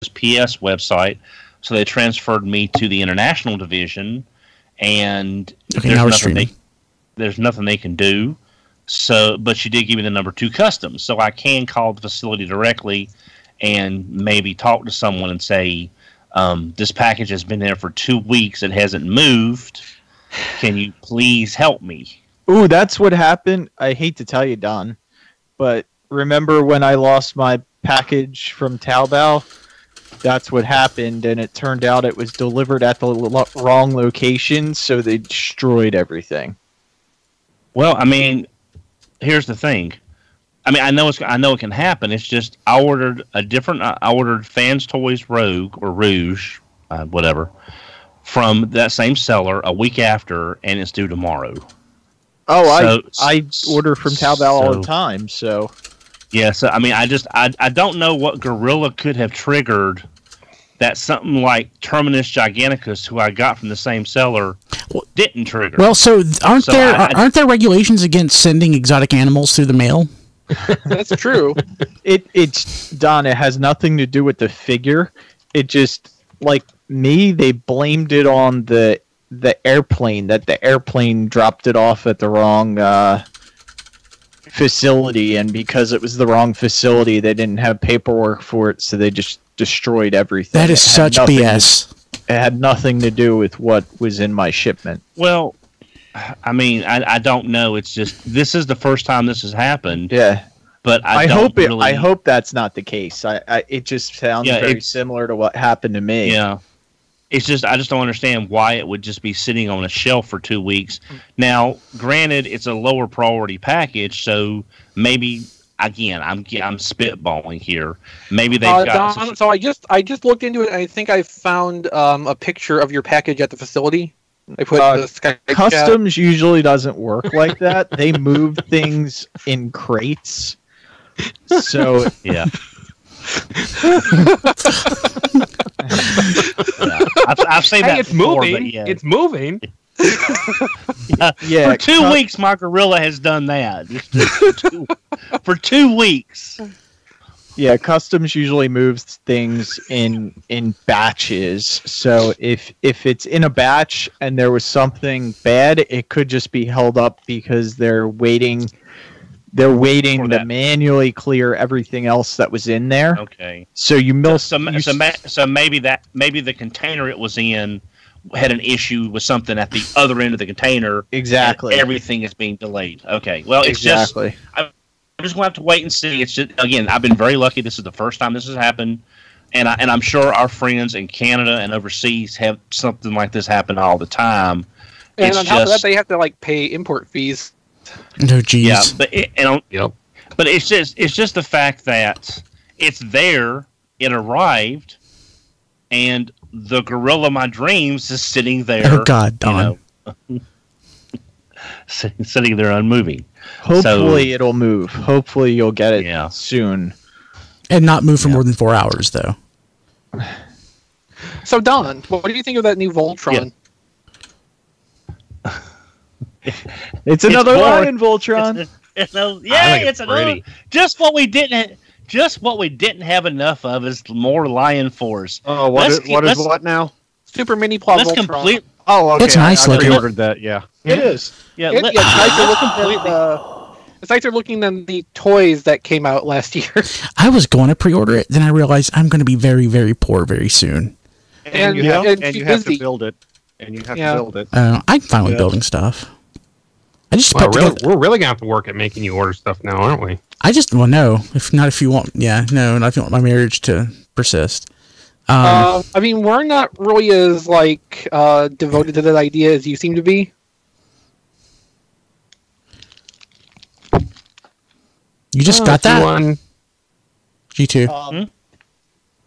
PS website, so they transferred me to the international division, and there's nothing they can do. So, but she did give me the number 2 customs, so I can call the facility directly and maybe talk to someone and say, this package has been there for 2 weeks, it hasn't moved. Can you please help me? Ooh, that's what happened. I hate to tell you, Don, but remember when I lost my package from Taobao? That's what happened, and it turned out it was delivered at the wrong location, so they destroyed everything. Well, I mean, here's the thing. I mean, I know it can happen. It's just I ordered Fans Toys Rogue or Rouge, whatever, from that same seller a week after, and it's due tomorrow. Oh, I order from Taobao all the time, so. Yeah, so I mean, I don't know what Gorilla could have triggered that something like Terminus Giganticus, who I got from the same seller, didn't trigger. Well, so aren't there regulations against sending exotic animals through the mail? That's true. It's Don. It has nothing to do with the figure. It just they blamed it on the airplane, that the airplane dropped it off at the wrong facility, and because it was the wrong facility, they didn't have paperwork for it, so they just destroyed everything. That is such BS. It had nothing to do with what was in my shipment. Well, I mean, I don't know. It's just this is the first time this has happened. Yeah, but I hope that's not the case. It just sounds very similar to what happened to me. Yeah. It's just I just don't understand why it would just be sitting on a shelf for 2 weeks. Now, granted, it's a lower priority package, so maybe again I'm spitballing here. Maybe they've got. Don, so I just looked into it, and I think I found a picture of your package at the facility. I put the Skype customs chat. Usually doesn't work like that. They move things in crates. So yeah. I've seen that it's before, moving. But yeah. It's moving. For 2 weeks, my Gorilla has done that. For 2 weeks. Yeah, customs usually moves things in batches. So if it's in a batch and there was something bad, it could just be held up because they're waiting to manually clear everything else that was in there. Okay. So so maybe the container it was in had an issue with something at the other end of the container. Exactly. Everything is being delayed. Okay. Well, it's exactly. I'm just going to have to wait and see. It's just, again, I've been very lucky. This is the first time this has happened. And I'm sure our friends in Canada and overseas have something like this happen all the time. And on top of that, they have to pay import fees. No, geez. Yeah, but it's just the fact that it's there, it arrived, and the Gorilla of my dreams is sitting there. Oh God, Don. Sitting there unmoving. Hopefully it'll move. Hopefully you'll get it soon. And not move for more than 4 hours, though. So, Don, what do you think of that new Voltron? Yeah. It's another Lion Voltron. It's another. Just what we didn't have enough of is more Lion Force. Oh, what is what now? Super mini plot Voltron. Oh, okay. It's nice I looking. pre-ordered that. Yeah, it is. Yeah, it's nicer looking than the toys that came out last year. I was going to pre-order it, then I realized I'm going to be very, very poor very soon. And you have to build it. And you have to build it. I'm fine with building stuff. I just we're really gonna have to work at making you order stuff now, aren't we? If you want my marriage to persist. I mean, we're not really as devoted to that idea as you seem to be. You just got that one. G2.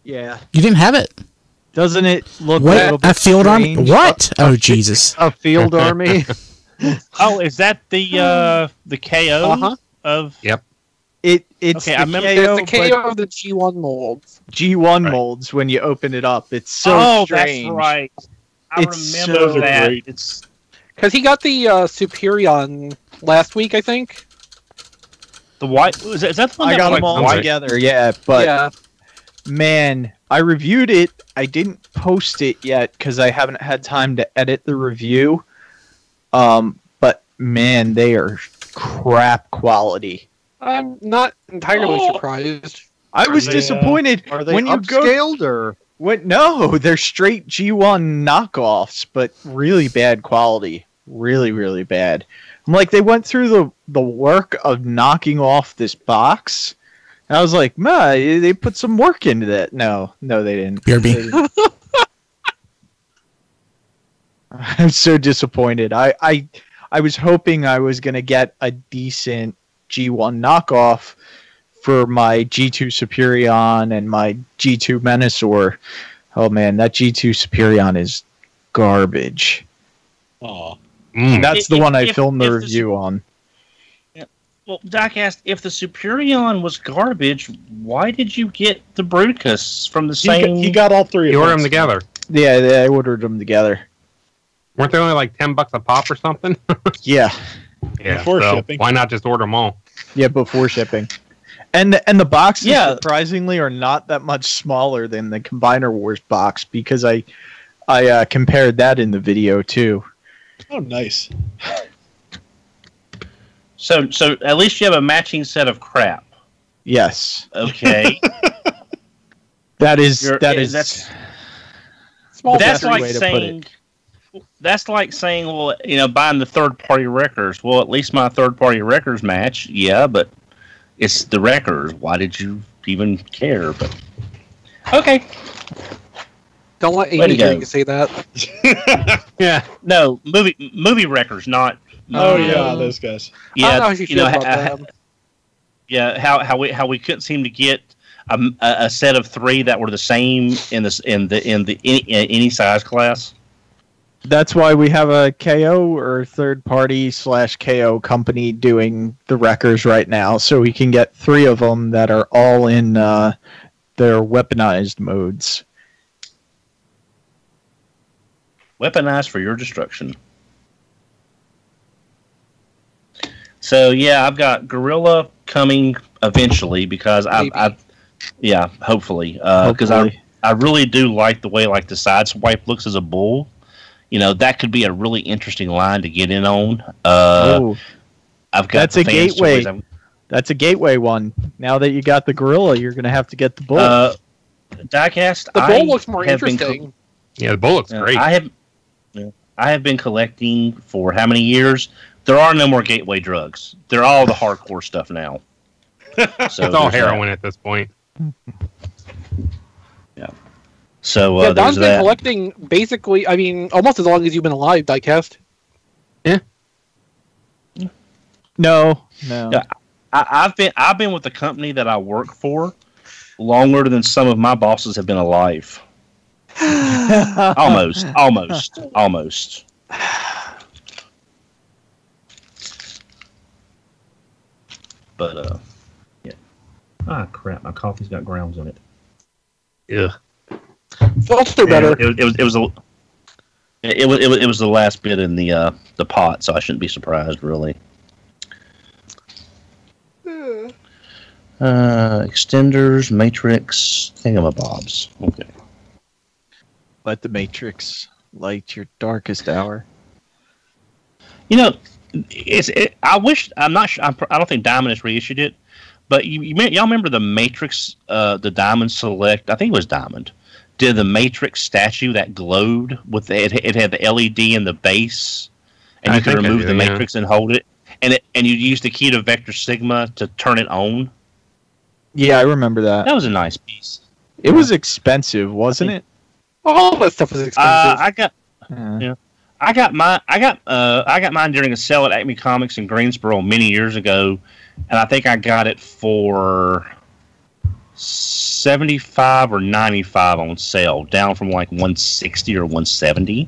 Yeah. You didn't have it. Doesn't it look a field army? What? Oh Jesus! A field army. Oh, is that the KO of? Yep. It's okay. I remember it's the KO of the G1 molds. G1 molds when you open it up. It's so strange. That's right. I remember that. It's because he got the Superion last week, I think. The white is that the one I that got was them all together. Yeah, but man, I reviewed it. I didn't post it yet because I haven't had time to edit the review. But man, they are crap quality. I'm not entirely surprised. I was disappointed. Are they when you upscaled or what? No, they're straight G1 knockoffs, but really bad quality. Really, really bad. I'm like, they went through the work of knocking off this box. And I was like, they put some work into that. No, they didn't. BRB. I'm so disappointed. I was hoping I was going to get a decent G1 knockoff for my G2 Superion and my G2 Menasor. Oh man, that G2 Superion is garbage. Oh, that's the one I filmed the review on. Yeah. Well, Doc asked, if the Superion was garbage, why did you get the Bruticus from the same? He got all three. You ordered them together. Yeah, I ordered them together. Weren't they only like $10 a pop or something? Yeah. Yeah. Before shipping. Why not just order them all? Yeah, before shipping. And the boxes surprisingly are not that much smaller than the Combiner Wars box because I compared that in the video too. Oh, nice. So at least you have a matching set of crap. Yes. Okay. That's small. That's like saying. That's like saying, well, buying the third-party records. Well, at least my third-party records match. Yeah, but it's the records. Why did you even care? But okay. Don't let Amy hear you say that. Yeah. No, movie records, not. Oh yeah, those guys. Yeah, I don't know how you feel about them. Yeah, how we couldn't seem to get a set of 3 that were the same in any size class. That's why we have a KO or third party / KO company doing the records right now, so we can get 3 of them that are all in their weaponized modes. Weaponized for your destruction. So yeah, I've got Gorilla coming eventually because hopefully because I really do like the way the side swipe looks as a bull. That could be a really interesting line to get in on. I've got that's a gateway. That's a gateway one. Now that you got the Gorilla, you're going to have to get the bull. Diecast. The bull looks more interesting. Yeah, the bull looks great. I have been collecting for how many years? There are no more gateway drugs. They're all the hardcore stuff now. So it's all heroin at this point. Yeah. So Don's been collecting basically, almost as long as you've been alive, Diecast. Yeah. No. Yeah, I've been with the company that I work for longer than some of my bosses have been alive. Almost. But yeah. Ah, crap! My coffee's got grounds in it. Yeah. Filter better. It was the last bit in the pot, so I shouldn't be surprised, really. Extenders, Matrix, thingamabobs. Okay. Let the Matrix light your darkest hour. I wish I'm not sure. I don't think Diamond has reissued it, but y'all remember the Matrix, the Diamond Select? I think it was Diamond. Did the Matrix statue that glowed with it had the LED in the base, and you could remove the Matrix and hold it, and you use the key to Vector Sigma to turn it on. Yeah, I remember that. That was a nice piece. It was expensive, wasn't it? All that stuff was expensive. I got mine during a sale at Acme Comics in Greensboro many years ago, and I think I got it for $75 or $95 on sale, down from like $160 or $170,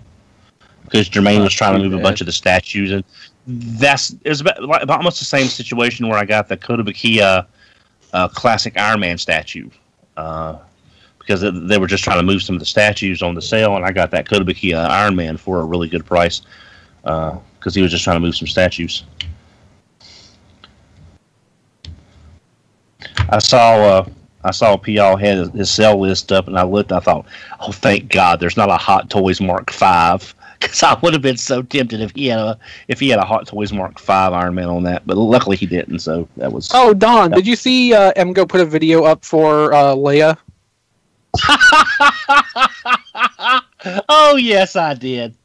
because Jermaine was trying to move a bunch of the statues, and it's about almost the same situation where I got the Kotobukiya classic Iron Man statue, because they were just trying to move some of the statues on the sale, and I got that Kotobukiya Iron Man for a really good price, because he was just trying to move some statues. I saw I saw P.L. had his sell list up, and I looked. I thought, oh, thank God, there's not a Hot Toys Mark V, because I would have been so tempted if he had a Hot Toys Mark V Iron Man on that. But luckily he didn't. So that was. Oh, Don, did you see Emgo put a video up for Leia? Oh yes, I did.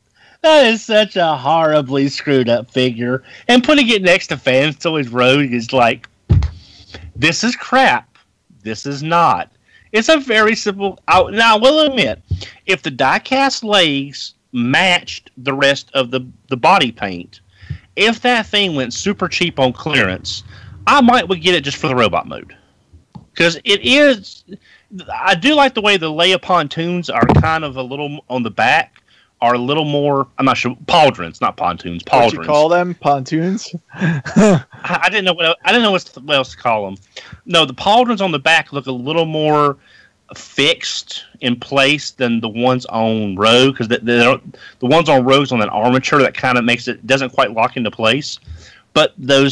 That is such a horribly screwed up figure, and putting it next to Fan Toys Rogue is like, this is crap. This is not. It's a very simple. Now I will admit, if the die-cast legs matched the rest of the body paint, if that thing went super cheap on clearance, I would get it just for the robot mode, because it is. I do like the way the Leia pontoons are kind of a little on the back. Are a little more. I'm not sure. Pauldrons, not pontoons. Pauldrons. What you call them? Pontoons. I didn't know what else to call them. No, the pauldrons on the back look a little more fixed in place than the ones on Rogue, because the ones on Rogue's on that armature that kind of makes it doesn't quite lock into place. But the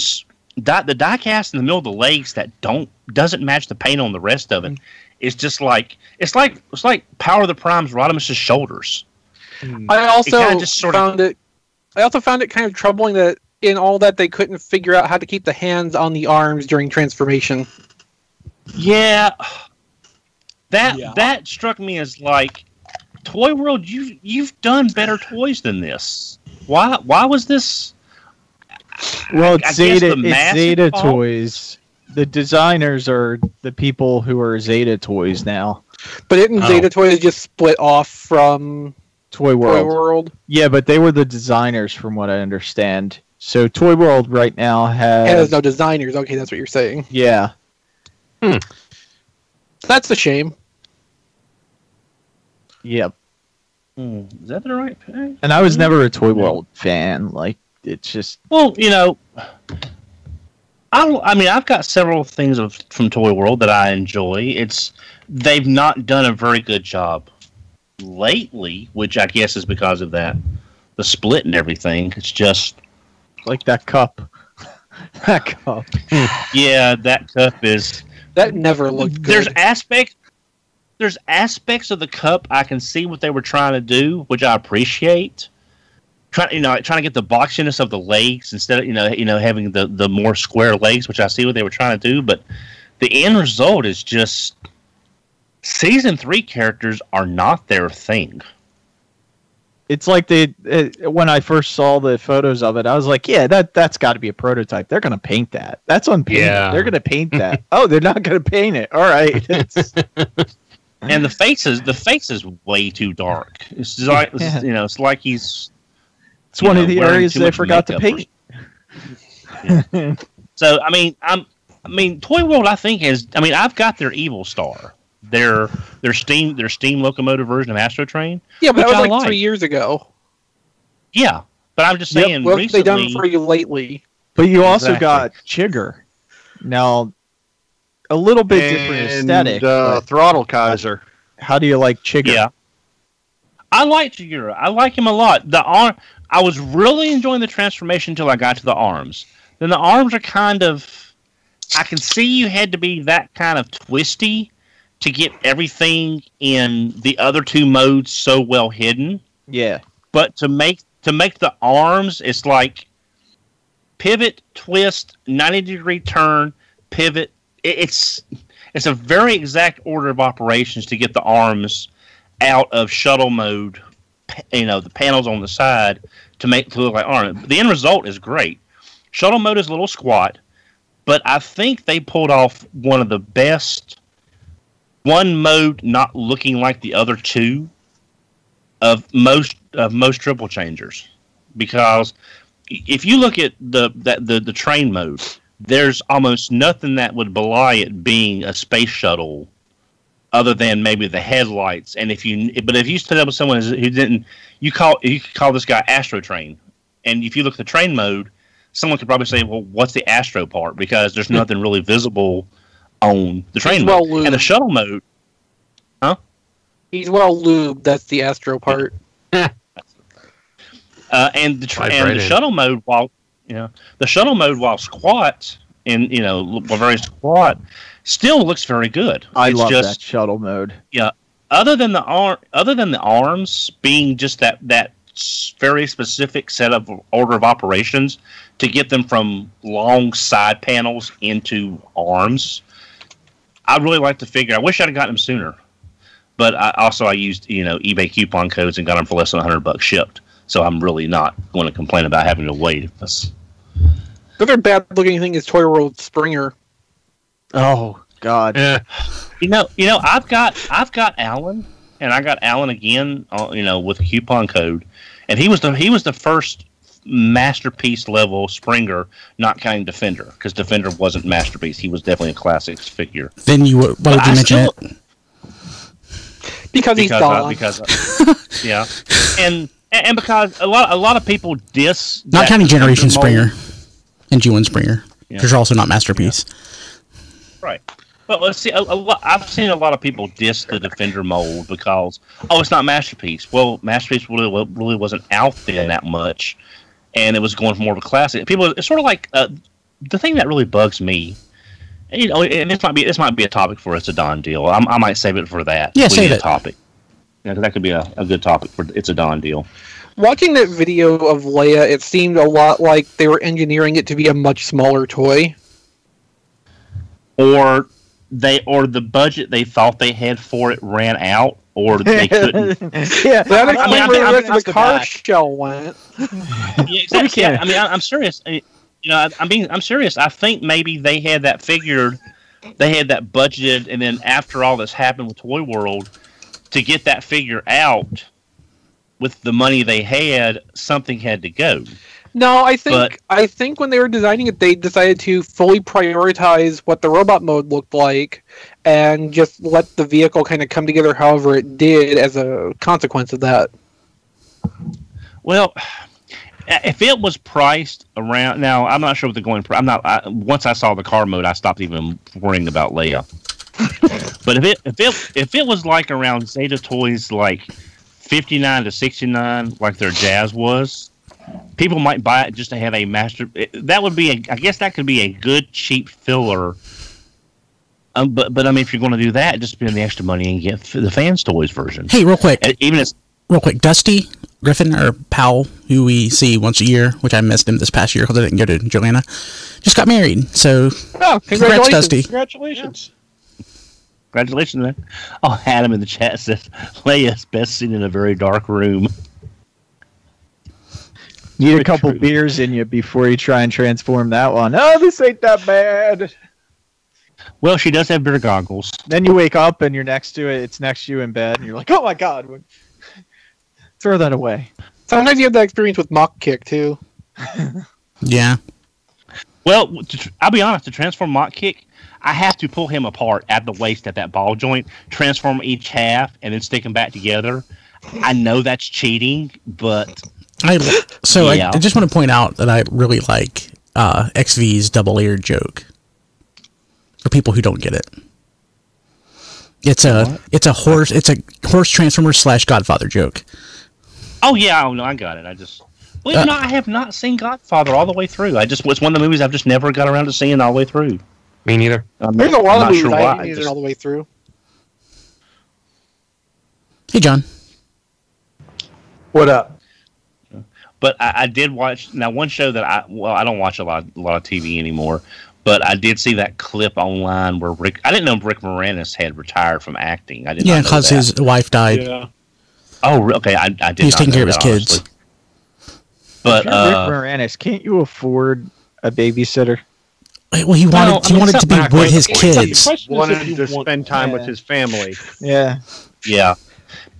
die cast in the middle of the legs that doesn't match the paint on the rest of it. It's just like it's like Power of the Prime's Rodimus's shoulders. I also found it kind of troubling that in all that they couldn't figure out how to keep the hands on the arms during transformation. Yeah, that struck me as like, Toy World, you've done better toys than this. Why was this? Well, it's Zeta Toys. The designers are the people who are Zeta Toys now. But didn't Zeta Toys just split off from Toy World? Yeah, but they were the designers from what I understand. So Toy World right now has no designers. Okay, that's what you're saying. Yeah. That's a shame. Yep. Is that the right pay? And I was never a Toy World fan. Like, it's just... Well, I mean, I've got several things from Toy World that I enjoy. They've not done a very good job lately, which I guess is because of the split and everything. It's just like that cup. That cup. Yeah, that cup is. That never looked good. There's aspects of the cup I can see what they were trying to do, which I appreciate. Trying to get the boxiness of the legs instead of having the more square legs, which I see what they were trying to do, but the end result is just Season 3 characters are not their thing. It's like when I first saw the photos of it, I was like, yeah, that's got to be a prototype. They're going to paint that. That's unpainted. Yeah. They're going to paint that. Oh, they're not going to paint it. All right. And the face is way too dark. It's like, it's like he's... It's one of the areas they forgot to paint. Yeah. So, I mean, Toy World, I think I've got their Evil Star, their steam locomotive version of Astro Train. Yeah, but that was like 3 years ago. Yeah, but I'm just saying. What have they done for you lately? But you also got Chigger. Now, a little bit different aesthetic. Throttle Kaiser. How do you like Chigger? Yeah, I like Chigger. I like him a lot. I was really enjoying the transformation until I got to the arms. Then the arms are kind of... I can see you had to be that kind of twisty to get everything in the other two modes so well hidden. Yeah. But to make the arms, it's like pivot, twist, 90-degree turn, pivot. It's a very exact order of operations to get the arms out of shuttle mode, the panels on the side to look like arms. The end result is great. Shuttle mode is a little squat, but I think they pulled off one of the best one mode not looking like the other two of most triple changers. Because if you look at the train mode, there's almost nothing that would belie it being a space shuttle, other than maybe the headlights. And if you stood up with someone who didn't, you could call this guy Astro Train. And if you look at the train mode, someone could probably say, well, what's the Astro part? Because there's nothing really visible on the train mode. And the shuttle mode, huh? He's well lubed. That's the Astro part. And the shuttle mode, while squat and very squat, Still looks very good. I love that shuttle mode. Yeah. Other than the arms being just that very specific set of order of operations to get them from long side panels into arms, I really like the figure. I wish I'd have gotten them sooner, but I used eBay coupon codes and got them for less than $100 shipped. So I'm really not going to complain about having to wait. The other bad looking thing is Toy World Springer. Oh God. Yeah. I've got Alan, and I got Alan again. With a coupon code, and he was the first Masterpiece level Springer, not counting Defender, because Defender wasn't Masterpiece. He was definitely a Classics figure. Then why would you mention it? Because he's gone. Yeah, and because a lot of people diss. Not counting Generation Springer and G1 Springer, which are also not Masterpiece. Yeah. Right. Well, let's see. I've seen a lot of people diss the Defender mold because it's not Masterpiece. Well, Masterpiece really wasn't out there that much, and it was going for more of a classic. It's sort of like the thing that really bugs me. And this might be a topic for It's a Don Deal. I might save it for that. Yeah, save it. Topic. That could be a good topic for It's a Don Deal. Watching that video of Leia, it seemed a lot like they were engineering it to be a much smaller toy. Or the budget they thought they had for it ran out, or they couldn't. Yeah, that explains where the rest of the car shell went. Yeah, exactly. Yeah, I'm serious. I'm serious. I think maybe they had that figured, they had that budgeted, and then after all this happened with Toy World, to get that figure out with the money they had, something had to go. No, I think when they were designing it, they decided to fully prioritize what the robot mode looked like, and just let the vehicle kind of come together however it did as a consequence of that. Well, if it was priced around now, I'm not sure what the going. Once I saw the car mode, I stopped even worrying about Leia. But if it was like around Zeta Toys, like $59 to $69, like their Jazz was, people might buy it just to have a master. That would be I guess that could be a good cheap filler. But I mean, if you're going to do that, just spend the extra money and get the Fans Toys version. Hey, real quick, Dusty Griffin or Powell, who we see once a year, which I missed him this past year because I didn't go to Joanna, just got married. So, congrats, Dusty! Congratulations! Congratulations, man. Oh, Adam in the chat says Leia's best seen in a very dark room. Need a couple beers in you before you try and transform that one. Oh, this ain't that bad. Well, she does have beer goggles. Then you wake up and you're next to it. It's next to you in bed, and you're like, "Oh my god!" Throw that away. Sometimes you have that experience with Mock Kick too. Yeah. Well, I'll be honest. To transform Mock Kick, I have to pull him apart at the waist at that ball joint, transform each half, and then stick them back together. I know that's cheating, but I just want to point out that I really like XV's double-eared joke. For people who don't get it, it's a horse transformer / Godfather joke. Oh yeah, I got it. I have not seen Godfather all the way through. It's one of the movies I've just never got around to seeing all the way through. Me neither. There's a lot of movies I haven't seen all the way through. Hey, John. What up? But I did watch one show that I don't watch a lot of TV anymore. But I did see that clip online where I didn't know Rick Moranis had retired from acting. I didn't. Yeah, because his wife died. Yeah. Oh, okay. I did. He was taking care of his kids. But Rick Moranis, can't you afford a babysitter? Well, he wanted to be with his kids. Wanted to spend time with his family. Yeah. Yeah.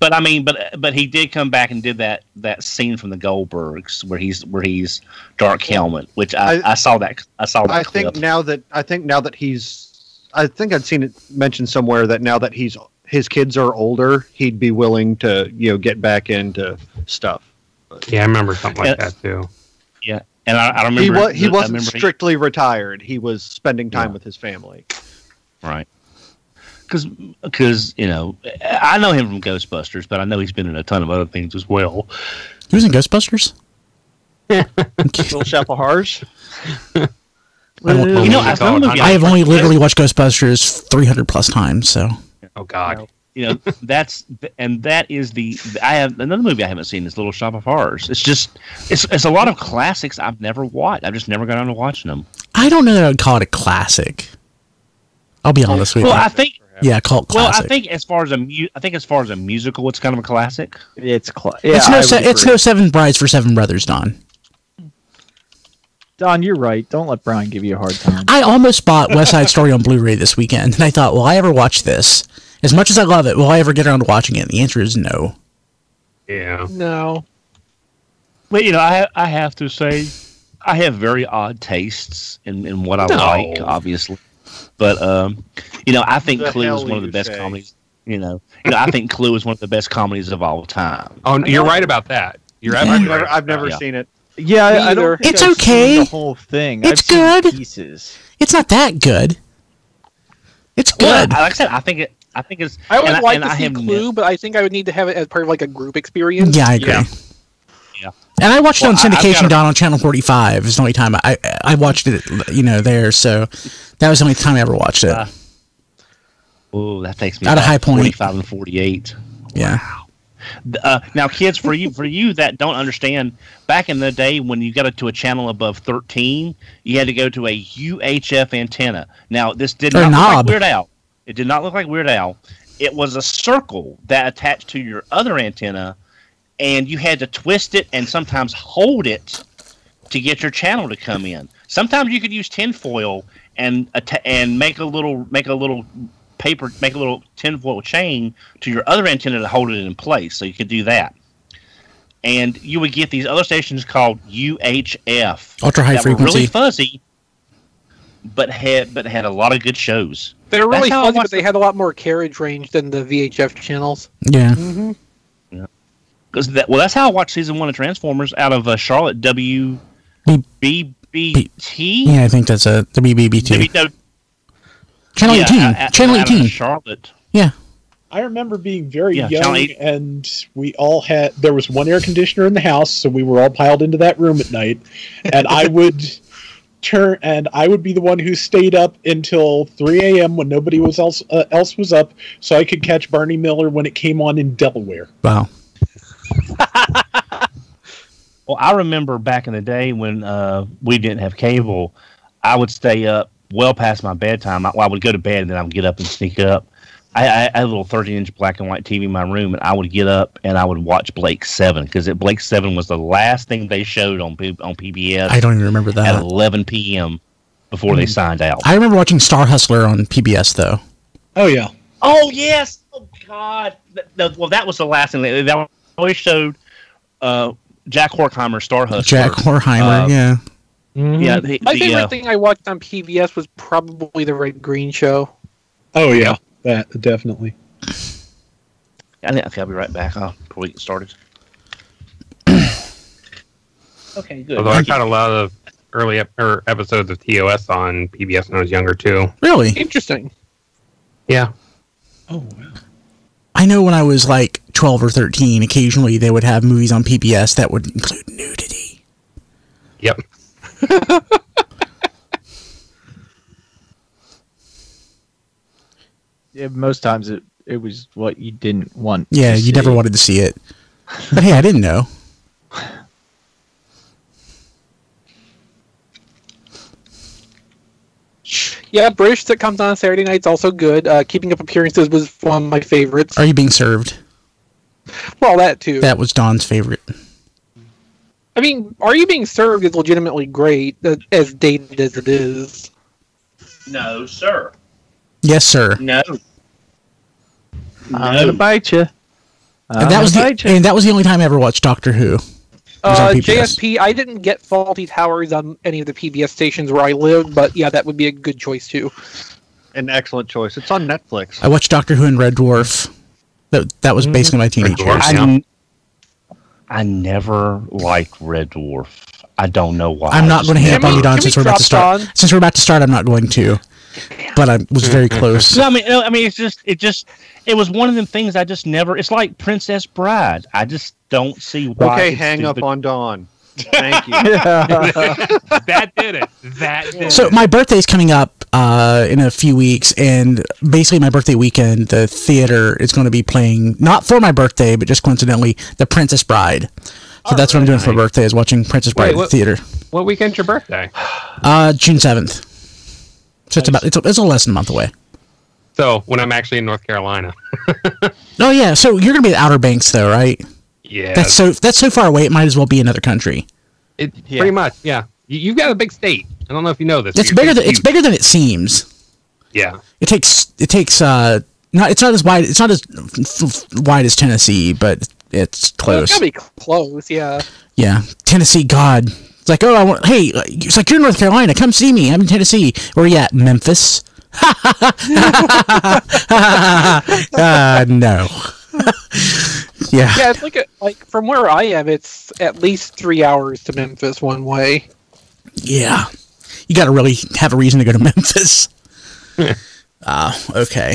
But I mean, but he did come back and did that scene from the Goldbergs where he's Dark Helmet, which I saw that. I think now that he's, I think I'd seen it mentioned somewhere that now that his kids are older, he'd be willing to get back into stuff. But, yeah, I remember something like that too. Yeah, and I remember he wasn't strictly retired. He was spending time with his family. Right. Because I know him from Ghostbusters, but I know he's been in a ton of other things as well. He was in Ghostbusters? Little Chapel Horrors? I have only literally watched Ghostbusters 300 plus times. So. Oh God. That is I have another movie I haven't seen is Little Shop of Horrors. It's a lot of classics I've never watched. I've just never got on to watching them. I don't know that I'd call it a classic. I'll be honest with you. Well, I think cult classic. Well, I think as far as a musical, it's kind of a classic. It's no Seven Brides for Seven Brothers, Don. Don, you're right. Don't let Brian give you a hard time. I almost bought West Side Story on Blu-ray this weekend, and I thought, will I ever watch this? As much as I love it, will I ever get around to watching it? And the answer is no. Yeah. No. But I have to say, I have very odd tastes in what I like, obviously. But I think Clue is one of the best comedies. I think Clue is one of the best comedies of all time. Oh, you're right about that. You're absolutely right. I've never seen it. Yeah, I don't think it's I've okay. seen the whole thing. It's I've good. Seen pieces. It's not that good. It's good. Well, like I said, I think it's. I would like to see Clue, but I think I would need to have it as part of like a group experience. Yeah, I agree. Yeah. And I watched it on syndication down on Channel 45. It's the only time I watched it, there. So that was the only time I ever watched it. That takes me at a high point. 45 and 48. Yeah. Wow. Now, kids, for you that don't understand, back in the day when you got to a channel above 13, you had to go to a UHF antenna. Now, this did not look like Weird Al. It did not look like Weird Al. It was a circle that attached to your other antenna, and you had to twist it and sometimes hold it to get your channel to come in. Sometimes you could use tinfoil and make a little tinfoil chain to your other antenna to hold it in place, so you could do that. And you would get these other stations called UHF, ultra high frequency, were really fuzzy, but had a lot of good shows. They were really fuzzy, but they had a lot more carriage range than the VHF channels. Yeah. Mm-hmm. Yeah. That's how I watched season 1 of Transformers out of Charlotte WBBT. Yeah, I think that's the BBBT. Channel 18. Channel 18. Charlotte. Yeah. I remember being very young, and we all there was one air conditioner in the house, so we were all piled into that room at night, and I would be the one who stayed up until 3 a.m. when nobody else was up, so I could catch Barney Miller when it came on in Delaware. Wow. Well, I remember back in the day when we didn't have cable, I would stay up well past my bedtime. I would go to bed and then I would get up and sneak up. I had a little 13-inch black and white TV in my room, and I would get up and I would watch Blake 7, because Blake 7 was the last thing they showed on PBS. I don't even remember that. At 11 p.m. before they signed out. I remember watching Star Hustler on PBS, though. Oh, yeah. Oh, yes! Oh, God! Well, that was the last thing. They always showed Jack Horkheimer's Star Hustler. Jack Horkheimer, yeah. Mm-hmm. Yeah, my favorite thing I watched on PBS was probably the Red Green Show. Oh yeah, that definitely. I think I'll be right back before we get started. Okay, good. Although I caught a lot of early episodes of TOS on PBS when I was younger too. Really interesting. Yeah. Oh wow. I know when I was like 12 or 13, occasionally they would have movies on PBS that would include nudity. Yep. Yeah, most times it was what you didn't want. Yeah, you never wanted to see it. But hey, I didn't know. Yeah, British that comes on Saturday night's also good. Keeping Up Appearances was one of my favorites. Are You Being Served? Well, that too. That was Don's favorite. I mean, Are You Being Served is legitimately great, as dated as it is. No, sir. Yes, sir. No. I'm gonna bite you. And that was the only time I ever watched Doctor Who. JSP, I didn't get Faulty Towers on any of the PBS stations where I lived, but yeah, that would be a good choice too. An excellent choice. It's on Netflix. I watched Doctor Who and Red Dwarf. That was basically my teenage years. I never liked Red Dwarf. I don't know why. I'm not going to hang up on you, Don, since we're about to start. Since we're about to start, I'm not going to. But I was very close. No, I mean, it was one of them things I just never. It's like Princess Bride. I just don't see why. Okay, hang up on Dawn. Thank you. That did it. That did So my birthday's coming up in a few weeks, and basically my birthday weekend, the theater is going to be playing, not for my birthday, but just coincidentally, The Princess Bride. So that's what I'm doing for my birthday, is watching Princess Bride at the theater. What weekend's your birthday? June 7th. So it's a little less than a month away. So when I'm actually in North Carolina. Oh yeah, so you're going to be at Outer Banks though, right? Yeah. That's so far away, it might as well be another country. Pretty much, yeah. You've got a big state. I don't know if you know this. It's bigger than it seems. Yeah. It's not as wide as Tennessee, but it's close. Well, it's gotta be close, yeah. Yeah, Tennessee. God, it's like, it's like, you're in North Carolina. Come see me. I'm in Tennessee. Where are you at? Memphis. No. Yeah. Yeah, it's like from where I am, it's at least 3 hours to Memphis one way. Yeah, you got to really have a reason to go to Memphis. Okay.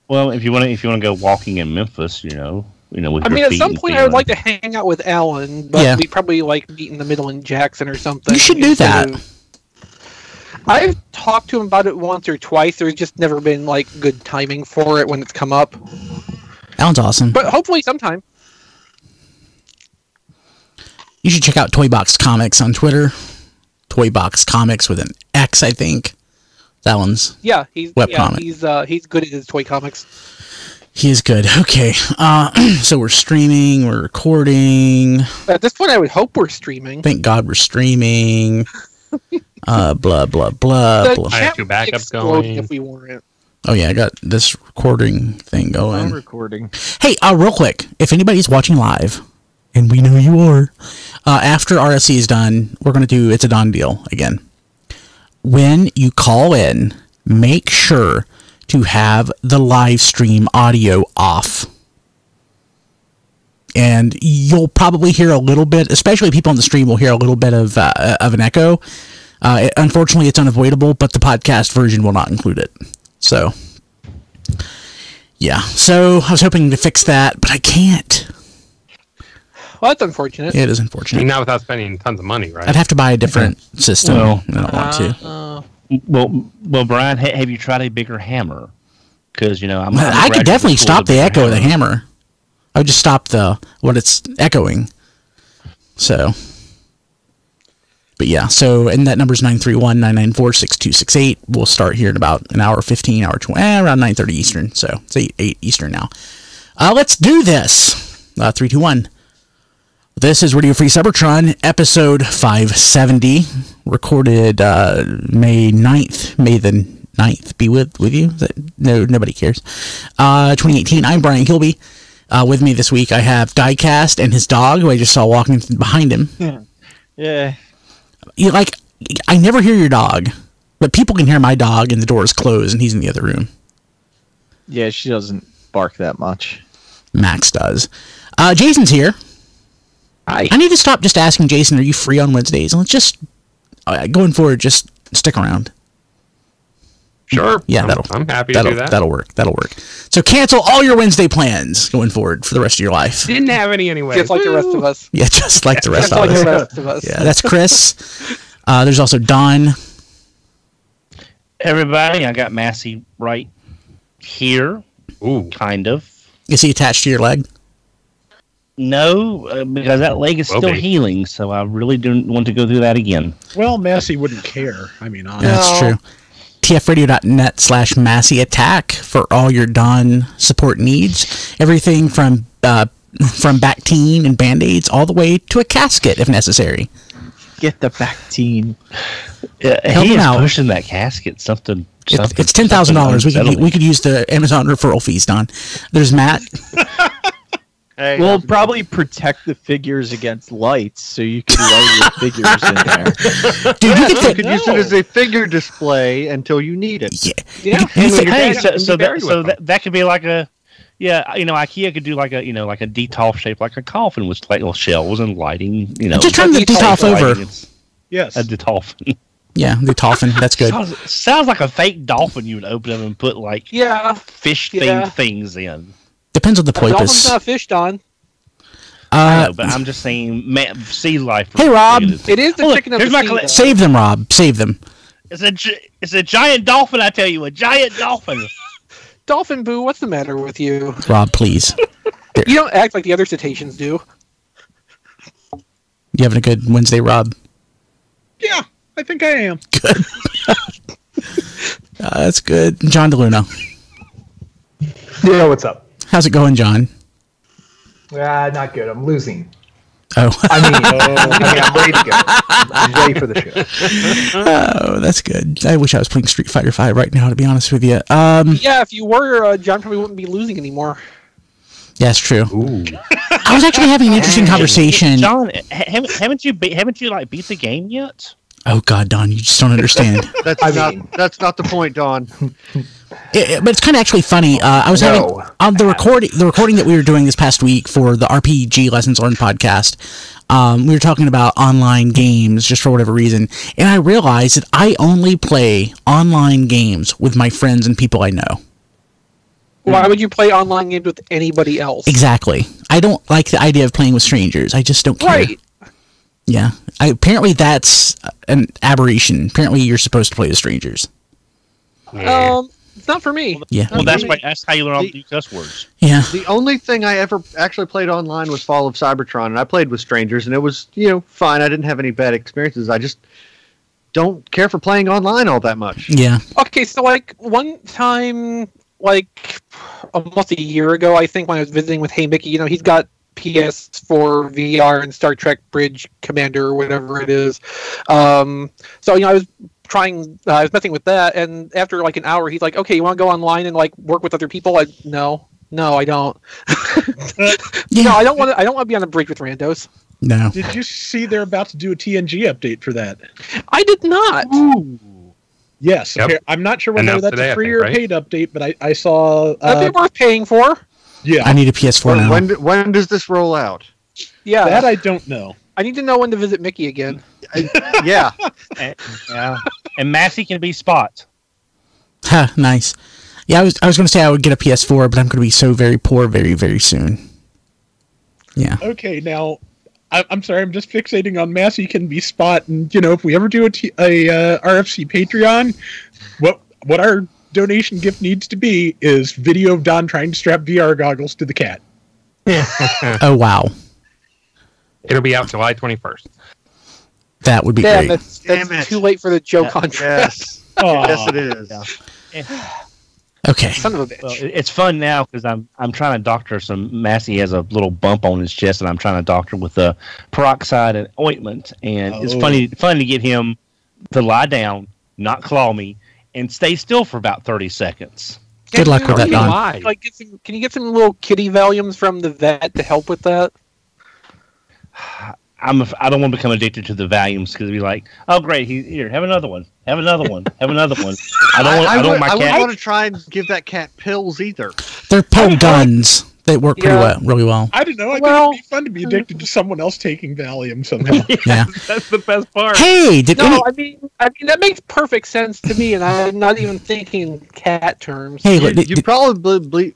Well, if you want to go walking in Memphis, with at some point I would like to hang out with Alan, but we'd probably meet in the middle in Jackson or something. You should do that. I've talked to him about it once or twice. There's just never been good timing for it when it's come up. Alan's awesome. But hopefully sometime. You should check out Toybox Comics on Twitter. Toybox Comics with an X, I think. Alan's he's webcomic. He's good at his toy comics. He is good. Okay. So we're streaming, we're recording. At this point I would hope we're streaming. Thank God we're streaming. Blah blah blah. I have two backups going. If we weren't. Oh yeah, I got this recording thing going. I'm recording. Hey, real quick, if anybody's watching live, and we know you are, after RSC is done, we're going to do It's a Done Deal again. When you call in, make sure to have the live stream audio off. And you'll probably hear a little bit, especially people on the stream will hear a little bit of an echo. Unfortunately, it's unavoidable, but the podcast version will not include it. So, yeah. So, I was hoping to fix that, but I can't. Well, that's unfortunate. It is unfortunate. Not without spending tons of money, right? I'd have to buy a different system. I don't want to. Well, Brian, have you tried a bigger hammer? Because, I could definitely stop the echo with a hammer. I would just stop what it's echoing. So... But yeah, and that number's 931-994-6268. We'll start here in about an hour 15, hour 20, around 9:30 Eastern. So it's 8 Eastern now. Let's do this. 3, 2, 1. This is Radio Free Cybertron, episode 570, recorded May the 9th. Be with you? No, nobody cares. 2018. I'm Brian Kilby. With me this week, I have Diecast and his dog, who I just saw walking behind him. Yeah. I never hear your dog, but people can hear my dog and the door is closed and he's in the other room. Yeah, she doesn't bark that much. Max does. Jason's here. Hi. I need to stop just asking Jason, are you free on Wednesdays? And let's just, going forward, just stick around. Sure. Yeah, I'm happy to do that. That'll work. So cancel all your Wednesday plans going forward for the rest of your life. Didn't have any anyway. Just like the rest of us. Yeah, just like the rest of us. Yeah, that's Chris. There's also Don. Everybody, I got Massey right here. Ooh. Kind of. Is he attached to your leg? No, because that leg is still healing, so I really don't want to go through that again. Well, Massey wouldn't care. I mean, honestly. That's true. tfradio.net/Massey Attack for all your Don support needs. Everything from Bactine and Band-Aids all the way to a casket if necessary. Get the Bactine. Help him out. Pushing that casket. Something. It's $10,000. We could use the Amazon referral fees, Don. There's Matt. Hey, we'll probably protect the figures against lights, so you can lay your figures in there. Dude, you could use it as a figure display until you need it. Yeah. So that could be like a, IKEA could do like a detolf shape, like a coffin with little shelves and lighting. Just turn the detolf over. Yes, a detolfin. Yeah, the dolphin. That's good. Sounds like a fake dolphin you would open up and put fish themed things in. Depends on the Dolphin's porpoise. not fished on. I know, but I'm just saying, sea life. Hey, Rob. It is the chicken of the sea. Save them, Rob. Save them. It's a giant dolphin, I tell you. A giant dolphin. Dolphin Boo, what's the matter with you? Rob, please. You don't act like the other cetaceans do. You having a good Wednesday, Rob? Yeah, I think I am. Good. That's good. John DeLuna. Yeah, what's up? How's it going, John? Not good. I'm losing. Oh. I'm ready to go. I'm ready for the show. Oh, that's good. I wish I was playing Street Fighter V right now, to be honest with you. Yeah, if you were, John probably wouldn't be losing anymore. Yeah, it's true. Ooh. I was actually having an interesting conversation. John, haven't you beat the game yet? Oh God, Don, you just don't understand. That's not the point, Don. But it's kind of actually funny. I was having on the recording that we were doing this past week for the RPG Lessons Learned podcast. We were talking about online games just for whatever reason, and I realized that I only play online games with my friends and people I know. Why would you play online games with anybody else? Exactly. I don't like the idea of playing with strangers. I just don't care. Right. Yeah. Apparently that's an aberration. Apparently you're supposed to play with strangers. Yeah. It's not for me. Yeah. Well, that's how you learn all the new cuss words. Yeah. The only thing I ever actually played online was Fall of Cybertron, and I played with strangers, and it was, fine. I didn't have any bad experiences. I just don't care for playing online all that much. Yeah. Okay, so one time, almost a year ago, I think, when I was visiting with Hey Mickey, he's got PS4 VR and Star Trek Bridge Commander or whatever it is. So I was messing with that, and after an hour, he's like, "Okay, you want to go online and work with other people?" No, I don't. Yeah. No, I don't want to be on a bridge with randos. No. Did you see they're about to do a TNG update for that? I did not. Ooh. Yes. Yep. I'm not sure whether that's today, a free or paid update, but I saw. That'd be worth paying for. Yeah. I need a PS4 now. When does this roll out? Yeah. That I don't know. I need to know when to visit Mickey again. Yeah. And Massey can be Spot. Ha, nice. Yeah, I was going to say I would get a PS4, but I'm going to be so very poor very, very soon. Yeah. Okay, now, I'm sorry, I'm just fixating on Massey can be Spot, and, if we ever do a RFC Patreon, what our donation gift needs to be is video of Don trying to strap VR goggles to the cat. Oh, wow. It'll be out July 21st. That would be great. That's too late for the Joe contract. Yes. Yes, it is. Yeah. Okay. Son of a bitch. Well, it's fun now because I'm trying to doctor some. Massey has a little bump on his chest, and I'm trying to doctor with a peroxide and ointment. And it's fun to get him to lie down, not claw me, and stay still for about 30 seconds. Good luck with that, Don. Can you get some little kitty Valiums from the vet to help with that? I don't want to become addicted to the Valiums because it'd be like, oh great, here, have another one, have another one, have another one. I don't want to try and give that cat pills either. They're pill guns. They work really well. I don't know. I think it'd be fun to be addicted to someone else taking Valium somehow. Yeah, that's the best part. Hey, I mean that makes perfect sense to me, and I'm not even thinking cat terms. Hey, you probably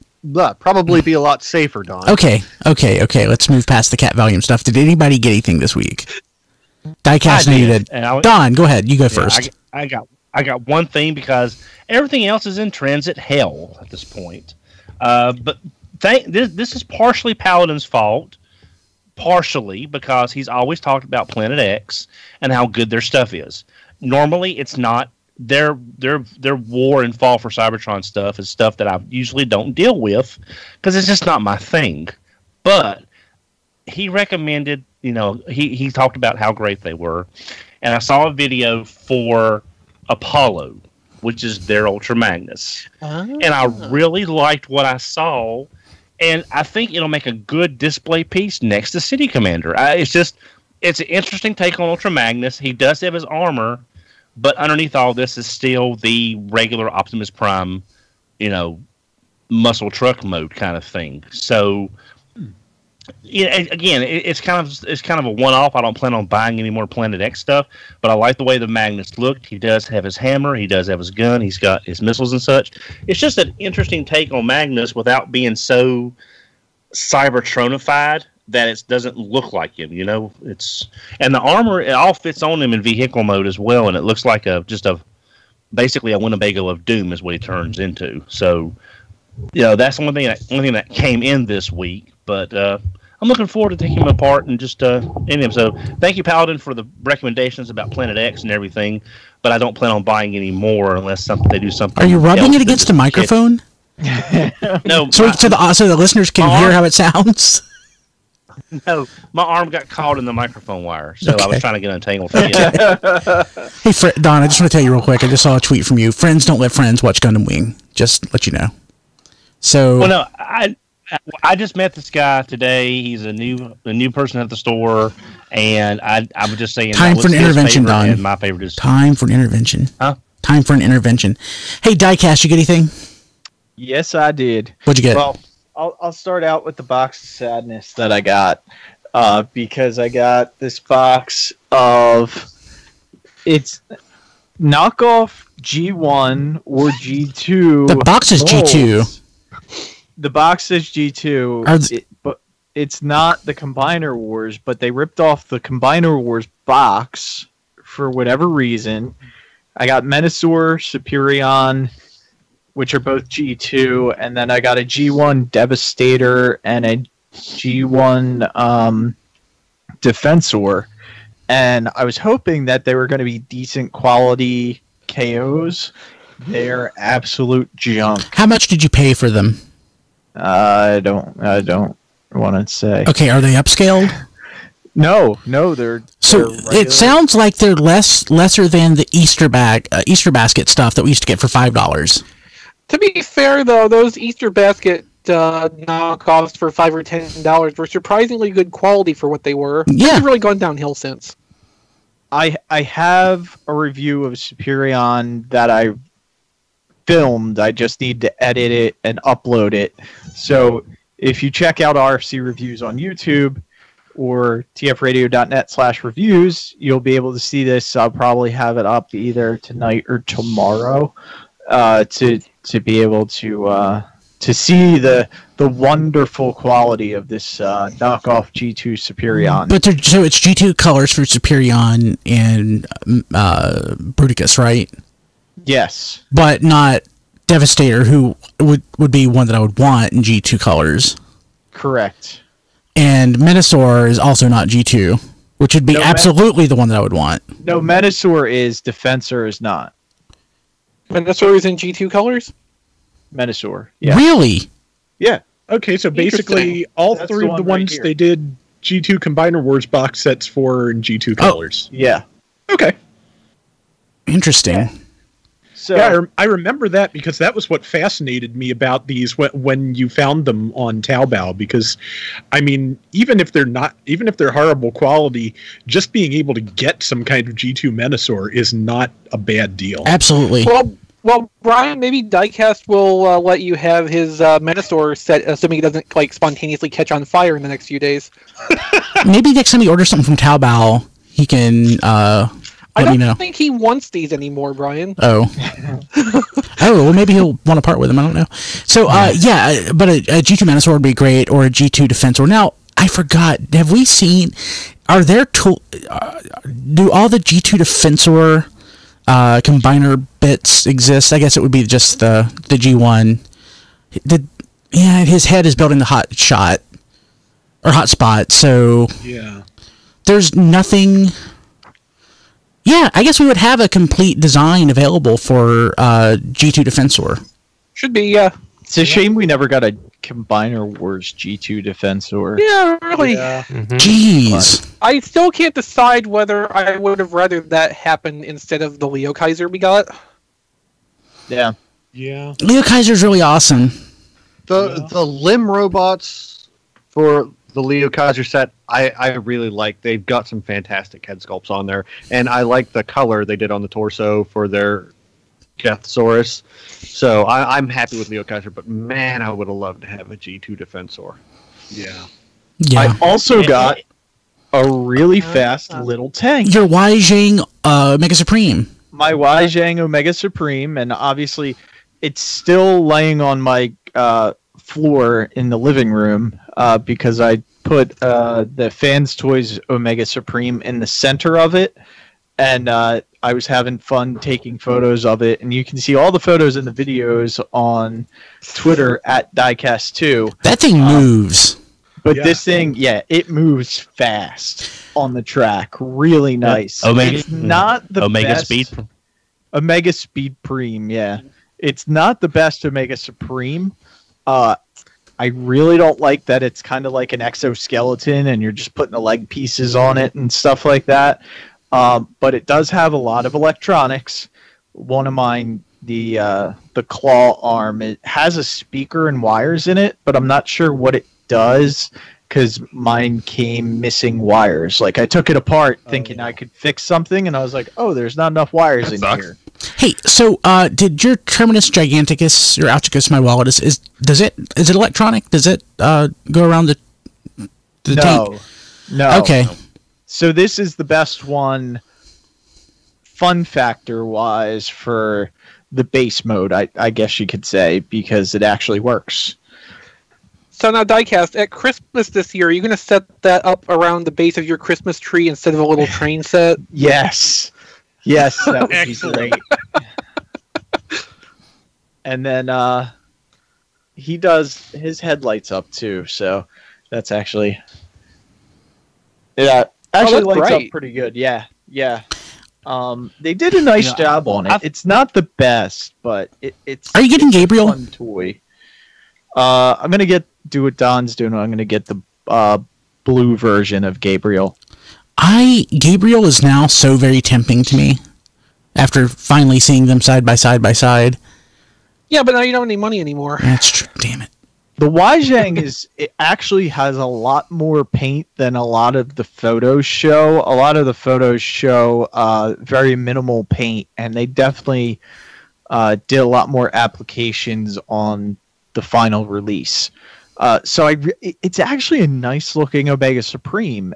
be a lot safer, Don. Okay. Let's move past the cat Valium stuff. Did anybody get anything this week? Diecast needed. Don, go ahead. You go first. I got one thing because everything else is in transit hell at this point. But this is partially Paladin's fault, partially because he's always talked about Planet X and how good their stuff is. Normally, it's not. Their war and fall for Cybertron stuff is stuff that I usually don't deal with because it's just not my thing. But he recommended, he talked about how great they were, and I saw a video for Apollo, which is their Ultra Magnus, and I really liked what I saw, and I think it'll make a good display piece next to City Commander. It's an interesting take on Ultra Magnus. He does have his armor. But underneath all this is still the regular Optimus Prime, muscle truck mode kind of thing. So, again, it's kind of a one-off. I don't plan on buying any more Planet X stuff, but I like the way the Magnus looked. He does have his hammer. He does have his gun. He's got his missiles and such. It's just an interesting take on Magnus without being so Cybertronified. that it doesn't look like him. And the armor, it all fits on him in vehicle mode as well, and it looks like basically a Winnebago of Doom is what he turns into. So, that's the only thing that came in this week. But I'm looking forward to taking him apart and just in him. So, thank you, Paladin, for the recommendations about Planet X and everything. But I don't plan on buying any more unless they do something. Are you rubbing it against the microphone? No. So the listeners can hear how it sounds. No, my arm got caught in the microphone wire, so I was trying to get untangled from it. Hey, Don, I just want to tell you real quick. I just saw a tweet from you. Friends don't let friends watch Gundam Wing. Just let you know. So. Well, no, I just met this guy today. He's a new person at the store, and I was just saying. Time for an intervention, Don. And my favorite is time for an intervention. Huh? Time for an intervention. Hey, Diecast, you get anything? Yes, I did. What'd you get? Well, I'll start out with the box of sadness that I got, because I got this box of it's knockoff G1 or G2. The box is G2. The box says G2, but it's not the Combiner Wars. But they ripped off the Combiner Wars box for whatever reason. I got Menasor, Superion, which are both G2, and then I got a G1 Devastator and a G1 Defensor. And I was hoping that they were going to be decent quality KOs. They're absolute junk. How much did you pay for them? I don't want to say. Okay, are they upscaled? No, they're it sounds like they're lesser than the Easter basket stuff that we used to get for $5. To be fair, though, those Easter basket knockoffs for $5 or $10 were surprisingly good quality for what they were. Yeah, they've really gone downhill since. I have a review of Superion that I filmed. I just need to edit it and upload it. So if you check out RFC Reviews on YouTube or tfradio.net/reviews, you'll be able to see this. I'll probably have it up either tonight or tomorrow to be able to see the wonderful quality of this knockoff G2 Superion. But so it's G2 colors for Superion and Bruticus, right? Yes. But not Devastator, who would be one that I would want in G2 colors. Correct. And Menasor is also not G2, which would be absolutely the one that I would want. No, Menasor is, Defensor is not. Menasor is in G2 colors? Menasor, yeah. Really? Yeah. Okay, so basically all three of the ones they did G2 Combiner Wars box sets for in G2 colors. Yeah. Okay. Interesting. Yeah. So yeah, I remember that because that was what fascinated me about these when you found them on Taobao. Because, I mean, even if they're horrible quality, just being able to get some kind of G2 Menasor is not a bad deal. Absolutely. Well, Brian, maybe Diecast will let you have his Menasor set, assuming he doesn't spontaneously catch on fire in the next few days. Maybe next time he orders something from Taobao, he can. I don't think he wants these anymore, Brian. Oh. Well, maybe he'll want to part with them. I don't know. So, yeah, but a G2 Menasor would be great, or a G2 Defensor. Now, I forgot. Have we seen? Are there do all the G2 Defensor combiner bits exist? I guess it would be just the G1. His head is building the hot spot. So yeah, there's nothing. Yeah, I guess we would have a complete design available for G2 Defensor. Should be, yeah. It's a shame we never got a Combiner Wars G2 Defensor. Yeah, really. Yeah. Mm-hmm. Jeez. I still can't decide whether I would have rather that happen instead of the Leo Kaiser we got. Yeah. Yeah. Leo Kaiser's really awesome. The limb robots for the Leo Kaiser set, I really like. They've got some fantastic head sculpts on there, and I like the color they did on the torso for their Gethsaurus. So I'm happy with Leo Kaiser, but man, I would have loved to have a G2 Defensor. Yeah. I also got a really fast little tank. Your Weijing Omega Supreme. My Weijing Omega Supreme, and obviously it's still laying on my floor in the living room because I put the Fans Toys Omega Supreme in the center of it, and I was having fun taking photos of it, and you can see all the photos and the videos on Twitter at Diecast2. That thing moves. But this thing, it moves fast on the track. Really nice. It's not the Omega best. Speed. Omega Speed Supreme, yeah. It's not the best Omega Supreme. I really don't like that it's kind of like an exoskeleton and you're just putting the leg pieces on it and stuff like that. But it does have a lot of electronics. One of mine, the claw arm, it has a speaker and wires in it, but I'm not sure what it does because mine came missing wires. Like I took it apart thinking I could fix something, and I was like, "Oh, there's not enough wires in here." Hey, so did your Terminus Giganticus or Alchicus, my wallet is it electronic? Does it go around the tank? No. Okay. So this is the best one, fun factor wise, for the base mode, I guess you could say, because it actually works. So now, Diecast, at Christmas this year, are you going to set that up around the base of your Christmas tree instead of a little train set? Yes. Yes, that would be great. And then he does his headlights up too, so that's actually lights up pretty good. Yeah. They did a nice job on it. It's not the best, but it's. Are you getting Gabriel? A fun toy. I'm gonna do what Don's doing. I'm gonna get the blue version of Gabriel. Gabriel is now so very tempting to me after finally seeing them side by side. Yeah, but now you don't have any money anymore. That's true. Damn it. The Wajang it actually has a lot more paint than a lot of the photos show. A lot of the photos show very minimal paint, and they definitely did a lot more applications on the final release. So it's actually a nice looking Omega Supreme.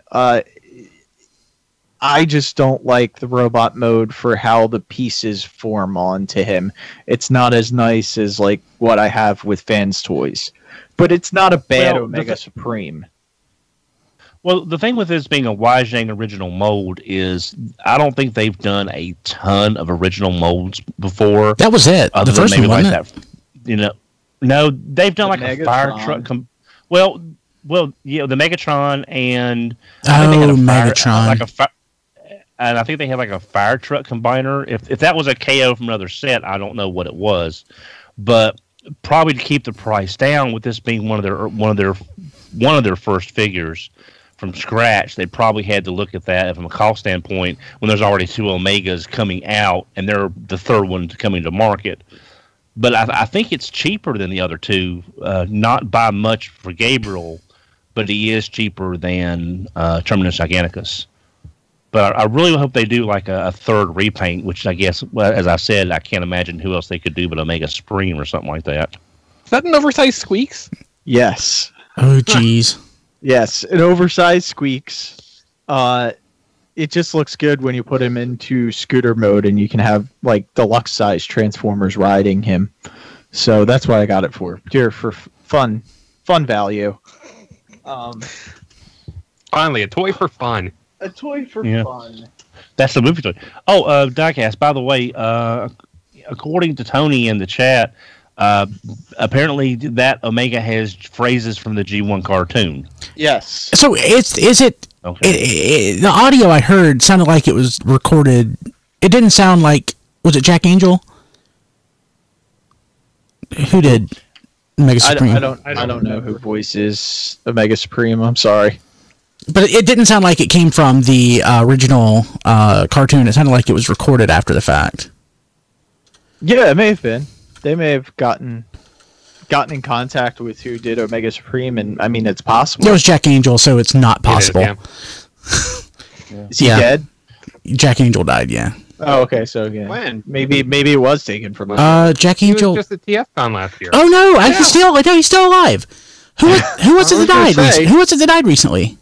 I just don't like the robot mode for how the pieces form onto him. It's not as nice as like what I have with Fans Toys. But it's not a bad Omega Supreme. Well, the thing with this being a Wajang original mold is I don't think they've done a ton of original molds before. That was it. The first one, wasn't it? No, they've done like a fire truck. Well, yeah, the Megatron and Megatron. And I think they had like a fire truck combiner. If that was a KO from another set, I don't know what it was, but probably to keep the price down, with this being one of their first figures from scratch, they probably had to look at that from a cost standpoint when there's already two Omegas coming out and they're the third one coming to market. But I think it's cheaper than the other two, not by much for Gabriel, but he is cheaper than Terminus Giganticus. But I really hope they do like a third repaint, which I guess, as I said, I can't imagine who else they could do but Omega Supreme or something like that. Is that an oversized Squeaks? Yes. Oh, jeez. Yes, an oversized Squeaks. It just looks good when you put him into scooter mode and you can have like deluxe size Transformers riding him. So that's what I got it for. Here for fun value. Finally, a toy for fun. A toy for fun. That's the movie toy. Oh, Diecast, by the way, according to Tony in the chat, apparently that Omega has phrases from the G1 cartoon. Yes. So is it okay. The audio I heard sounded like it was recorded. It didn't sound like, was it Jack Angel? Who did Omega Supreme? I don't know who voices Omega Supreme. I'm sorry. But it didn't sound like it came from the original cartoon. It sounded like it was recorded after the fact. Yeah, it may have been. They may have gotten in contact with who did Omega Supreme, and I mean, it's possible. It was Jack Angel, so it's not possible. Is he dead? Jack Angel died, yeah. Oh, okay, so yeah. When? Maybe it was taken from Jack Angel. He was just at TFCon last year. Oh no, he's still alive. Who was it that died? Who was it that died recently?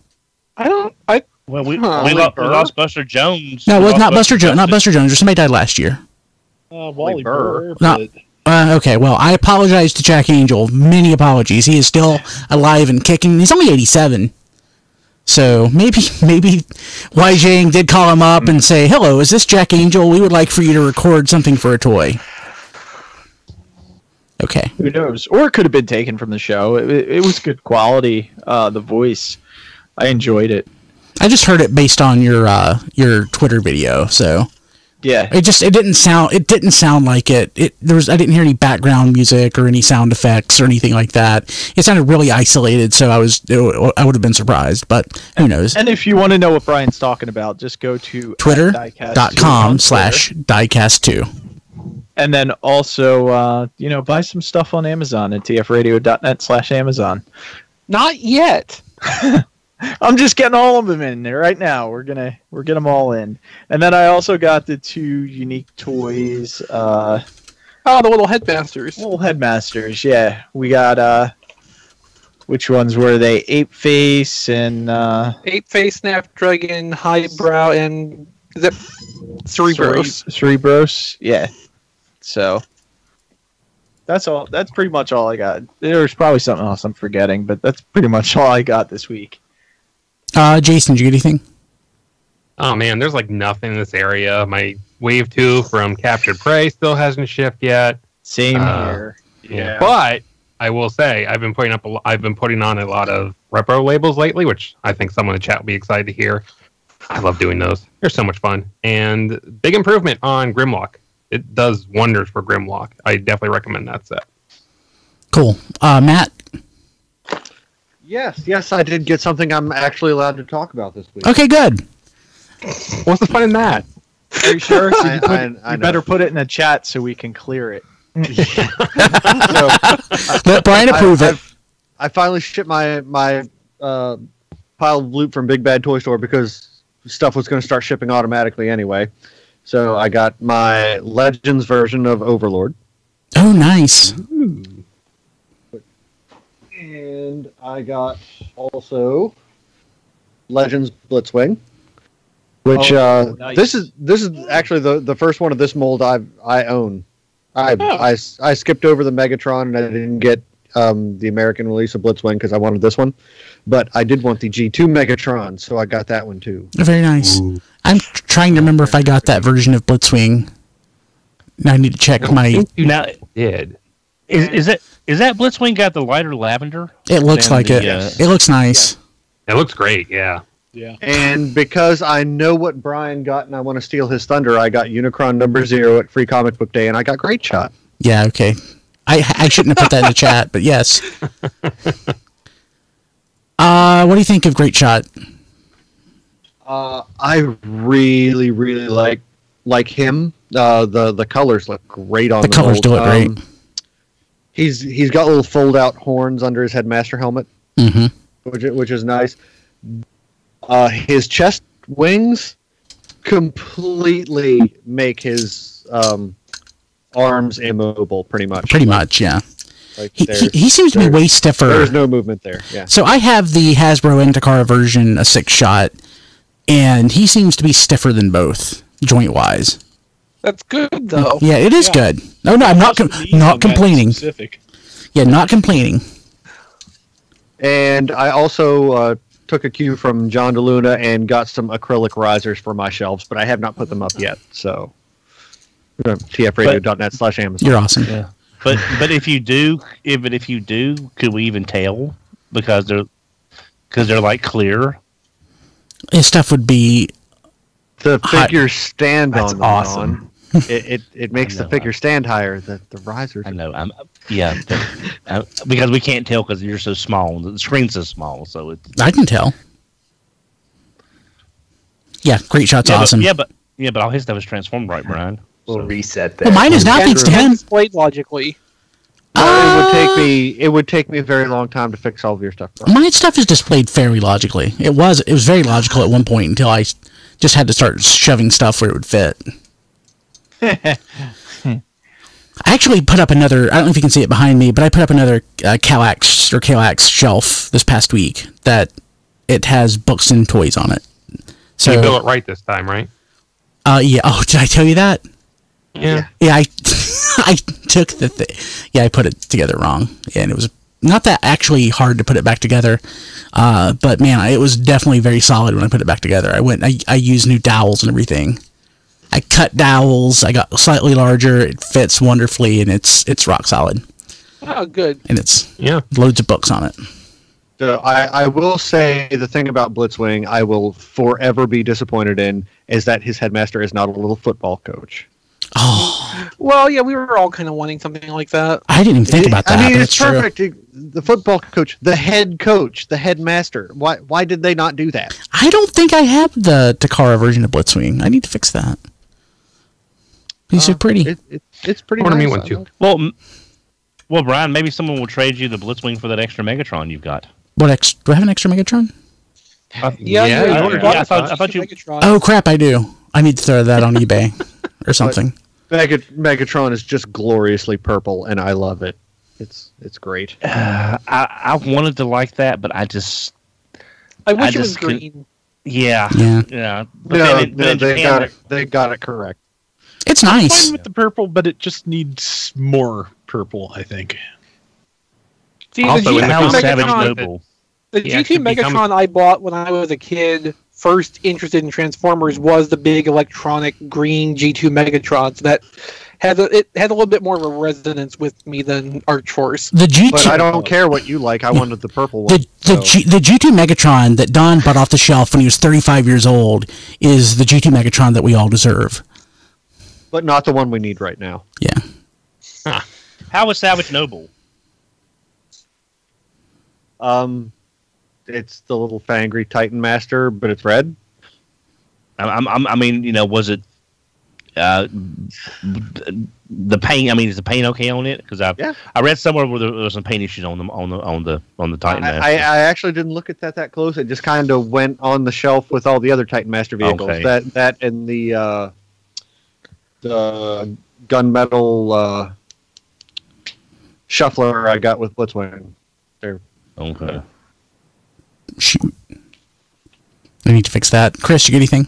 We lost Buster Jones. No, it was not Buster Jones. Not Buster Jones. Or somebody died last year. Wally Burr. Okay, well, I apologize to Jack Angel. Many apologies. He is still alive and kicking. He's only 87. So maybe YJing did call him up and say, "Hello, is this Jack Angel? We would like for you to record something for a toy." Okay. Who knows? Or it could have been taken from the show. It was good quality. The voice, I enjoyed it. I just heard it based on your Twitter video, so yeah. It didn't sound like it. I didn't hear any background music or any sound effects or anything like that. It sounded really isolated, so I would have been surprised, but who knows? And if you want to know what Brian's talking about, just go to twitter.com/diecast2. And then also, buy some stuff on Amazon at tfradio.net/Amazon. Not yet. I'm just getting all of them in there right now. We're gonna get them all in. And then I also got the 2 unique toys. The little headmasters. Little headmasters, yeah. We got which ones were they? Ape Face and Ape Face, Snapdragon, Highbrow, and is it Cerebros? Cerebros, yeah. So that's all. That's pretty much all I got. There's probably something else I'm forgetting, but that's pretty much all I got this week. Jason, did you get anything? Oh man, there's like nothing in this area. My Wave 2 from Captured Prey still hasn't shipped yet. Same here. Yeah. But I will say I've been putting on a lot of repro labels lately, which I think someone in the chat will be excited to hear. I love doing those. They're so much fun. And big improvement on Grimlock. It does wonders for Grimlock. I definitely recommend that set. Cool. Matt? Yes, I did get something I'm actually allowed to talk about this week. Okay, good. What's the fun in that? Are you sure? You better put it in the chat so we can clear it. Let Brian approve it. I finally shipped my pile of loot from Big Bad Toy Store because stuff was going to start shipping automatically anyway. So I got my Legends version of Overlord. Oh, nice. Ooh. And I got also Legends Blitzwing, which nice. This is actually the first one of this mold I own. I skipped over the Megatron and I didn't get the American release of Blitzwing because I wanted this one, but I did want the G2 Megatron, so I got that one too. Very nice. Ooh. I'm trying to remember if I got that version of Blitzwing. Now I need to check my. Now it did. Is that Blitzwing got the lighter lavender? It looks like it. It looks nice. Yeah. It looks great. Yeah. Yeah. And because I know what Brian got and I want to steal his thunder, I got Unicron #0 at Free Comic Book Day, and I got Great Shot. Yeah. Okay. I shouldn't have put that in the chat, but yes. What do you think of Great Shot? I really like him. The colors look great on the colors mold. Do look great. He's got little fold out horns under his headmaster helmet, which is nice. His chest wings completely make his arms immobile, pretty much. Pretty much, yeah. Like he seems to be way stiffer. There's no movement there. Yeah. So I have the Hasbro Entakara version, a 6-shot, and he seems to be stiffer than both, joint wise. That's good, though. Yeah, it is good. No, I'm not complaining. Yeah, not complaining. And I also took a cue from John DeLuna and got some acrylic risers for my shelves, but I have not put them up yet. So, tfradio.net/Amazon. You're awesome. Yeah. But if you do, could we even tell because they're like clear? His stuff would be the figure stand That's on awesome. On. It makes the figure stand higher. The risers. I know. Because we can't tell because you're so small. The screen's so small, so it's. I can tell. Yeah, Great Shot's awesome. But all his stuff is transformed, right, Brian? We'll reset that. Well, mine is not thanks to him. Displayed logically. It would take me a very long time to fix all of your stuff. My stuff is displayed fairly logically. It was very logical at one point until I just had to start shoving stuff where it would fit. I actually put up another. I don't know if you can see it behind me, but I put up another Kallax shelf this past week that it has books and toys on it. So you built it right this time, right? Yeah. Oh, did I tell you that? Yeah. Yeah. I took the thing. Yeah, I put it together wrong. Yeah, and it was not that actually hard to put it back together, but man, it was definitely very solid when I put it back together. I used new dowels and everything. I cut dowels. I got slightly larger. It fits wonderfully, and it's rock solid. Oh, good. And it's loads of books on it. So I will say the thing about Blitzwing I will forever be disappointed in is that his headmaster is not a little football coach. Oh. Well, yeah, we were all kind of wanting something like that. I didn't even think about that. I mean, it's perfect. The football coach, the head coach, the headmaster. Why did they not do that? I don't think I have the Takara version of Blitzwing. I need to fix that. He's so pretty. It's pretty I want nice. to meet one too. Well, Brian, maybe someone will trade you the Blitzwing for that extra Megatron you've got. Do I have an extra Megatron? I thought you. Oh crap! I do. I need to throw that on eBay or something. Megatron is just gloriously purple, and I love it. It's great. I wanted to like that, but I wish it was green. Yeah. But they got it correct. It's nice. I'm fine with the purple, but it just needs more purple, I think. See, also, the how G2 Savage Megatron, Noble. The G2 Megatron I bought when I was a kid, first interested in Transformers, was the big electronic green G2 Megatron. So that had a little bit more of a resonance with me than Archforce. The G2, but I don't care what you like. I wanted the purple one. The G2 Megatron that Don bought off the shelf when he was 35 years old is the G2 Megatron that we all deserve. But not the one we need right now. Yeah. Huh. How was Savage Noble? It's the little Fangry Titan Master, but it's red. I mean, was it the paint? I mean, is the paint okay on it? Because I read somewhere where there was some paint issues on the Titan Master. I actually didn't look at that close. It just kind of went on the shelf with all the other Titan Master vehicles. Okay. That and the gunmetal shuffler I got with Blitzwing. There. Okay. Shoot. I need to fix that. Chris, you got anything?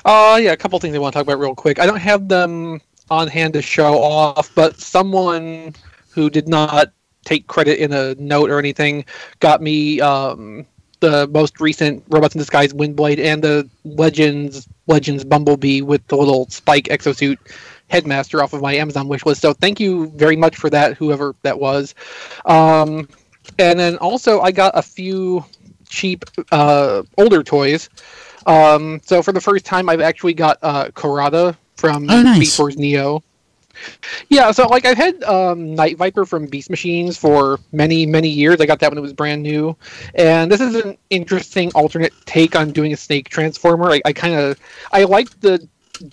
Yeah, a couple things I want to talk about real quick. I don't have them on hand to show off, but someone who did not take credit in a note or anything got me the most recent Robots in Disguise Windblade and the Legends Bumblebee with the little spike exosuit headmaster off of my Amazon wishlist. So thank you very much for that, whoever that was. And then also I got a few cheap older toys. So for the first time, I've actually got Karada from Beast Wars Neo. Yeah, so like I've had Night Viper from Beast Machines for many, many years. I got that when it was brand new, and this is an interesting alternate take on doing a snake transformer. I like the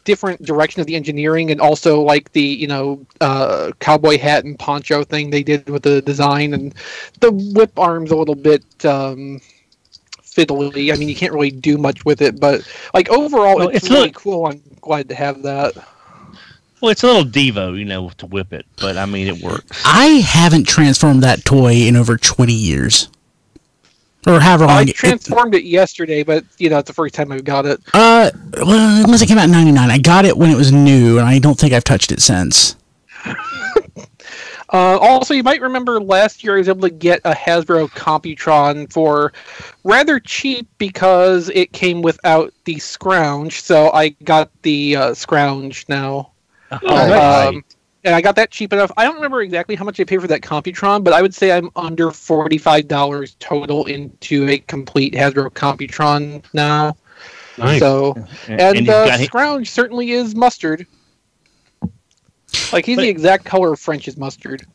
different direction of the engineering, and also like the cowboy hat and poncho thing they did with the design, and the whip arms a little bit fiddly. I mean, you can't really do much with it, but like overall, it's really cool. I'm glad to have that. Well, it's a little Devo, to whip it, but I mean, it works. I haven't transformed that toy in over 20 years. Or however long. I transformed it yesterday, but, it's the first time I've got it. Well, unless it came out in 99. I got it when it was new, and I don't think I've touched it since. Also, you might remember last year I was able to get a Hasbro Computron for rather cheap because it came without the scrounge, so I got the scrounge now. And I got that cheap enough. I don't remember exactly how much I paid for that Computron, but I would say I'm under $45 total into a complete Hasbro Computron now. Nice. So, and scrounge certainly is mustard. Like he's the exact color of French's mustard.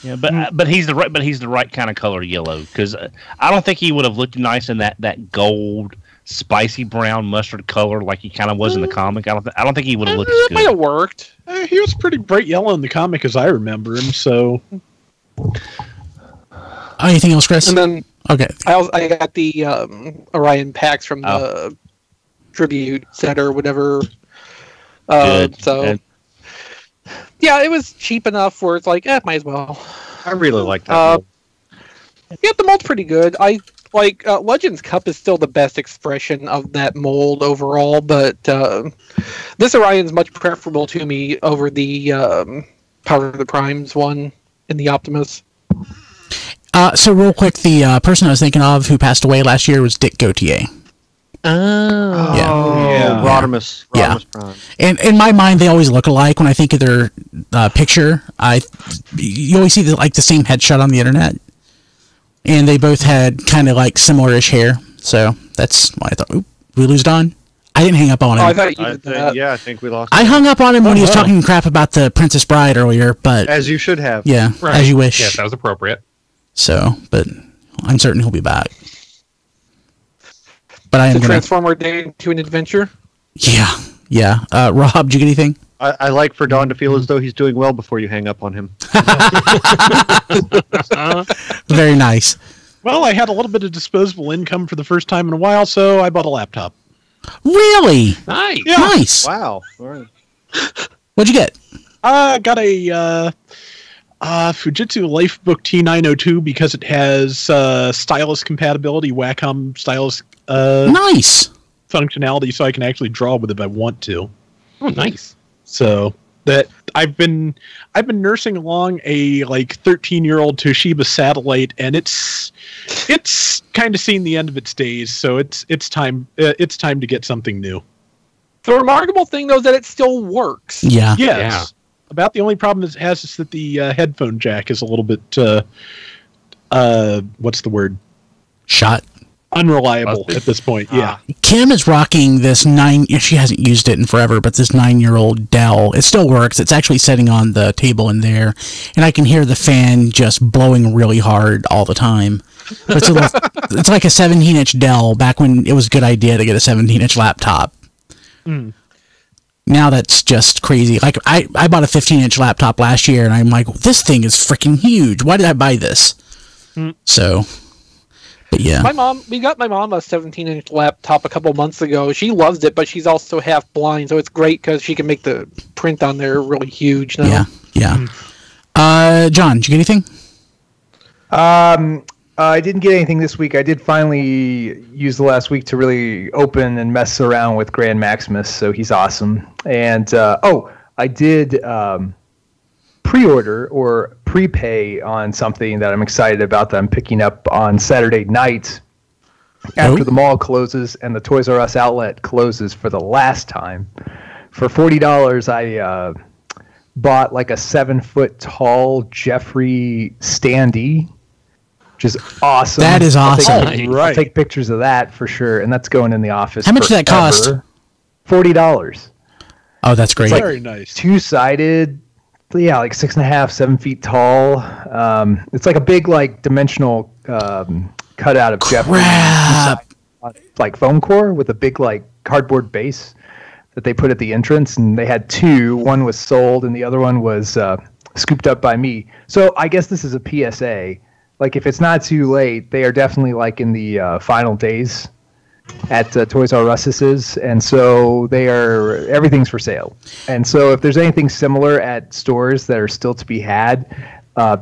Yeah, but he's the right kind of color yellow, because I don't think he would have looked nice in that gold spicy brown mustard color like he kind of was in the comic. I don't think he would have looked as good. It might have worked. He was pretty bright yellow in the comic as I remember him. So, anything else, Chris? And then okay, I got the Orion packs from the tribute set or whatever. So. Yeah, it was cheap enough where it's like, might as well. I really like that mold. Yeah, the mold's pretty good. I like Legends Cup is still the best expression of that mold overall, but this Orion's much preferable to me over the Power of the Primes one in the Optimus. So real quick, the person I was thinking of who passed away last year was Dick Gautier. Yeah. Rodimus. Yeah. Prime. And in my mind, they always look alike. When I think of their picture, you always see the same headshot on the internet, and they both had kind of like similar-ish hair. So that's why I thought, oop, we lose Don. I didn't hang up on him. I thought you did that. Yeah, I think we lost. I hung up on him when he was talking crap about the Princess Bride earlier, but as you should have. Yeah, right. As you wish. Yes, that was appropriate. So, but I'm certain he'll be back. But I am going to transform our day into an adventure. Yeah. Rob, did you get anything? I like for Don to feel as though he's doing well before you hang up on him. Very nice. Well, I had a little bit of disposable income for the first time in a while, so I bought a laptop. Really? Nice. Yeah. Nice. Wow. All right. What'd you get? I got a Fujitsu Lifebook T902 because it has stylus compatibility, Wacom stylus nice functionality, so I can actually draw with it if I want to. Oh, nice. So that I've been nursing along a 13-year-old Toshiba satellite, and it's kind of seen the end of its days. So it's time to get something new. The remarkable thing, though, is that it still works. Yeah. Yes. Yeah. About the only problem it has is that the headphone jack is a little bit what's the word? Shot. Unreliable at this point. Yeah. Kim is rocking this she hasn't used it in forever, but this 9-year-old Dell. It still works. It's actually sitting on the table in there, and I can hear the fan just blowing really hard all the time. It's like a 17-inch Dell back when it was a good idea to get a 17-inch laptop. Mm. Now that's just crazy. Like I bought a 15-inch laptop last year, and I'm like, this thing is freaking huge. Why did I buy this? Mm. So, but yeah. We got my mom a 17-inch laptop a couple months ago. She loves it, but she's also half blind, so it's great because she can make the print on there really huge now. Yeah. John, did you get anything? I didn't get anything this week. I did finally use the last week to really open and mess around with Grand Maximus, so he's awesome. And I did pre-order or prepay on something that I'm excited about that I'm picking up on Saturday night after the mall closes and the Toys R Us outlet closes for the last time. For $40, I bought like a 7-foot tall Jeffrey standee, which is awesome. That is awesome. I'll take pictures of that for sure, and that's going in the office. How much did that cost? $40. Oh, that's great. Very nice. Two-sided, like 6.5, 7 feet tall. It's like a big, dimensional cutout of Jeffrey. Like foam core with a big, cardboard base that they put at the entrance, and they had two. One was sold, and the other one was scooped up by me. So I guess this is a PSA. If it's not too late, they are definitely in the final days at Toys R Us's, and so everything's for sale. And so if there's anything similar at stores that are still to be had,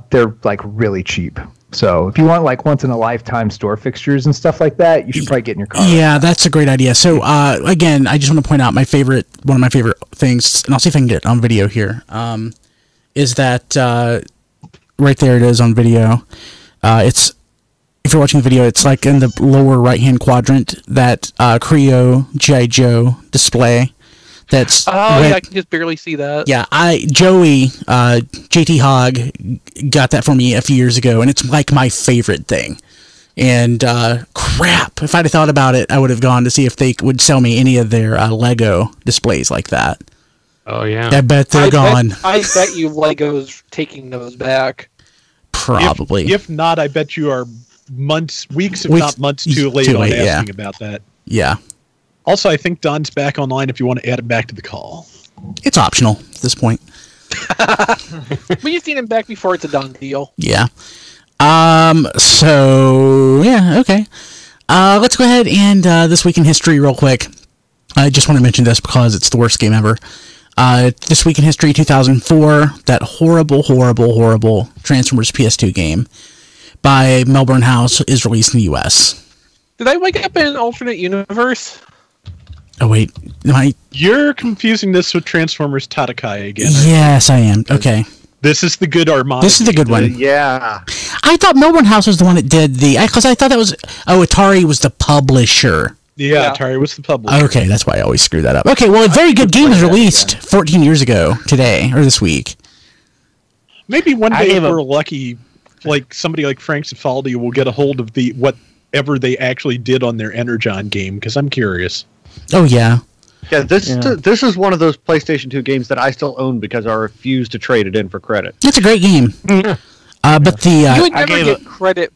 they're really cheap. So if you want once in a lifetime store fixtures and stuff like that, you should probably get in your car. Yeah, that's a great idea. So again, I just want to point out one of my favorite things, and I'll see if I can get it on video here. Is that right there? It is on video. If you're watching the video, it's in the lower right-hand quadrant, that Creo G.I. Joe display. That's yeah, I can just barely see that. Yeah, Joey, JT Hogg, got that for me a few years ago, and it's my favorite thing. And crap, if I'd have thought about it, I would have gone to see if they would sell me any of their Lego displays like that. Oh, yeah. I bet they're gone. I bet you Lego's taking those back. Probably. If not, I bet you are weeks, if not months too late on asking about that. Yeah. Also, I think Don's back online if you want to add him back to the call. It's optional at this point. We've seen him back before. It's a done deal. Yeah. So, yeah, okay. Let's go ahead and This Week in History real quick. I just want to mention this because it's the worst game ever. This Week in History 2004, that horrible Transformers PS2 game by Melbourne House is released in the US. Did I wake up in an alternate universe? Oh, wait. You're confusing this with Transformers Tatakai again. Yes, I am. Okay. This is the good Armada. This is the good one. Yeah. I thought Melbourne House was the one that did because I thought that was Atari was the publisher. Yeah, Atari was the publisher. Okay, that's why I always screw that up. Okay, well, a very good game was released 14 years ago today or this week. Maybe one day if we're lucky, like somebody like Frank Cifaldi will get a hold of whatever they actually did on their Energon game, because I'm curious. Oh yeah. Yeah, this is one of those PlayStation 2 games that I still own because I refuse to trade it in for credit. It's a great game. But the you would never get credit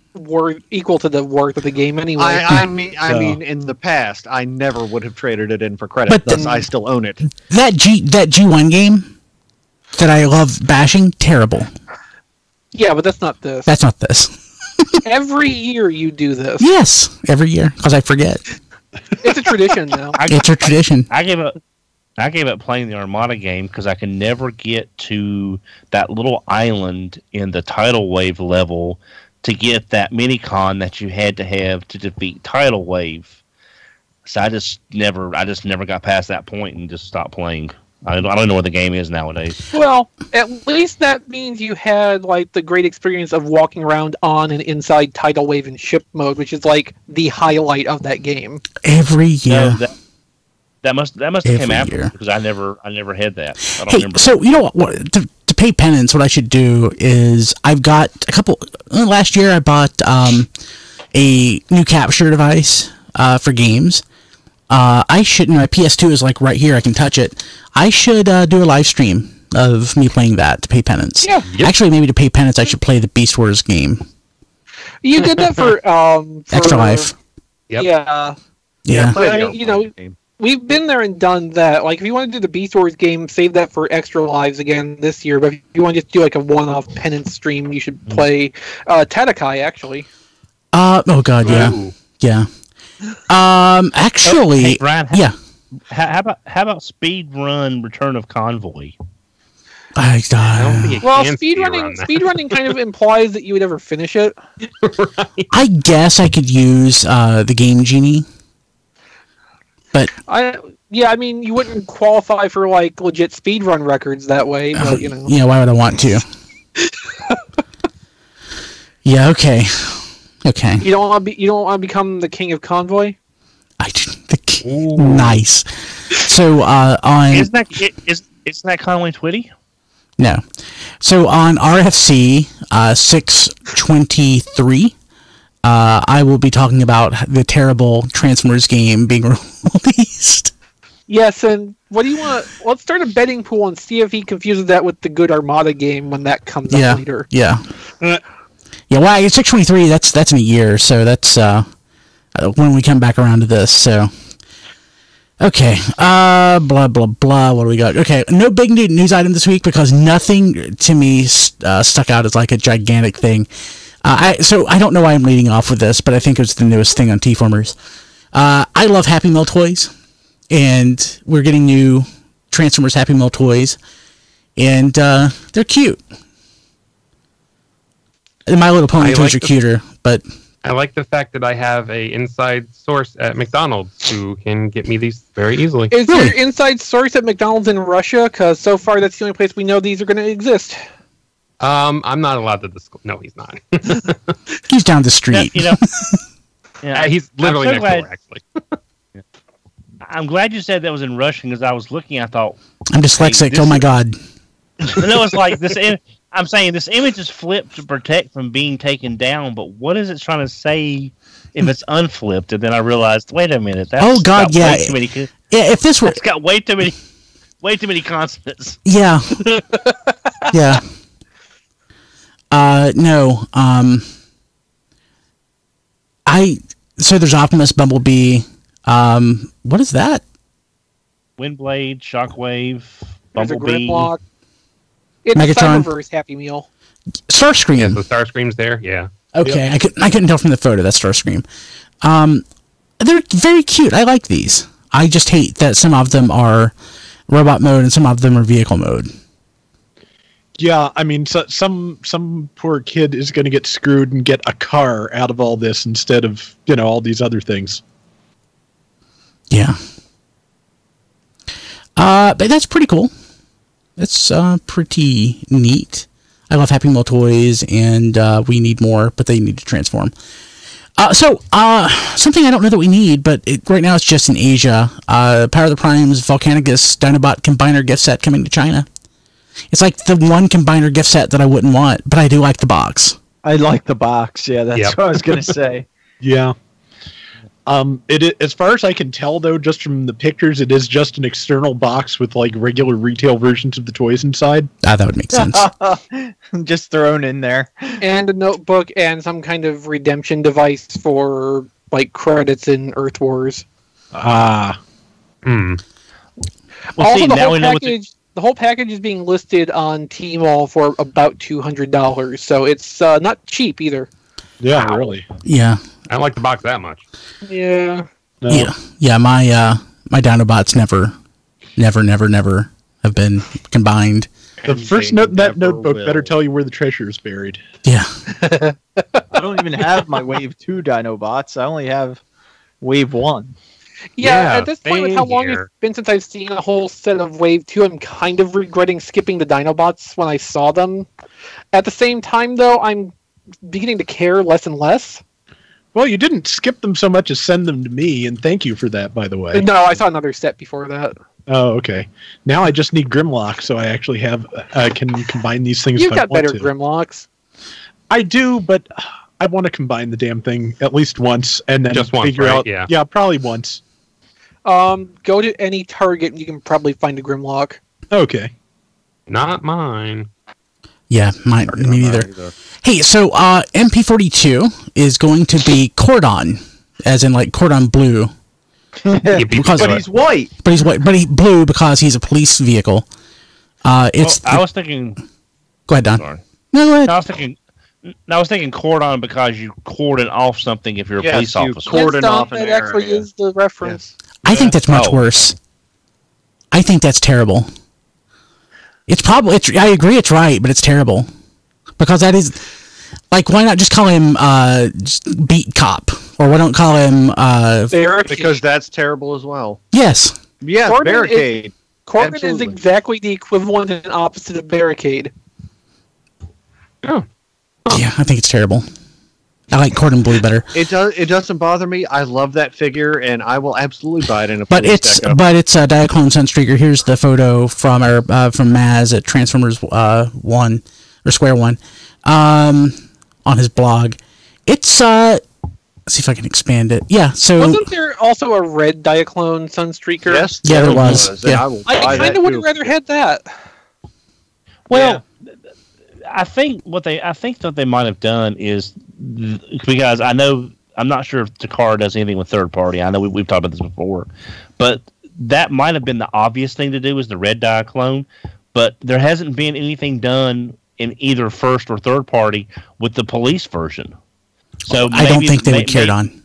equal to the worth of the game anyway. I mean, in the past, I never would have traded it in for credit. Thus, I still own it. That G1 game that I love bashing, terrible. Yeah, but that's not this. That's not this. Every year you do this. Yes, every year, because I forget. It's a tradition now. It's a tradition. I gave up playing the Armada game because I can never get to that little island in the tidal wave level to get that mini-con that you had to have to defeat tidal wave. So I just never got past that point and just stopped playing. I don't know where the game is nowadays. Well, at least that means you had like the great experience of walking around on and inside tidal wave and ship mode, which is like the highlight of that game. Every year. No, that must have came after because I never had that. I don't remember. So you know what? To pay penance, what I should do is I've got a couple. Last year I bought a new capture device for games. I should. My PS2 is like right here. I can touch it. I should do a live stream of me playing that to pay penance. Yeah. Yep. Actually, maybe to pay penance, I should play the Beast Wars game. You did that for Extra Life. Yep. Yeah. I mean, you know, we've been there and done that. Like, if you want to do the Beast Wars game, save that for Extra Lives again this year. But if you want to just do like a one-off penance stream, you should play Tatakai, actually. Oh God, yeah. Ooh. Yeah. Actually, hey, Brian, yeah. How about Speed Run Return of Convoy? Well, speedrunning kind of implies that you would ever finish it. Right. I guess I could use the Game Genie, but I mean, you wouldn't qualify for like legit speedrun records that way, but you know. Yeah, why would I want to? Yeah, okay. Okay. You don't want to become the king of Convoy? Nice. So on isn't that Conway Twitty? No. So on RFC 623, I will be talking about the terrible Transformers game being released. Yes, and what do you want? Let's start a betting pool and see if he confuses that with the good Armada game when that comes up later. Yeah. Yeah, well, it's 623. That's in a year, so that's when we come back around to this. So, okay, blah blah blah. What do we got? Okay, no big news item this week because nothing to me stuck out as like a gigantic thing. So I don't know why I'm leading off with this, but I think it's the newest thing on T-Formers. I love Happy Meal toys, and we're getting new Transformers Happy Meal toys, and they're cute. My Little Pony toys are cuter, but I like the fact that I have a inside source at McDonald's who can get me these very easily. Is your inside source at McDonald's in Russia? Because so far that's the only place we know these are going to exist. I'm not allowed to disclose. No, he's not. He's down the street. Yeah, you know, he's literally next door, actually. I'm glad you said that was in Russian because I was looking. I thought I'm dyslexic. Oh my God! No, it's like this. I'm saying this image is flipped to protect from being taken down, but what is it trying to say if it's unflipped? And then I realized, wait a minute. That's got way too many, if this were, it's got way too many consonants. Yeah. Yeah. No. So there's Optimus, Bumblebee. What is that? Windblade, Shockwave, Bumblebee. It's Megatron. Cyberverse Happy Meal. Starscream. Yeah, the Starscream's there. Yeah. Okay, yep. I couldn't tell from the photo that's Starscream. They're very cute. I like these. I just hate that some of them are robot mode and some of them are vehicle mode. Yeah, I mean, some poor kid is going to get screwed and get a car out of all this instead of all these other things. Yeah. But that's pretty cool. It's pretty neat. I love Happy Meal toys, and we need more, but they need to transform. So something I don't know that we need, but right now it's just in Asia. Power of the Primes Volcanicus Dinobot Combiner gift set coming to China. It's like the one Combiner gift set that I wouldn't want, but I do like the box. I like the box. Yeah, that's what I was going to say. Yeah. As far as I can tell, though, just from the pictures, it is just an external box with like regular retail versions of the toys inside. That would make sense. Just thrown in there, and a notebook and some kind of redemption device for like credits in Earth Wars. Well, Also, see, the whole package is being listed on Tmall for about $200, so it's not cheap either. Yeah, really. Yeah. I don't like the box that much. Yeah. No. Yeah. My Dinobots never have been combined. The first notebook better tell you where the treasure is buried. Yeah. I don't even have my Wave 2 Dinobots. I only have Wave 1. Yeah, at this point, with how long it's been since I've seen a whole set of Wave 2, I'm kind of regretting skipping the Dinobots when I saw them. At the same time, though, I'm beginning to care less and less. Well, you didn't skip them so much as send them to me, and thank you for that, by the way. No, I saw another set before that. Oh, okay. Now I just need Grimlock, so I actually have can combine these things. You've got better Grimlocks. I do, but I want to combine the damn thing at least once, and then just figure once, out. right? Yeah, probably once. Go to any Target and you can probably find a Grimlock. Okay. Not mine. Yeah, me neither. Hey, so MP42 is going to be cordon, as in like cordon bleu. But he's white. But he's white. But he's blue because he's a police vehicle. I was thinking. Go ahead, Don. Sorry. No, go ahead. I was thinking cordon because you cordon off something if you're a police officer. Cordon off an that area. actually is the reference. Yes. I think that's much worse. I think that's terrible. It's probably. I agree. It's right, but it's terrible because that is like. Why not just call him just beat cop, or why don't call him barricade? Because that's terrible as well. Yes. Yes, barricade. Cordon is exactly the equivalent and opposite of barricade. Oh. Yeah, I think it's terrible. I like cordon bleu better. It doesn't bother me. I love that figure, and I will absolutely buy it in a. But it's a Diaclone Sunstreaker. Here's the photo from Maz at Transformers 1 or Square One, on his blog. It's let's see if I can expand it. Yeah. So wasn't there also a red Diaclone Sunstreaker? Yes. Yeah, there was. Yeah. I kind of would have rather had that. Well. Yeah. I think what they might have done is because I know I'm not sure if Takara does anything with third party. I know we've talked about this before, but that might have been the obvious thing to do is the red Diaclone. But there hasn't been anything done in either first or third party with the police version. So I don't think they would care on.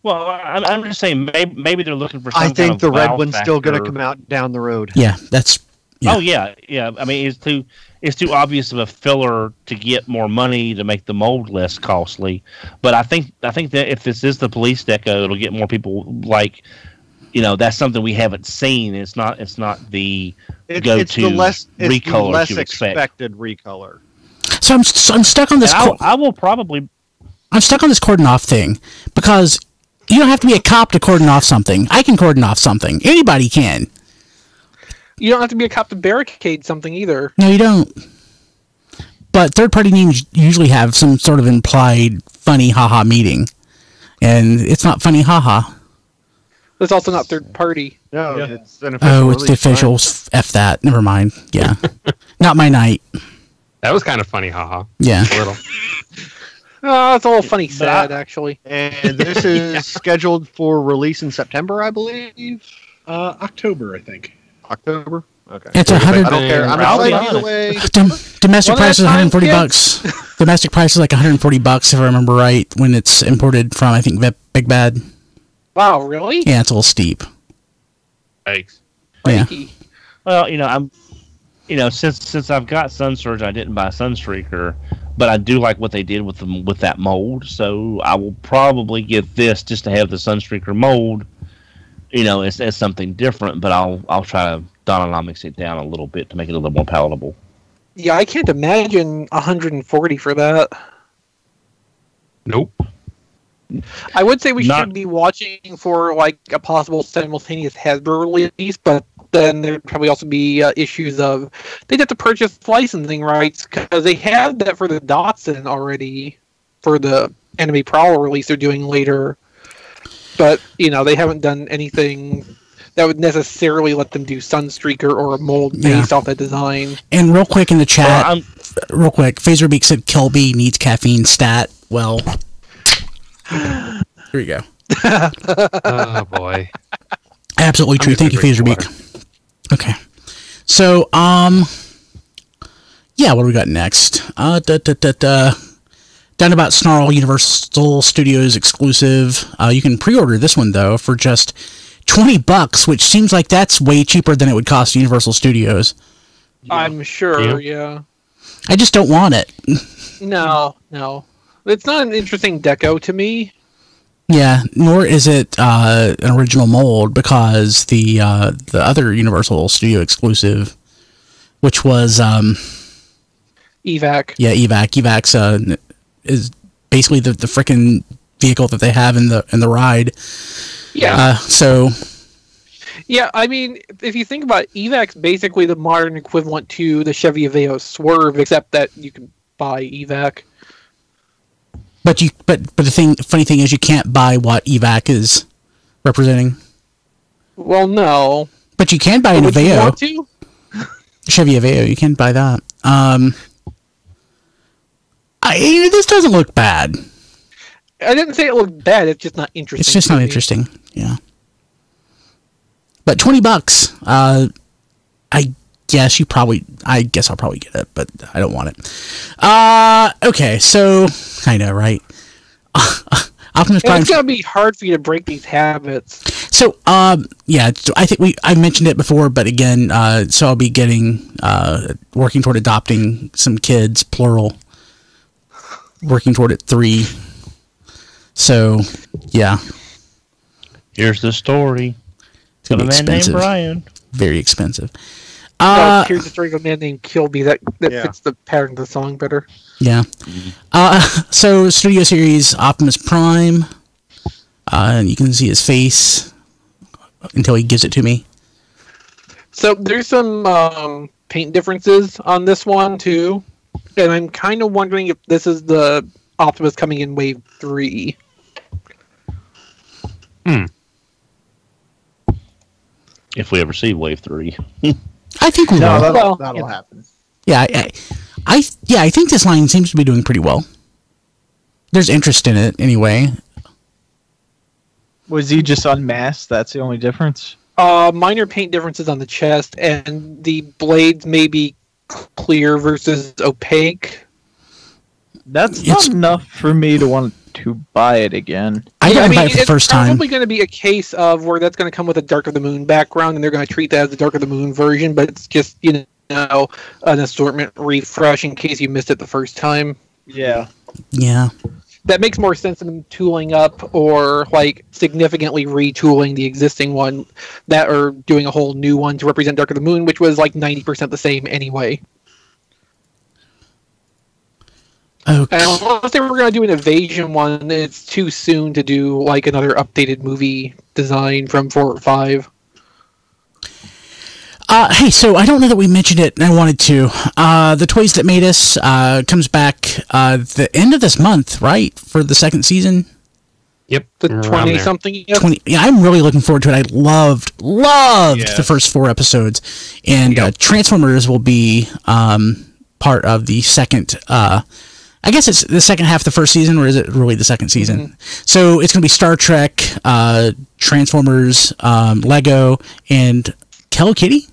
Well, I'm just saying maybe they're looking for. Some I think kind of the red wow one's factor. still going to come out down the road. Yeah, that's. Yeah. Oh yeah. I mean, it's too obvious of a filler to get more money to make the mold less costly. But I think that if this is the police deco, it'll get more people like, that's something we haven't seen. It's not the go-to it's the less you expected recolor. So I'm stuck on this. I'm stuck on this cordon off thing because you don't have to be a cop to cordon off something. I can cordon off something. Anybody can. You don't have to be a cop to barricade something either. No, you don't. But third-party names usually have some sort of implied funny haha meaning. And it's not funny haha. It's also not third-party. No, it's an official it's the officials. F that. Never mind. Yeah. Not my night. That was kind of funny haha. Yeah. A little. It's a little funny sad, actually. And this is scheduled for release in September, I believe? October, I think. October? Okay. It's 100. I don't care. I'm excited either way. Domestic price is $140. Domestic price is like $140 if I remember right when it's imported from I think Big Bad. Wow, really? Yeah, it's a little steep. Thanks. Yeah. Well, since I've got Sunsurge, I didn't buy Sunstreaker, but I do like what they did with that mold. So I will probably get this just to have the Sunstreaker mold. It's something different, but I'll try to Dynamics it down a little bit to make it a little more palatable. Yeah, I can't imagine 140 for that. Nope. I would say we should be watching for like a possible simultaneous Hasbro release, but then there'd probably also be issues of they'd have to purchase licensing rights because they have that for the Datsun already for the Enemy Prowler release they're doing later. But, they haven't done anything that would necessarily let them do Sunstreaker or a mold based off that design. And real quick in the chat, Phaserbeak said Kilby needs caffeine stat. Well, here we go. Oh, boy. Absolutely true. Thank you, Phaserbeak. Okay. So, yeah, what do we got next? Down about Snarl, Universal Studios exclusive. You can pre-order this one, though, for just $20, which seems like that's way cheaper than it would cost Universal Studios. I'm sure, yeah. I just don't want it. No. It's not an interesting deco to me. Yeah, nor is it an original mold, because the other Universal Studio exclusive, which was Evac. Yeah, Evac. Evac's is basically the frickin' vehicle that they have in the ride. Yeah. Yeah, I mean, if you think about it, Evac's basically the modern equivalent to the Chevy Aveo Swerve, except that you can buy Evac. But the funny thing is, you can't buy what Evac is representing. Well, no. But you can buy an Aveo. You want to? Chevy Aveo, you can buy that. This doesn't look bad. I didn't say it looked bad. It's just not interesting. It's just not interesting. Yeah. But $20. I guess I'll probably get it, but I don't want it. Okay, so I know, right? Optimus Prime. It's gonna be hard for you to break these habits. So, yeah, I think I mentioned it before, but again, so I'll be working toward adopting some kids, plural. Working toward it 3. So, yeah. Here's the story. It's gonna be expensive. Man named Brian. Very expensive. Here's the story of a man named Kilby. That fits the pattern of the song better. Yeah. So Studio Series Optimus Prime. And you can see his face until he gives it to me. So there's some paint differences on this one too, and I'm kind of wondering if this is the Optimus coming in Wave 3. If we ever see Wave 3. I think we will. That'll happen. Yeah, I think this line seems to be doing pretty well. There's interest in it anyway. Was he just unmasked? That's the only difference? Minor paint differences on the chest, and the blades may be clear versus opaque. That's not enough for me to want to buy it again. I got to buy it for the first time. It's probably going to be a case of where that's going to come with a Dark of the Moon background, and they're going to treat that as the Dark of the Moon version, but it's just, an assortment refresh in case you missed it the first time. Yeah. Yeah. That makes more sense than them tooling up or, significantly retooling the existing one, or doing a whole new one to represent Dark of the Moon, which was, 90% the same anyway. Okay. And unless they were going to do an Evasion one, it's too soon to do another updated movie design from 4 or 5. Hey, so I don't know that we mentioned it, and I wanted to. The Toys That Made Us comes back the end of this month, right, for the second season? Yep, the 20-something. 20. Yeah, I'm really looking forward to it. I loved the first 4 episodes, and Transformers will be part of the second. I guess it's the second half of the first season, or is it really the second season? Mm-hmm. So it's going to be Star Trek, Transformers, Lego, and Hello Kitty?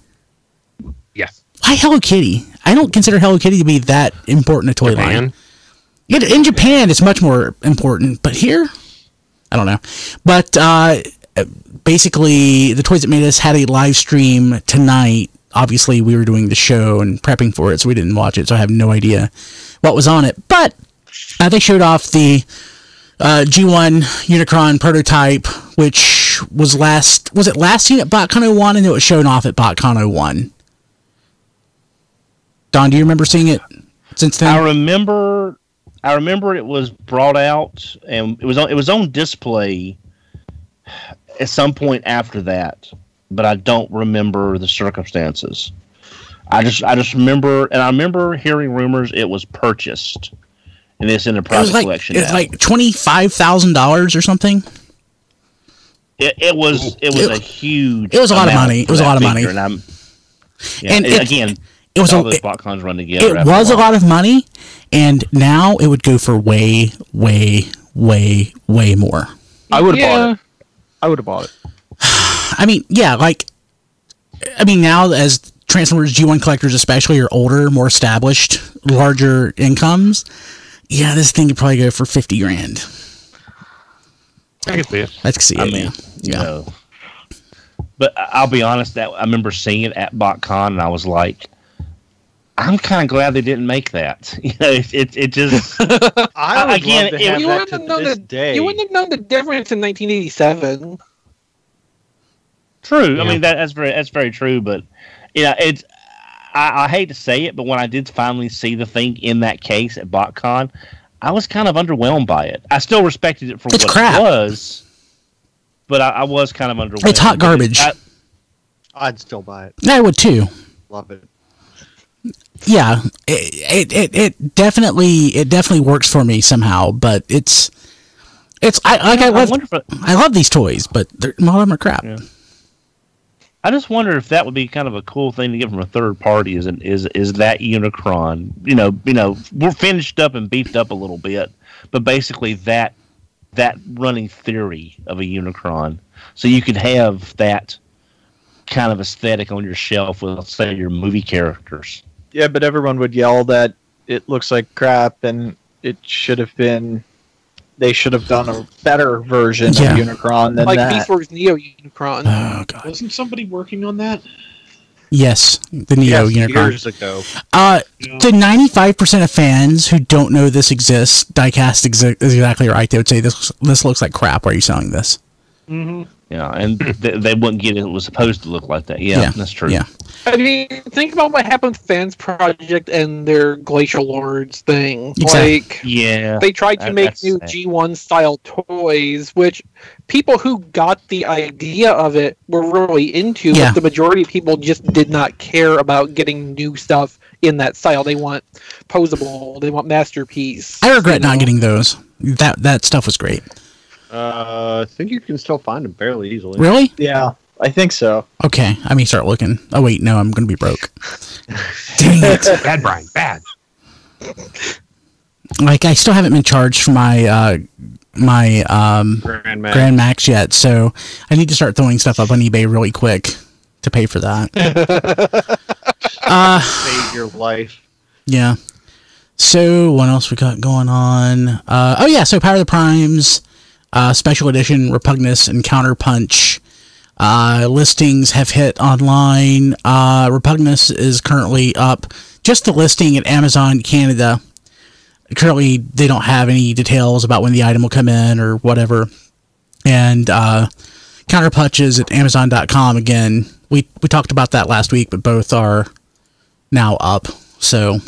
Yes. Why Hello Kitty? I don't consider Hello Kitty to be that important a toy line. In Japan, it's much more important, but here, I don't know. But basically, the Toys That Made Us had a live stream tonight. Obviously, we were doing the show and prepping for it, so we didn't watch it, so I have no idea what was on it. But they showed off the G1 Unicron prototype, which was last seen at BotCon 01, and it was shown off at BotCon 01. Don, do you remember seeing it since then? I remember it was brought out, and it was on display at some point after that, but I don't remember the circumstances. I just remember, and I remember hearing rumors it was purchased, and it's in a private collection. It was like $25,000 or something. It was a huge. It was a lot of money. It was a lot of money. And again, it was all those BotCons run together. It was a lot of money, and now it would go for way, way, way, way more. I would have bought it. I would have bought it. I mean, yeah, now as Transformers G1 collectors especially are older, more established, larger incomes, yeah, this thing could probably go for $50,000. I can see it. I can see it. I mean, you know. But I'll be honest, that I remember seeing it at BotCon, and I was like, I'm kind of glad they didn't make that. You know, it just. I would love to have that to this day. You wouldn't have known the difference in 1987. True. Yeah. I mean, that's very true. But it's. I hate to say it, but when I did finally see the thing in that case at BotCon, I was kind of underwhelmed by it. I still respected it for what it was, but I was kind of underwhelmed. It's hot garbage. I'd still buy it. I would too. Love it. Yeah, it definitely works for me somehow, but I love these toys, but a lot of them are crap. Yeah. I just wonder if that would be kind of a cool thing to get from a third party. Is that Unicron? You know, we're finished up and beefed up a little bit, but basically that running theory of a Unicron, so you could have that kind of aesthetic on your shelf with, let's say, your movie characters. Yeah, but everyone would yell that it looks like crap, and it should have been. They should have done a better version of Unicron than that. Like Beast Wars Neo Unicron. Oh god! Wasn't somebody working on that? Yes, the Neo Unicron. Years ago. The 95% of fans who don't know this exists, diecast is exactly right. They would say this looks like crap. Why are you selling this? Mm-hmm. Yeah, and they wouldn't get it. It was supposed to look like that. Yeah, that's true. Yeah. I mean, think about what happened with Fans Project and their Glacial Lords thing. Exactly. Like, they tried to make new G1 style toys, which people who got the idea of it were really into, but the majority of people just did not care about getting new stuff in that style. They want posable, they want masterpiece. I regret not getting those. That stuff was great. I think you can still find them fairly easily. Really? Yeah, I think so. Okay, I may start looking. Oh wait, no, I'm going to be broke. Dang it! Bad, Brian. Bad. Like, I still haven't been charged for my Grand Max yet, so I need to start throwing stuff up on eBay really quick to pay for that. Save your life. Yeah. So what else we got going on? So Power of the Primes. Special edition Repugnus and Counterpunch listings have hit online. Repugnus is currently up. Just the listing at Amazon Canada. Currently, they don't have any details about when the item will come in or whatever. And Counterpunch is at Amazon.com again. We talked about that last week, but both are now up. So,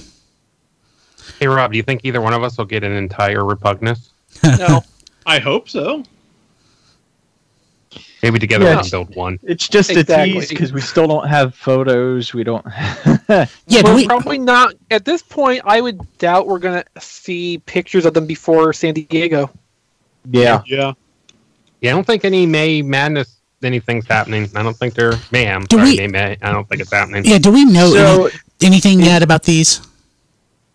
hey Rob, do you think either one of us will get an entire Repugnus? No. I hope so. Maybe together we can build one. It's just a tease because we still don't have photos. We don't. We're probably not at this point. I would doubt we're gonna see pictures of them before San Diego. Yeah. I don't think any May Madness anything's happening. I don't think they're May. I don't think it's happening. Yeah. Do we know anything yet about these?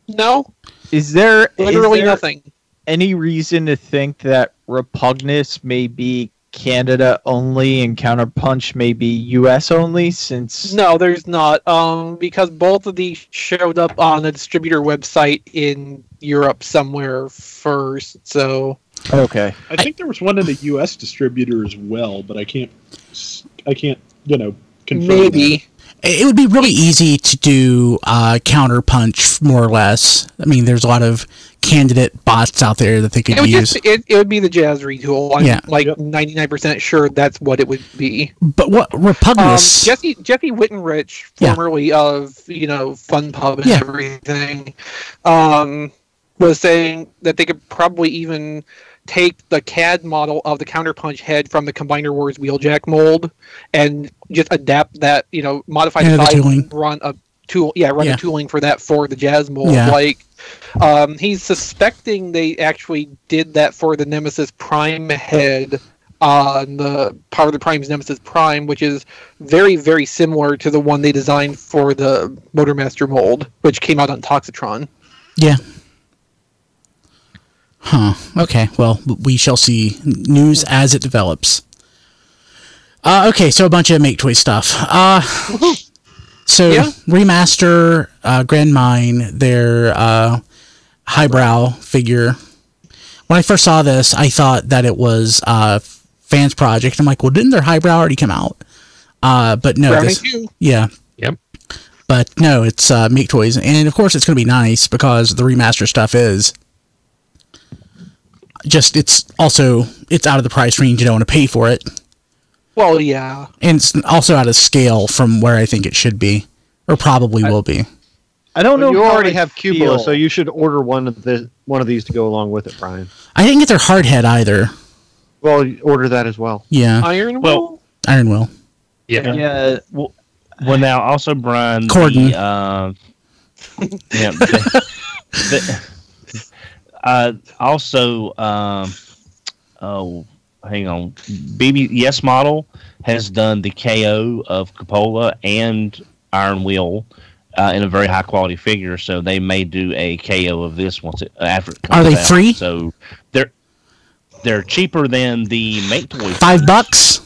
No. Is there literally nothing? Any reason to think that Repugnus may be Canada only and Counterpunch may be US only? Since no, there's not. Because both of these showed up on a distributor website in Europe somewhere first. So okay, I think there was one in the US distributor as well, but I can't confirm. Maybe. That. it would be really easy to do counterpunch, more or less. I mean, there's a lot of candidate bots out there that they could use. It would be the Jazz retool. I'm 99% sure that's what it would be. But what Repugnus? Jesse Wittenrich, formerly of FunPub and everything, was saying that they could probably even take the CAD model of the Counterpunch head from the Combiner Wars Wheeljack mold and just adapt that, modify the size and run a tool, run the tooling for that for the Jazz mold. He's suspecting they actually did that for the Nemesis Prime head on the Power of the Prime's Nemesis Prime, which is very, very similar to the one they designed for the Motormaster mold, which came out on Toxitron. Yeah. Huh. Okay. Well, we shall see. News as it develops. Okay, so a bunch of Make Toy stuff. Remaster Grand Mine, their highbrow figure. When I first saw this, I thought that it was Fans Project. I'm like, well, didn't their highbrow already come out? But no. Yep. But no, it's Make Toys. And of course, it's going to be nice because the remaster stuff is. Just, it's out of the price range. You don't want to pay for it. Well, yeah. And it's also out of scale from where I think it should be. Or probably will be. I don't know. You already have Cupola, so you should order one of these to go along with it, Brian. I didn't get their hardhead either. Well, order that as well. Yeah. Iron Will? Iron Will. Yeah. Yeah. Well, now also, Brian. Corden. Hang on. BBS model has done the KO of Cupola and Iron Wheel in a very high quality figure, so they may do a KO of this after it comes out. Are they free? So they're cheaper than the Make Toys. $5?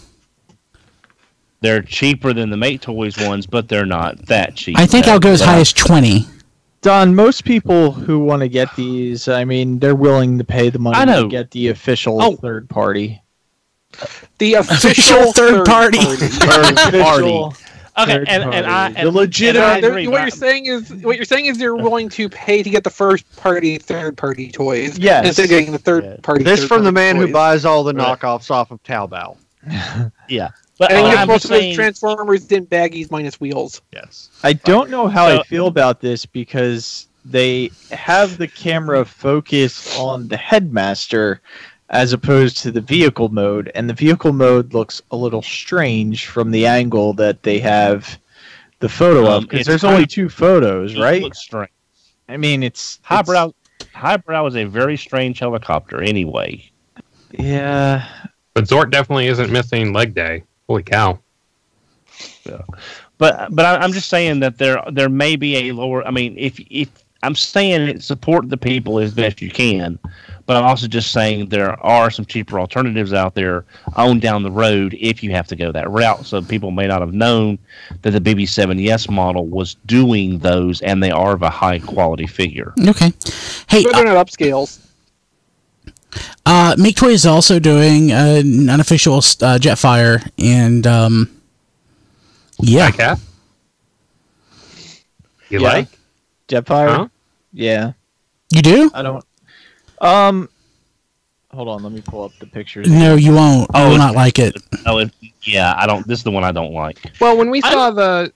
They're cheaper than the Make Toys ones, but they're not that cheap. I think I'll go as high as 20. Don, most people who want to get these, I mean, they're willing to pay the money to get the official third party. The official third party. Okay, and the legitimate. What you're saying is they're willing to pay to get the first party, third party toys. Yes. Instead of getting the third party. This from the man who buys all the knockoffs off of Taobao. Yeah. But and most of those Transformers in baggies minus wheels. Yes. I don't know how I feel about this because they have the camera focus on the Headmaster as opposed to the vehicle mode, and the vehicle mode looks a little strange from the angle that they have the photo of, because there's only two photos, right? It looks strange. I mean, it's highbrow is a very strange helicopter anyway. Yeah. But Zort definitely isn't missing leg day. Holy cow! Yeah. But I'm just saying that there may be a lower. I mean, if I'm saying support the people as best you can, but I'm also just saying there are some cheaper alternatives out there on down the road if you have to go that route. So people may not have known that the BB7 model was doing those, and they are of a high quality figure. Okay, hey, they're not upscales. Make Toy is also doing an unofficial Jetfire, and yeah. You like Jetfire? Huh? Yeah. You do? I don't. Hold on, let me pull up the pictures. No, you won't. I will not like it. Yeah, I don't. This is the one I don't like. Well, when we saw the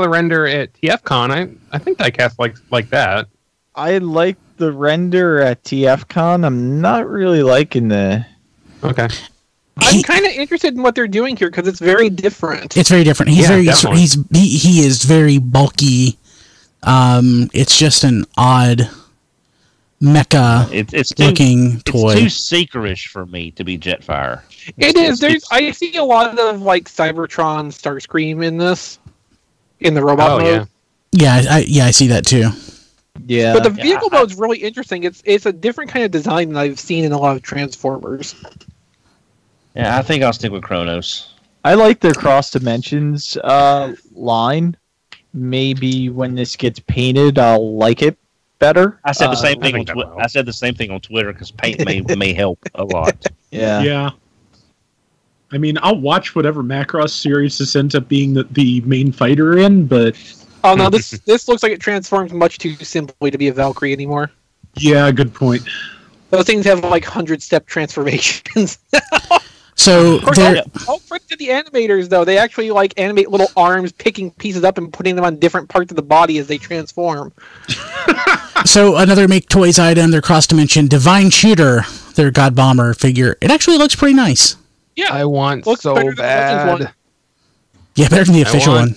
render at TFCon, I think Diecast like that. I like the render at TFCon. I'm not really liking the. Okay. I'm kind of interested in what they're doing here because it's very different. It's very different. He is very bulky. It's just an odd mecha looking toy. It's too seekerish for me to be Jetfire. It is. I see a lot of like Cybertron, Starscream in the robot mode. Yeah, I see that too. Yeah, but the vehicle mode's really interesting. It's a different kind of design than I've seen in a lot of Transformers. Yeah, I think I'll stick with Kronos. I like their Cross Dimensions line. Maybe when this gets painted, I'll like it better. I said the same thing. I said the same thing on Twitter because paint may help a lot. Yeah. I mean, I'll watch whatever Macross series this ends up being the main fighter in, but... Oh, no, this looks like it transforms much too simply to be a Valkyrie anymore. Yeah, good point. Those things have, like, 100-step transformations. So, all credit to the animators, though. They actually, like, animate little arms, picking pieces up and putting them on different parts of the body as they transform. So, another Make Toys item, their cross-dimension Divine Shooter, their God Bomber figure. It actually looks pretty nice. Yeah. I want so bad. Yeah, better than the official one.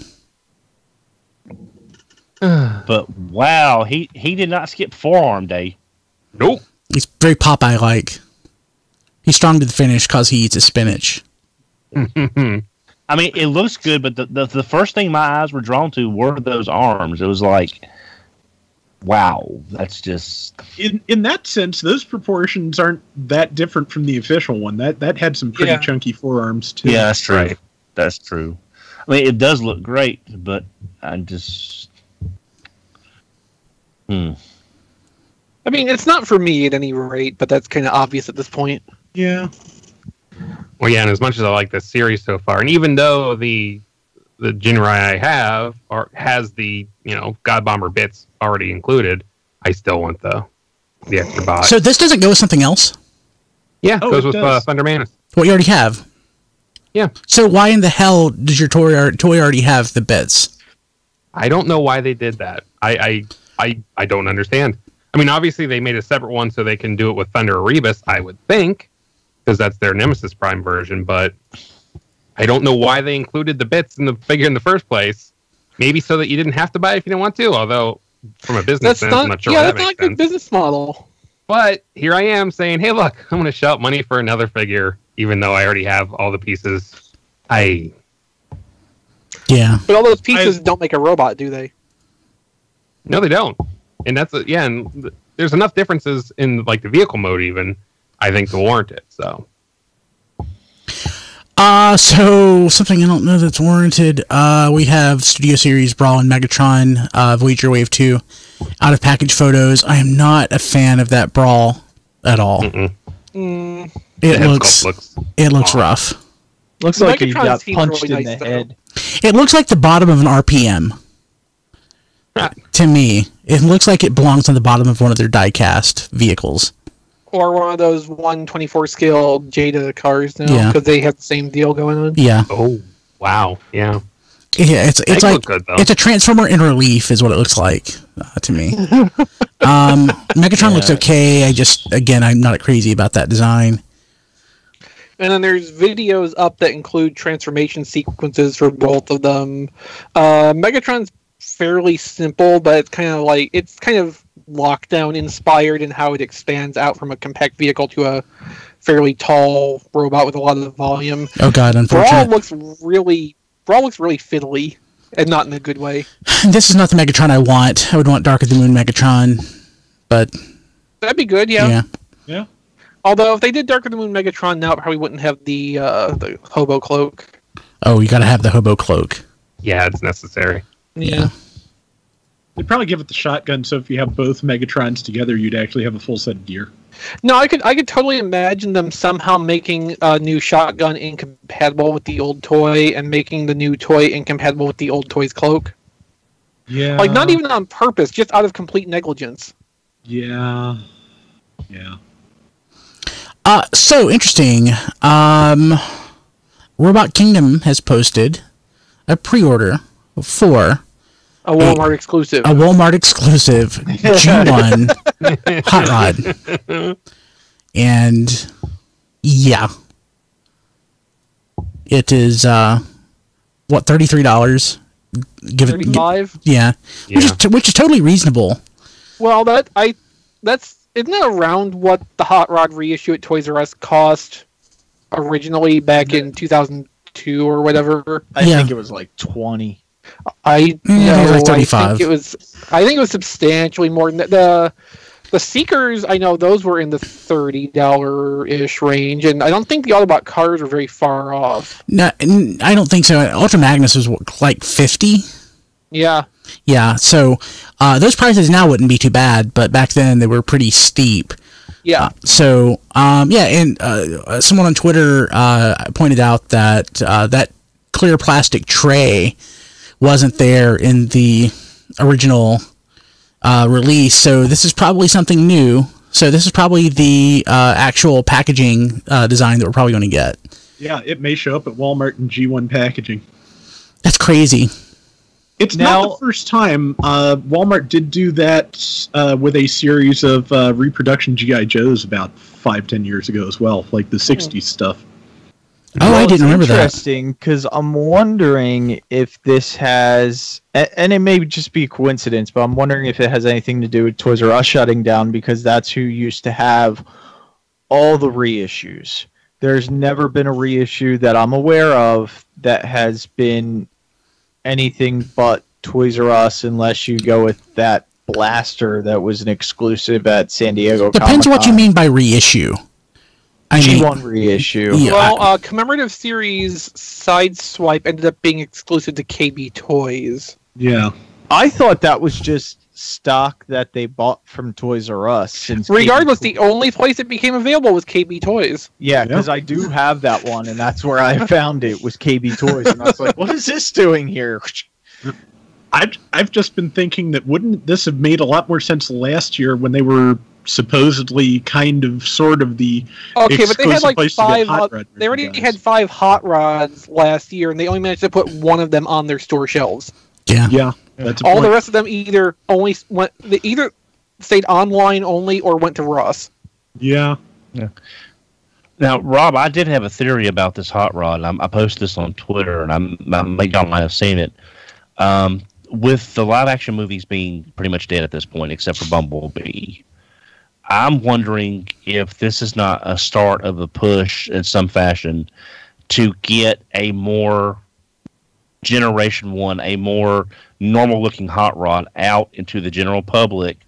But, wow, he did not skip Forearm Day. Nope. He's very Popeye-like. He's strong to the finish because he eats his spinach. I mean, it looks good, but the first thing my eyes were drawn to were those arms. It was like, wow, that's just... In that sense, those proportions aren't that different from the official one. That had some pretty chunky forearms, too. Yeah, that's true. Right. That's true. I mean, it does look great, but I just... I mean, it's not for me at any rate, but that's kind of obvious at this point. Yeah. Well, yeah, and as much as I like this series so far, and even though the Jinrai I have has the God Bomber bits already included, I still want the extra bot. So this doesn't go with something else? Yeah, it goes with Thunder Manus. What you already have? Yeah. So why in the hell does your toy already have the bits? I don't know why they did that. I don't understand. I mean, obviously they made a separate one so they can do it with Thunder Erebus, I would think, because that's their Nemesis Prime version, but I don't know why they included the bits in the figure in the first place. Maybe so that you didn't have to buy it if you didn't want to, although from a business sense, I'm not sure yeah, that that's makes not a sense. good business model. But here I am saying, hey, look, I'm going to shell out money for another figure, even though I already have all the pieces. Yeah. But all those pieces don't make a robot, do they? No, they don't. And that's and there's enough differences in like the vehicle mode even, I think, to warrant it. So something I don't know that's warranted. We have Studio Series Brawl and Megatron, Voyager Wave 2, out of package photos. I am not a fan of that Brawl at all. It looks rough. Looks like he got punched in the head. It looks like the bottom of an RPM. To me, it looks like it belongs on the bottom of one of their die-cast vehicles. Or one of those 1/24 scale Jada cars now, because they have the same deal going on. Yeah. Oh, wow. Yeah. Yeah, it's like good, it's a Transformer in relief, is what it looks like to me. Megatron looks okay. I'm not crazy about that design. And then there's videos up that include transformation sequences for both of them. Megatron's fairly simple, but it's kind of Lockdown inspired in how it expands out from a compact vehicle to a fairly tall robot with a lot of volume. Oh god, unfortunately. Brawl looks really fiddly, and not in a good way. This is not the Megatron I want. I would want Dark of the Moon Megatron, but that'd be good, yeah. Although if they did Dark of the Moon Megatron now, it probably wouldn't have the hobo cloak. Oh, you gotta have the hobo cloak. Yeah, it's necessary. Yeah. They'd probably give it the shotgun, so if you have both Megatrons together, you'd actually have a full set of gear. No, I could totally imagine them somehow making a new shotgun incompatible with the old toy and making the new toy incompatible with the old toy's cloak. Yeah. Like, not even on purpose, just out of complete negligence. Yeah. So interesting. Robot Kingdom has posted a pre-order for a Walmart exclusive. G1 Hot Rod. And yeah. It is what, $33? Give it $35? Yeah. Which is totally reasonable. Well, isn't that around what the Hot Rod reissue at Toys R Us cost originally back in 2002 or whatever? I think it was like 20. It was like 35. I think it was substantially more than that. The Seekers, I know those were in the $30-ish range, and I don't think the Autobot cars were very far off. No, I don't think so. Ultra Magnus was like 50. Yeah. Yeah, so those prices now wouldn't be too bad, but back then they were pretty steep. And someone on Twitter pointed out that that clear plastic tray wasn't there in the original release, so this is probably something new. So this is probably the actual packaging design that we're probably going to get. Yeah, it may show up at Walmart in G1 packaging. That's crazy. It's not the first time. Walmart did do that with a series of reproduction G.I. Joes about 5-10 years ago as well, like the 60s stuff. Oh, I didn't remember that. Interesting, because I'm wondering if this has, and it may just be a coincidence, but I'm wondering if it has anything to do with Toys R Us shutting down, because that's who used to have all the reissues. There's never been a reissue that I'm aware of that has been anything but Toys R Us, unless you go with that blaster that was an exclusive at San Diego Comic-Con. Depends what you mean by reissue. G1 reissue. Yeah. Well, Commemorative Series Sideswipe ended up being exclusive to KB Toys. Yeah. I thought that was just stock that they bought from Toys R Us. Since regardless, the only place it became available was KB Toys. Yeah, because I do have that one, and that's where I found it, was KB Toys. And I was like, what is this doing here? I've just been thinking that wouldn't this have made a lot more sense last year when they were supposedly kind of sort of the but they had like 5 they already had 5 hot rods last year, and they only managed to put one of them on their store shelves. Yeah, that's all the rest of them either stayed online only or went to Ross. Yeah. Now, Rob, I did have a theory about this hot rod. I posted this on Twitter, and y'all might have seen it. With the live action movies being pretty much dead at this point, except for Bumblebee, I'm wondering if this is not a start of a push in some fashion to get a more Generation 1, a more normal-looking hot rod out into the general public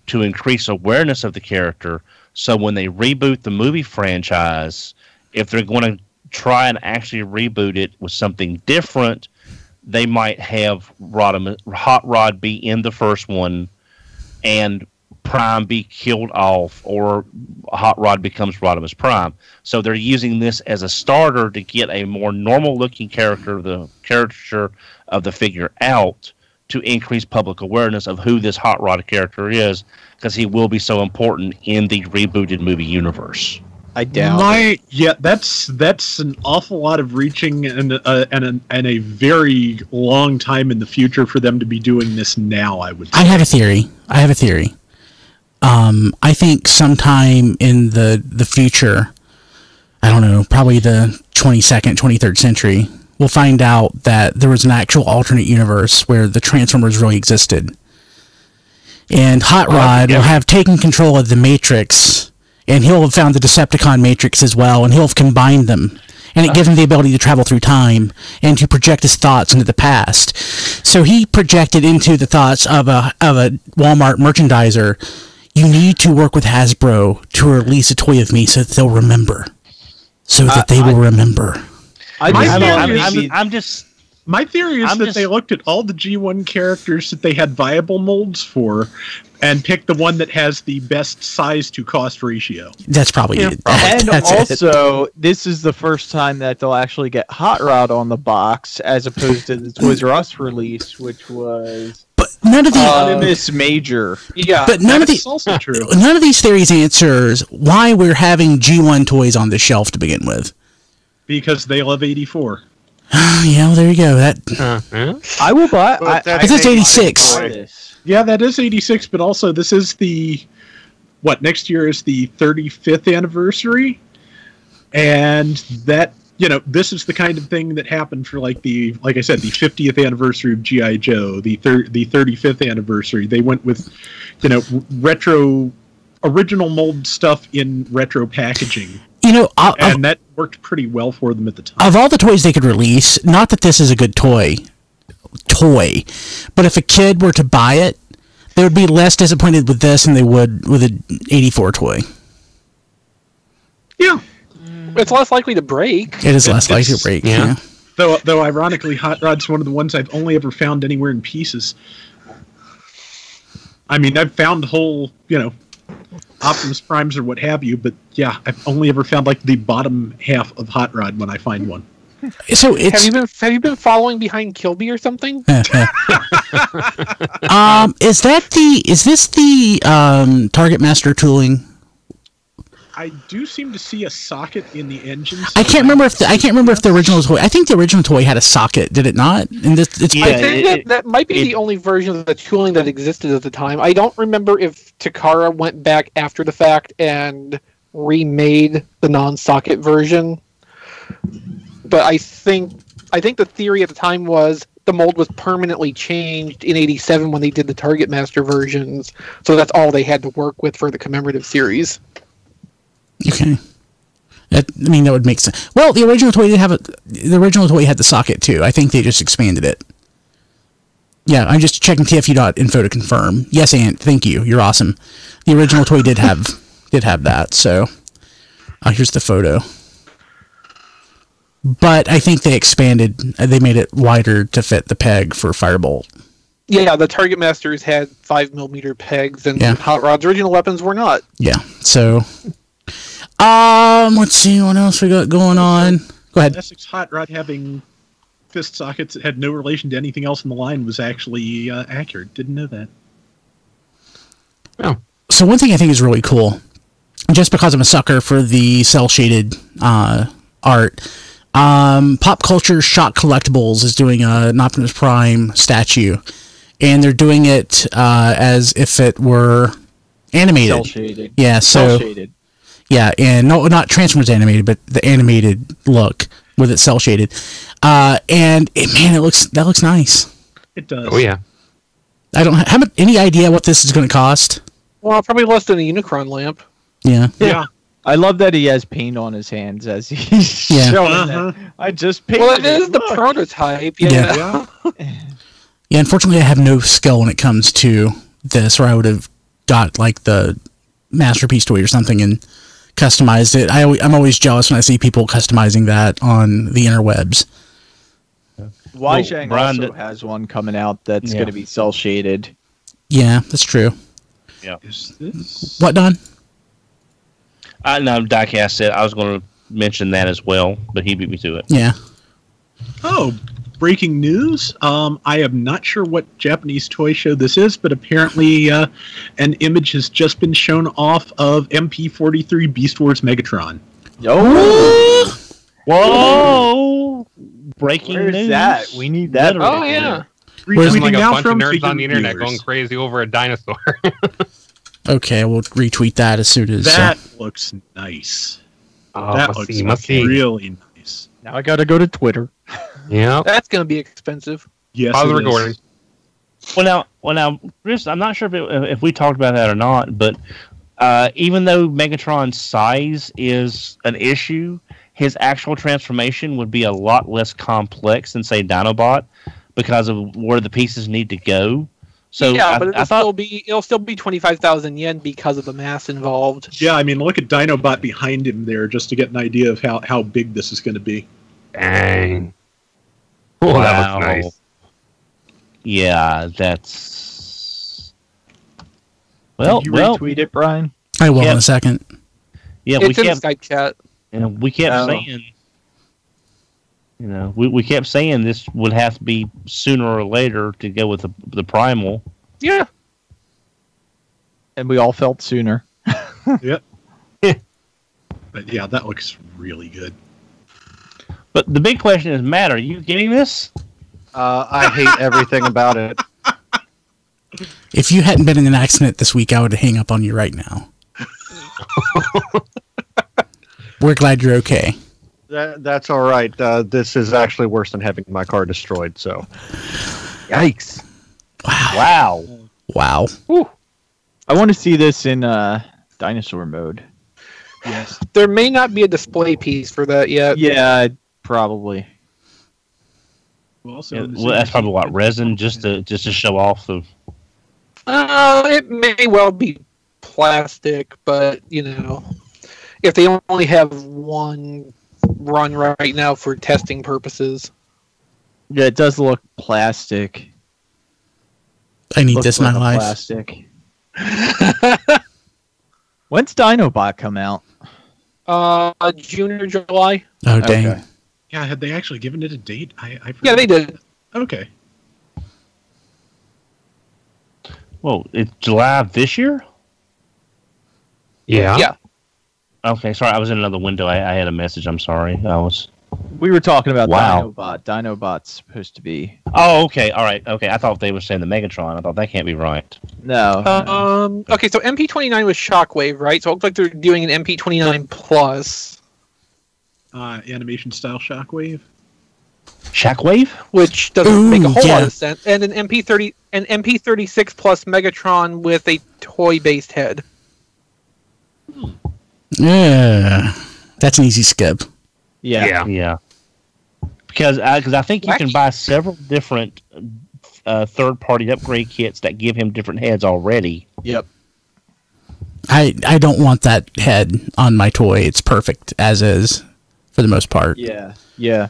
to increase awareness of the character, so when they reboot the movie franchise, if they're going to try and actually reboot it with something different, they might have Hot Rod be in the first one and Prime be killed off, or Hot Rod becomes Rodimus Prime. So they're using this as a starter to get a more normal-looking caricature of the figure out to increase public awareness of who this Hot Rod character is, because he will be so important in the rebooted movie universe. I doubt. That's an awful lot of reaching and a very long time in the future for them to be doing this now. I would say. I have a theory. I think sometime in the future, I don't know, probably the 22nd, 23rd century, we'll find out that there was an actual alternate universe where the Transformers really existed. And Hot Rod will have taken control of the Matrix, and he'll have found the Decepticon Matrix as well, and he'll have combined them. And it gives him the ability to travel through time and to project his thoughts into the past. So he projected into the thoughts of a Walmart merchandiser, you need to work with Hasbro to release a toy of me so that they'll remember. So that they will remember. My theory is that they looked at all the G1 characters that they had viable molds for and picked the one that has the best size to cost ratio. That's probably it. And also, this is the first time that they'll actually get Hot Rod on the box, as opposed to the Toys R Us release, which was none of the Rodimus Major. Yeah, but none of these theories answers why we're having G1 toys on the shelf to begin with. Because they love 84. Yeah, well, there you go. I will buy. This is 86. Yeah, that is 86. But also, this is next year is the 35th anniversary, and that this is the kind of thing that happened for like I said, the 50th anniversary of G.I. Joe, the 35th anniversary. They went with retro, original mold stuff in retro packaging. And that worked pretty well for them at the time. Of all the toys they could release, not that this is a good toy, but if a kid were to buy it, they would be less disappointed with this than they would with an 84 toy. Yeah. It's less likely to break. It is less likely to break, yeah. Though ironically, Hot Rod's one of the ones I've only ever found anywhere in pieces. I mean, I've found whole, Optimus Primes or what have you, but yeah, I've only ever found like the bottom half of Hot Rod when I find one. So it's, have you been following behind Kilby or something? Is this the Target Master tooling? I do seem to see a socket in the engine. I can't remember if the original toy. I think the original toy had a socket. Did it not? And I think that might be the only version of the tooling that existed at the time. I don't remember if Takara went back after the fact and remade the non-socket version. But I think the theory at the time was the mold was permanently changed in '87 when they did the Target Master versions. So that's all they had to work with for the commemorative series. Okay, that would make sense. Well, the original toy the original toy had the socket too. I think they just expanded it. Yeah, I'm just checking TFU.info to confirm. Yes, Ant, thank you. You're awesome. The original toy did have that. So, here's the photo. But I think they expanded. They made it wider to fit the peg for Firebolt. Yeah, the Target Masters had 5mm pegs, and Hot Rod's original weapons were not. Yeah. So. Let's see what else we got going on. Go ahead. Essex Hot Rod having fist sockets that had no relation to anything else in the line was actually accurate. Didn't know that. Oh. So one thing I think is really cool, just because I'm a sucker for the cel-shaded art, Pop Culture Shock Collectibles is doing an Optimus Prime statue, and they're doing it as if it were animated. Cel-shaded. Yeah, so... Cel-shaded. Yeah, and not Transformers animated, but the animated look with it cel shaded, and that looks nice. It does. Oh yeah. I don't have any idea what this is going to cost. Well, probably less than a Unicron lamp. Yeah. I love that he has paint on his hands as he's showing that. I just painted. Well, it is the prototype. Yeah. Yeah. Unfortunately, I have no skill when it comes to this, or I would have got like the Masterpiece toy or something and customized it. I'm always jealous when I see people customizing that on the interwebs. Weisheng also has one coming out that's going to be cel shaded. Yeah, that's true. Yeah. Is this... What, Don? No, Diecast said I was going to mention that as well, but he beat me to it. Yeah. Oh, breaking news. I am not sure what Japanese toy show this is, but apparently an image has just been shown off of MP43 Beast Wars Megatron. Oh! Whoa! Breaking Where's news. That? We need that. Oh, yeah. There's like a bunch of nerds on the internet going crazy over a dinosaur. Okay, we'll retweet that as soon as... That looks nice. Oh, that looks really nice. Now I gotta go to Twitter. Yeah, that's going to be expensive. Yes, pause the recording. Well, now, Chris, I'm not sure if we talked about that or not, but even though Megatron's size is an issue, his actual transformation would be a lot less complex than, say, Dinobot, because of where the pieces need to go. So yeah, but it'll still be 25,000 yen because of the mass involved. Yeah, I mean, look at Dinobot behind him there, just to get an idea of how big this is going to be. Dang. Oh, wow. That looks nice. Yeah, that's... Well, Did you retweet it, Brian? I will in a second. Yeah, it's in the Skype chat. We kept saying... You know, we kept saying this would have to be sooner or later to go with the Primal. Yeah. And we all felt sooner. Yep. But yeah, that looks really good. But the big question is, Matt, are you getting this? I hate everything about it. If you hadn't been in an accident this week, I would hang up on you right now. We're glad you're okay. That's all right. This is actually worse than having my car destroyed, so. Yikes. Wow. Whew. I want to see this in dinosaur mode. Yes. There may not be a display piece for that yet. Yeah, probably. Well, that's probably what, resin, just to show off the... It may well be plastic, but, you know, if they only have one run right now for testing purposes. Yeah, it does look plastic. I need this in my life. Plastic. When's Dinobot come out? June or July. Oh, dang. Okay. Yeah, had they actually given it a date? I Yeah, they did. Okay. Whoa, it's July of this year? Yeah. Yeah. Okay, sorry, I was in another window. I had a message. I'm sorry. We were talking about Wow. Dinobot. Dinobot's supposed to be. Oh, okay, all right, okay. I thought they were saying the Megatron. I thought that can't be right. No. Okay, so MP29 was Shockwave, right? So it looks like they're doing an MP29 Plus. Animation style Shockwave. Shockwave? Which doesn't make a whole lot yeah. of sense. And an MP36 Plus Megatron with a toy-based head. Yeah. That's an easy skip. Yeah. Yeah. Because I think you can buy several different third-party upgrade kits that give him different heads already. Yep. I don't want that head on my toy. It's perfect as is for the most part. Yeah. Yeah.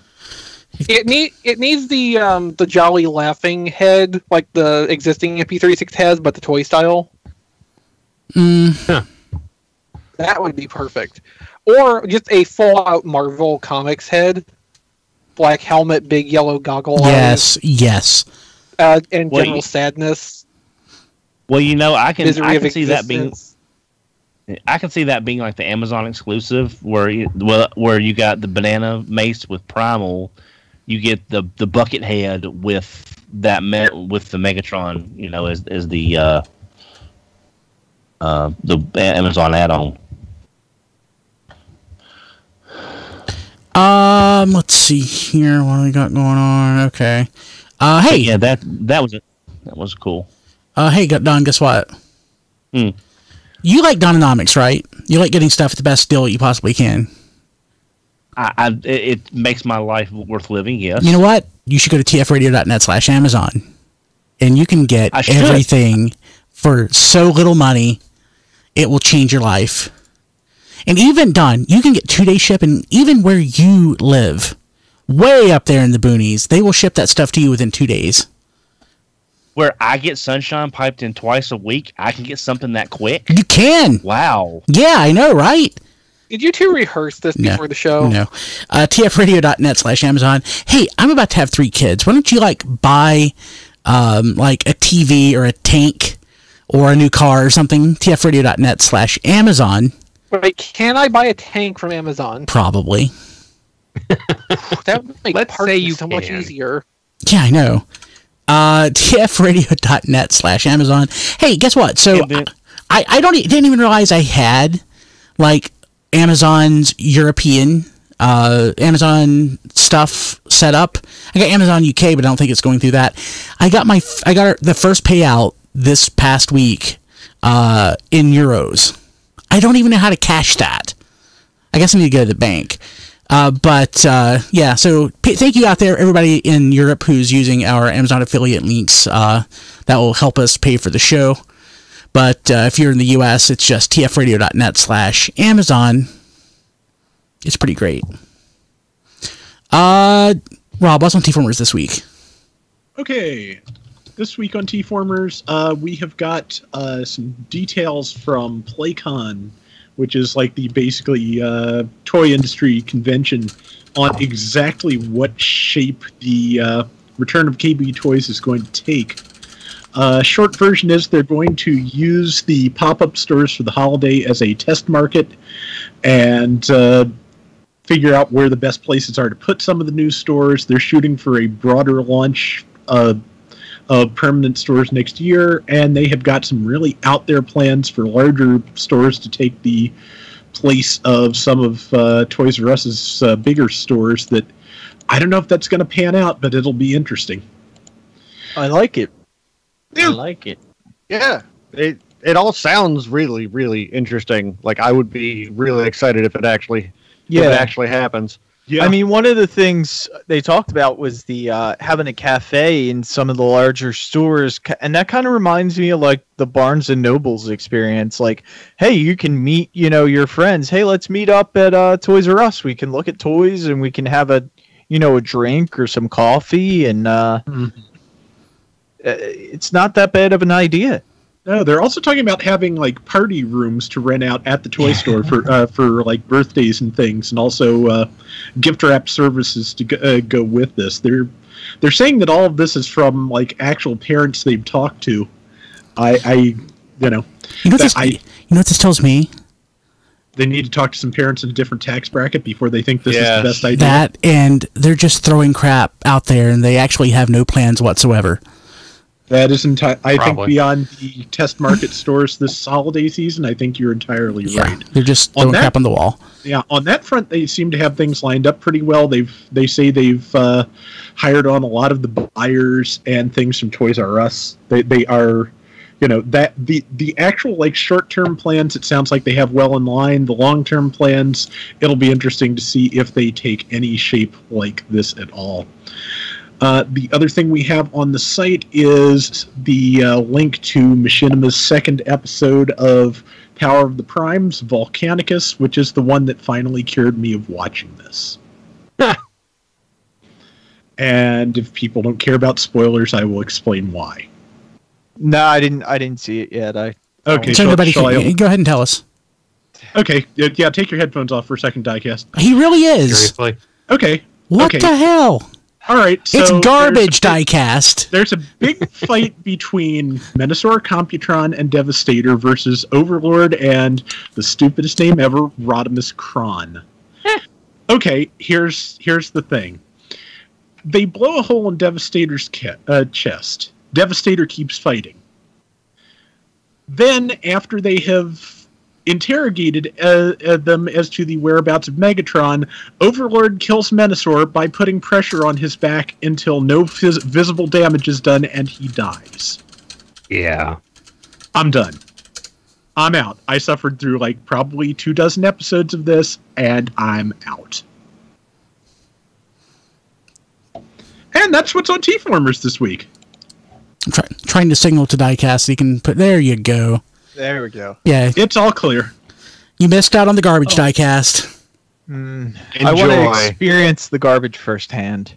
It needs the jolly laughing head like the existing MP36 has, but the toy style. Huh. That would be perfect. Or just a full-out Marvel Comics head. Black helmet, big yellow goggle eyes. Yes. And general sadness. Well, I can see that being. existence. I can see that being like the Amazon exclusive, where you got the banana mace with Primal, you get the bucket head with with the Megatron, as the Amazon add-on. Let's see here. What do we got going on? Okay. Hey. Yeah, that was cool. Hey, Don. Guess what? You like Dononomics, right? You like getting stuff at the best deal you possibly can. It makes my life worth living. Yes. You know what? You should go to tfradio.net/Amazon, and you can get everything for so little money. It will change your life. And even, Don, you can get 2-day shipping even where you live. Way up there in the boonies. They will ship that stuff to you within 2 days. Where I get sunshine piped in twice a week, I can get something that quick? You can. Wow. Yeah, I know, right? Did you two rehearse this before the show? No. tfradio.net/Amazon. Hey, I'm about to have 3 kids. Why don't you buy like a TV or a tank or a new car or something? tfradio.net/Amazon. Wait, can I buy a tank from Amazon? Probably. That would make Let's say you so much can. easier. Yeah, I know. tfradio.net/Amazon. Hey, guess what? So I didn't even realize I had Amazon's European Amazon stuff set up. I got Amazon UK, but I don't think it's going through that. I got the first payout this past week in euros. I don't even know how to cash that. I guess I need to go to the bank. Yeah, so thank you out there, everybody in Europe who's using our Amazon affiliate links. That will help us pay for the show. But if you're in the U.S., it's just tfradio.net/Amazon. It's pretty great. Rob, what's on T-Formers this week? Okay. This week on T-Formers, we have got some details from PlayCon, which is like the basically toy industry convention, on exactly what shape the return of KB Toys is going to take. Short version is they're going to use the pop-up stores for the holiday as a test market and figure out where the best places are to put some of the new stores. They're shooting for a broader launch of permanent stores next year, and they have got some really out there plans for larger stores to take the place of some of Toys R Us's bigger stores that I don't know if that's going to pan out, but it'll be interesting. I like it. Yeah. I like it. Yeah, it all sounds really, really interesting. Like, I would be really excited if it actually happens. Yeah. I mean, one of the things they talked about was the having a cafe in some of the larger stores, and that kind of reminds me of like the Barnes and Noble's experience. Like, hey, you can meet, your friends. Hey, let's meet up at Toys R Us. We can look at toys and we can have a drink or some coffee, and it's not that bad of an idea. No, they're also talking about having like party rooms to rent out at the toy store for like birthdays and things, and also gift wrap services to go with this. They're saying that all of this is from like actual parents they've talked to. You know what this tells me? They need to talk to some parents in a different tax bracket before they think this is the best idea. That, and they're just throwing crap out there, and they actually have no plans whatsoever. That is I think beyond the test market stores this holiday season, I think you're entirely right. They're just throwing crap on the wall. Yeah, on that front, they seem to have things lined up pretty well. They say they've hired on a lot of the buyers and things from Toys R Us. They are, you know, that the actual like short-term plans, it sounds like they have well in line. The long-term plans, it'll be interesting to see if they take any shape like this at all. The other thing we have on the site is the link to Machinima's second episode of Power of the Primes, Volcanicus, which is the one that finally cured me of watching this. And if people don't care about spoilers, I will explain why. No, I didn't see it yet. Okay, so go ahead and tell us. Okay, yeah, take your headphones off for a second, Diecast. He really is. Seriously? Okay. What the hell? All right, so it's garbage, Diecast. There's a big fight between Menasor, Computron, and Devastator versus Overlord and the stupidest name ever, Rodimus Kron. Okay, here's the thing. They blow a hole in Devastator's chest. Devastator keeps fighting. Then, after they have interrogated them as to the whereabouts of Megatron, Overlord kills Menasor by putting pressure on his back until no visible damage is done and he dies. Yeah. I'm done. I'm out. I suffered through like probably 24 episodes of this and I'm out. And that's what's on T-Formers this week. I'm trying to signal to Diecast so you can put... There you go. There we go. Yeah. It's all clear. You missed out on the garbage, Diecast. I want to experience the garbage firsthand.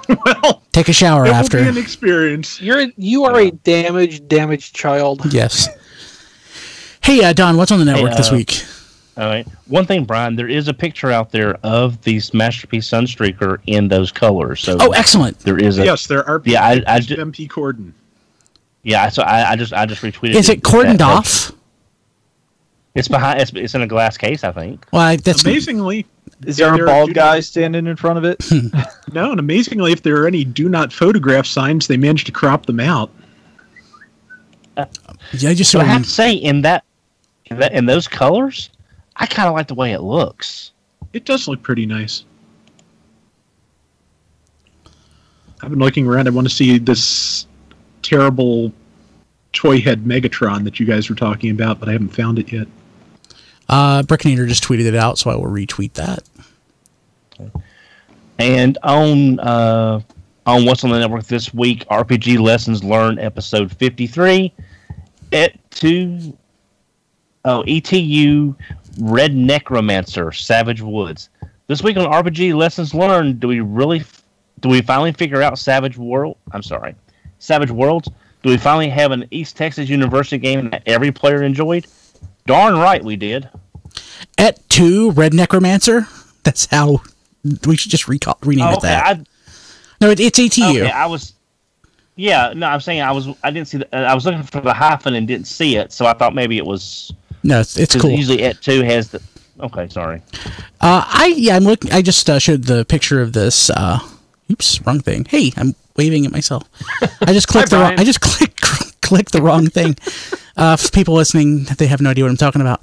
Well, take a shower after. It will be an experience. You are a damaged child. Yes. Hey, Don, what's on the network this week? All right. One thing, Brian, there is a picture out there of the Masterpiece Sunstreaker in those colors. So excellent. There is there are. Yeah, I MP Corden. Yeah, so I just retweeted. Is it cordoned off? It's behind. It's in a glass case, I think. Well, that's amazingly. Is there a bald guy standing in front of it? No, and amazingly, if there are any "Do Not Photograph" signs, they managed to crop them out. Yeah, I have to say, in those colors, I kind of like the way it looks. It does look pretty nice. I've been looking around. I want to see this terrible toy head Megatron that you guys were talking about, but I haven't found it yet. Brickinator just tweeted it out, so I will retweet that. Okay. And on What's on the Network this week, RPG Lessons Learned, episode 53, ETU Red Necromancer, Savage Woods. This week on RPG Lessons Learned, do we finally figure out Savage Worlds? Do we finally have an East Texas University game that every player enjoyed? Darn right we did. ETU Red Necromancer? That's how we should just rename it that. No, it's ETU. Okay, I'm saying I didn't see I was looking for the hyphen and didn't see it, so I thought maybe it was. No, it's cool. Usually ETU has the. Okay, sorry. I'm looking. I just showed the picture of this. Oops, wrong thing. Hey, I'm waving at myself. I just clicked clicked the wrong thing. For people listening, they have no idea what I'm talking about.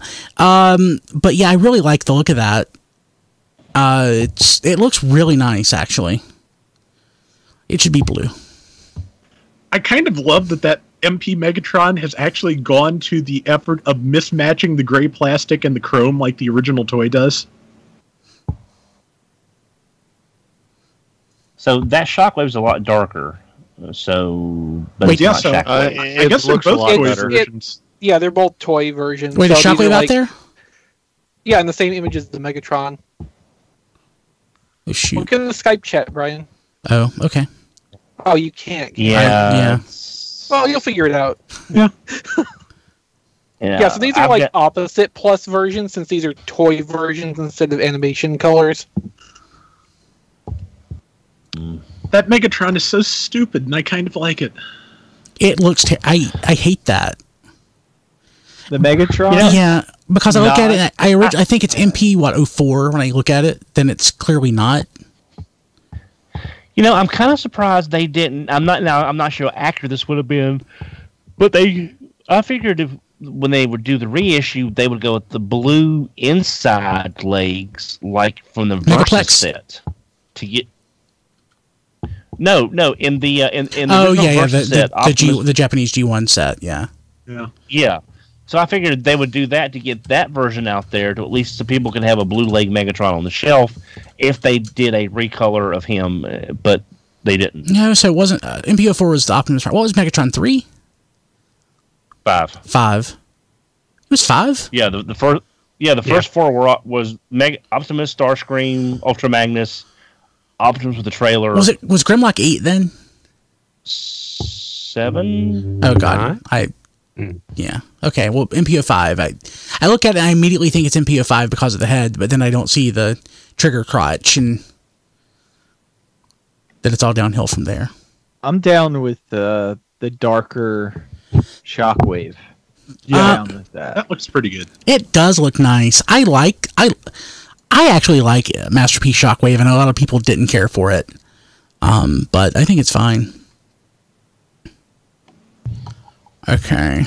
But yeah, I really like the look of that. It looks really nice, actually. It should be blue. I kind of love that MP Megatron has actually gone to the effort of mismatching the gray plastic and the chrome like the original toy does. So that Shockwave's a lot darker. So, but wait, I guess they're both toy versions. Yeah, they're both toy versions. Wait, is Shockwave out there? Yeah, in the same image as the Megatron. Oh, shoot. Look in the Skype chat, Brian. Oh, okay. Oh, you can't. Yeah. Well, Well, you'll figure it out. Yeah. Yeah, so these are like opposite plus versions, since these are toy versions instead of animation colors. That Megatron is so stupid, and I kind of like it. It looks... I hate that. The Megatron? Yeah, because I look at it, I think it's MP, 04 when I look at it, then it's clearly not. You know, I'm kind of surprised they didn't... I'm not sure how accurate this would have been, but I figured when they would do the reissue, they would go with the blue inside legs, like from the Versus set, to get... No, in the Versus set, the Japanese G1 set, yeah. So I figured they would do that to get that version out there, to at least so people can have a blue leg Megatron on the shelf if they did a recolor of him, but they didn't. No, so it wasn't... MP04 was the Optimus Prime. What was Megatron 3? 5. It was 5? Yeah, the first... Yeah, the first four was Optimus, Starscream, Ultra Magnus, Optimus with the trailer. Was Grimlock 8 then? 7? Oh god, yeah. Okay, well, MPO5. I look at it and I immediately think it's MPO5 because of the head, but then I don't see the trigger crotch, and then it's all downhill from there. I'm down with the darker Shockwave. Yeah, down with that. That looks pretty good. It does look nice. I actually like Masterpiece Shockwave, and a lot of people didn't care for it. But I think it's fine. Okay.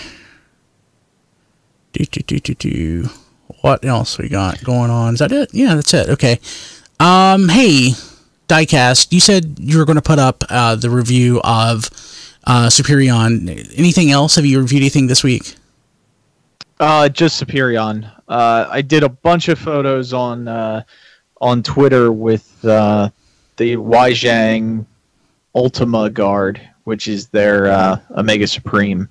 What else we got going on? Is that it? Yeah, that's it. Okay. Hey, Diecast, you said you were going to put up the review of Superion. Anything else? Have you reviewed anything this week? Just Superion. I did a bunch of photos on Twitter with the Weijang Ultima Guard, which is their Omega Supreme,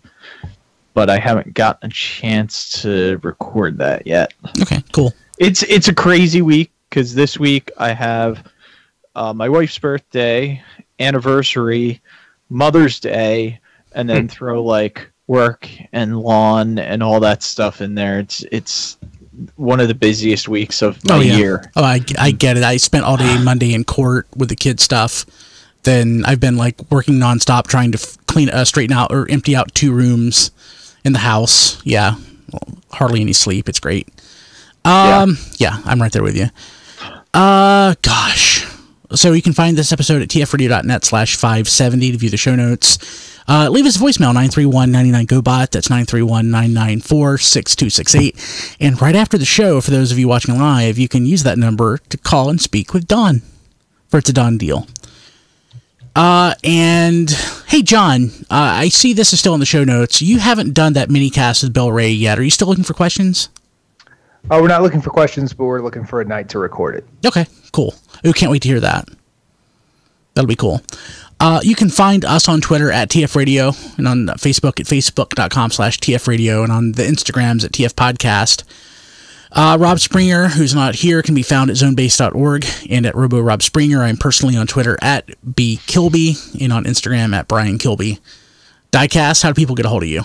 but I haven't gotten a chance to record that yet. Okay, cool. It's a crazy week because this week I have my wife's birthday, anniversary, Mother's Day, and then throw like work and lawn and all that stuff in there. It's one of the busiest weeks of my year. Oh, I get it. I spent all day Monday in court with the kid stuff. Then I've been like working nonstop trying to straighten out or empty out 2 rooms in the house. Yeah, well, hardly any sleep. It's great. Yeah, I'm right there with you. Gosh. So you can find this episode at tfradio.net/570 to view the show notes. Leave us a voicemail, 931-99-GO-BOT. That's 931-994-6268. And right after the show, for those of you watching live, you can use that number to call and speak with Don, for it's a Don deal. And, hey, John, I see this is still in the show notes. You haven't done that mini-cast with Bill Ray yet. Are you still looking for questions? Oh, we're not looking for questions, but we're looking for a night to record it. Okay, cool. We can't wait to hear that. That'll be cool. You can find us on Twitter at TF Radio and on Facebook at facebook.com/TF Radio and on the Instagrams at TF Podcast. Rob Springer, who's not here, can be found at zonebase.org and at Robo Rob Springer. I'm personally on Twitter at BKilby and on Instagram at Brian Kilby. Diecast, how do people get a hold of you?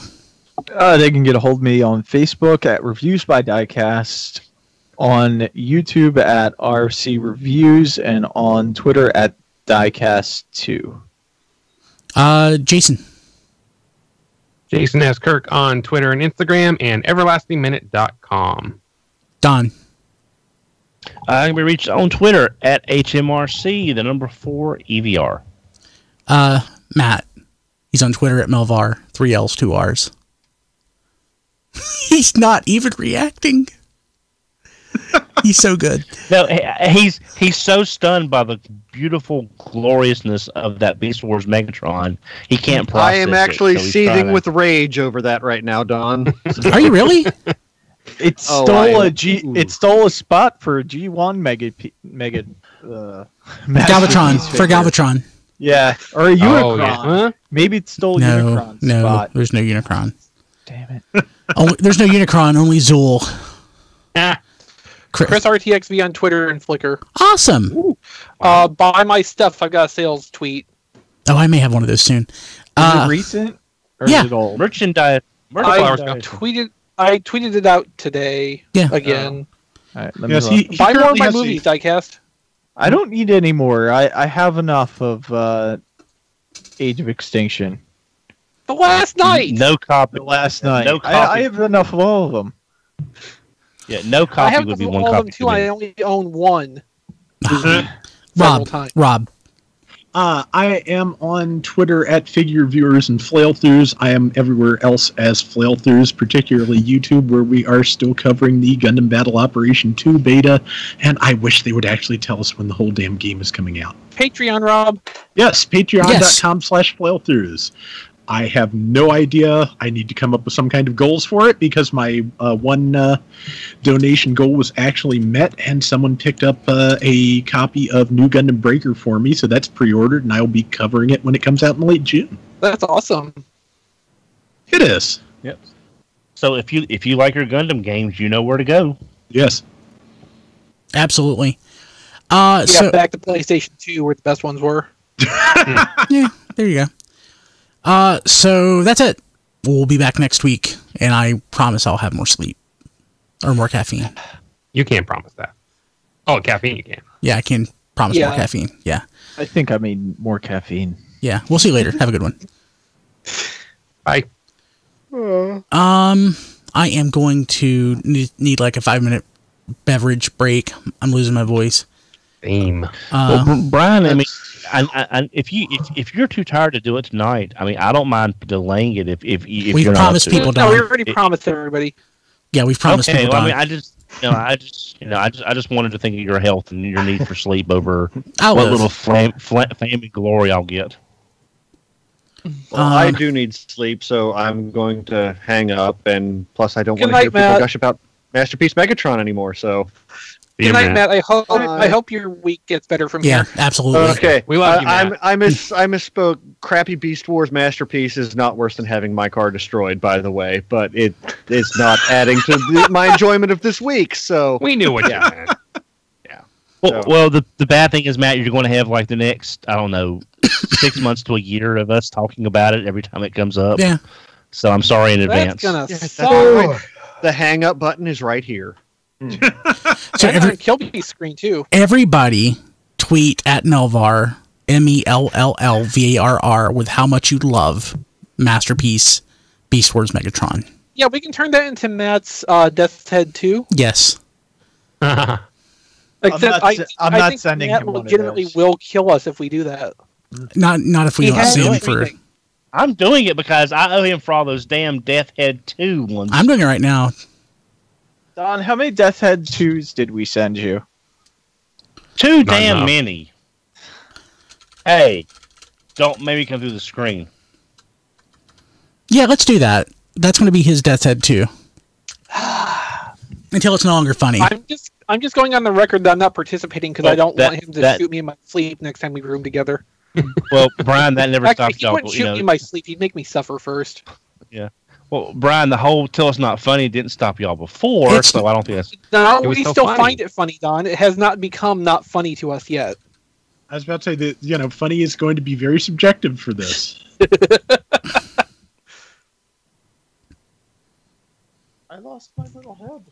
They can get a hold of me on Facebook at Reviews by Diecast, on YouTube at RC Reviews, and on Twitter at Diecast2. Jason. Jason S. Kirk on Twitter and Instagram, and everlastingminute.com. Don. I can be reached on Twitter at HMRC, the number 4 EVR. Matt. He's on Twitter at Melvar, 3 L's, 2 R's. He's not even reacting. He's so good. No, he's so stunned by the beautiful gloriousness of that Beast Wars Megatron. He can't process it. I am actually seething with rage over that right now, Don. Are you really? It stole It stole a spot for a G1 Galvatron for Galvatron. Yeah, or a Unicron. Yeah. Huh? Maybe it stole Unicron's spot. No, there's no Unicron. Damn it. There's no Unicron, only Zool. Chris RTXV on Twitter and Flickr. Awesome. Buy my stuff. I've got a sales tweet. Oh, I may have one of those soon. Is it recent? Or is it old? Merchandise. I tweeted it out today. Yeah. Again. All right, buy more of my movies, Diecast. I don't need any more. I have enough of Age of Extinction. The last night. No copy. The last night. No copy. I have enough of all of them. Yeah, no copy would be one copy. Too. I only own one. Rob. I am on Twitter at Figure Viewers and Flailthroughs. I am everywhere else as Flailthroughs, particularly YouTube, where we are still covering the Gundam Battle Operation 2 beta. And I wish they would actually tell us when the whole damn game is coming out. Patreon, Rob. Yes, patreon.com/Flailthroughs. I have no idea. I need to come up with some kind of goals for it because my one donation goal was actually met, and someone picked up a copy of New Gundam Breaker for me, so that's pre-ordered, and I will be covering it when it comes out in late June. That's awesome. It is. Yep. So if you like your Gundam games, you know where to go. Yes. Absolutely. So back to PlayStation 2, where the best ones were. Yeah, there you go. So that's it. We'll be back next week, and I promise I'll have more sleep. Or more caffeine. You can't promise that. Oh, caffeine you can. Yeah, I can promise more caffeine. Yeah. I think I mean more caffeine. Yeah, we'll see you later. Have a good one. Bye. I am going to need like a 5-minute beverage break. I'm losing my voice. Same. Well, Brian, I mean, if you're too tired to do it tonight, I mean, I don't mind delaying it. If we've you're promised not people, no, we already promised everybody. Yeah, we've promised people. Well, I mean, I just wanted to think of your health and your need for sleep over what little fame and glory I'll get. Well, I do need sleep, so I'm going to hang up, and plus I don't want to hear people gush about Masterpiece Megatron anymore, so... Good night, Matt. I hope your week gets better from here. Yeah, absolutely. Okay. We love you, Matt. I misspoke. Crappy Beast Wars Masterpiece is not worse than having my car destroyed, by the way, but it is not adding to my enjoyment of this week, so... We knew what you meant. Yeah. Well, the bad thing is, Matt, you're going to have like the next, I don't know, 6 months to a year of us talking about it every time it comes up. Yeah. So I'm sorry in advance. That's gonna suck. The hang up button is right here. So on Kilby's screen too. Everybody tweet at Melvar, MELLLVARR, with how much you love Masterpiece Beast Wars Megatron. Yeah, we can turn that into Matt's Death's Head too. Yes. Except I'm not think sending Matt him one of legitimately those. will kill us if we do that. Not if we don't see him for... I'm doing it because I owe him for all those damn Death Head 2 ones. I'm doing it right now. Don, how many Death Head 2s did we send you? Too damn many. Hey, don't make me come through the screen. Yeah, let's do that. That's going to be his Death's Head 2. Until it's no longer funny. I'm just going on the record that I'm not participating because I don't want him to shoot me in my sleep next time we room together. Well, Brian, that never stops y'all. He wouldn't shoot me in my sleep. He'd make me suffer first. Yeah. Well, Brian, the whole "till it's not funny" didn't stop y'all before, so I don't think that's. No, we still find it funny, Don. It has not become not funny to us yet. I was about to say that funny is going to be very subjective for this. I lost my little head.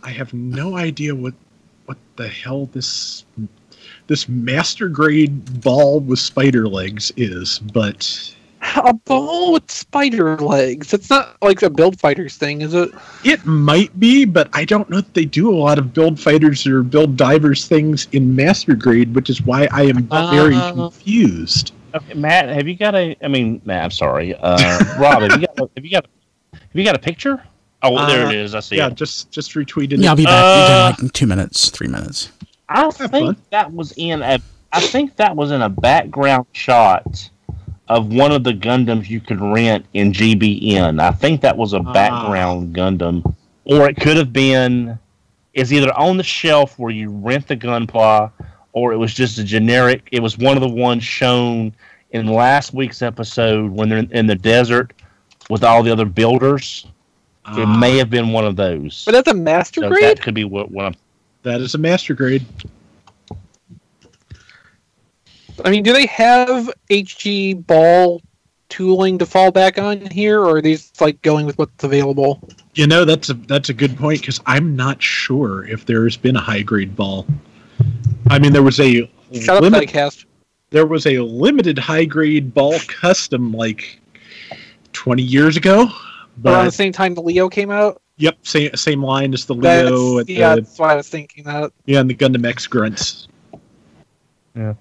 I have no idea what the hell this master grade ball with spider legs is, but. A ball with spider legs. It's not like a Build Fighters thing, is it? It might be, but I don't know that they do a lot of Build Fighters or Build Divers things in Master Grade, which is why I am very confused. Okay, Matt, have you got a? I mean, Matt, I'm sorry, Rob, have you got a picture? Oh, there it is. I see. Yeah, it. just retweeted it. Yeah, I'll be back in like 2 minutes, 3 minutes. I think that was in a background shot of one of the Gundams you could rent in GBN. I think that was a background Gundam. Or it could have been... It's either on the shelf where you rent the Gunpla, or it was just a generic... It was one of the ones shown in last week's episode when they're in the desert with all the other builders. It may have been one of those. But that's a Master Grade? That could be what I'm... That is a Master Grade. I mean, do they have HG Ball tooling to fall back on here, or are these like going with what's available? You know, that's a good point, because I'm not sure if there's been a high grade ball. I mean, there was a limited high grade ball custom like 20 years ago. But around the same time the Leo came out? Yep, same line as the Leo. That's why I was thinking that. Yeah, and the Gundam X grunts. Yeah,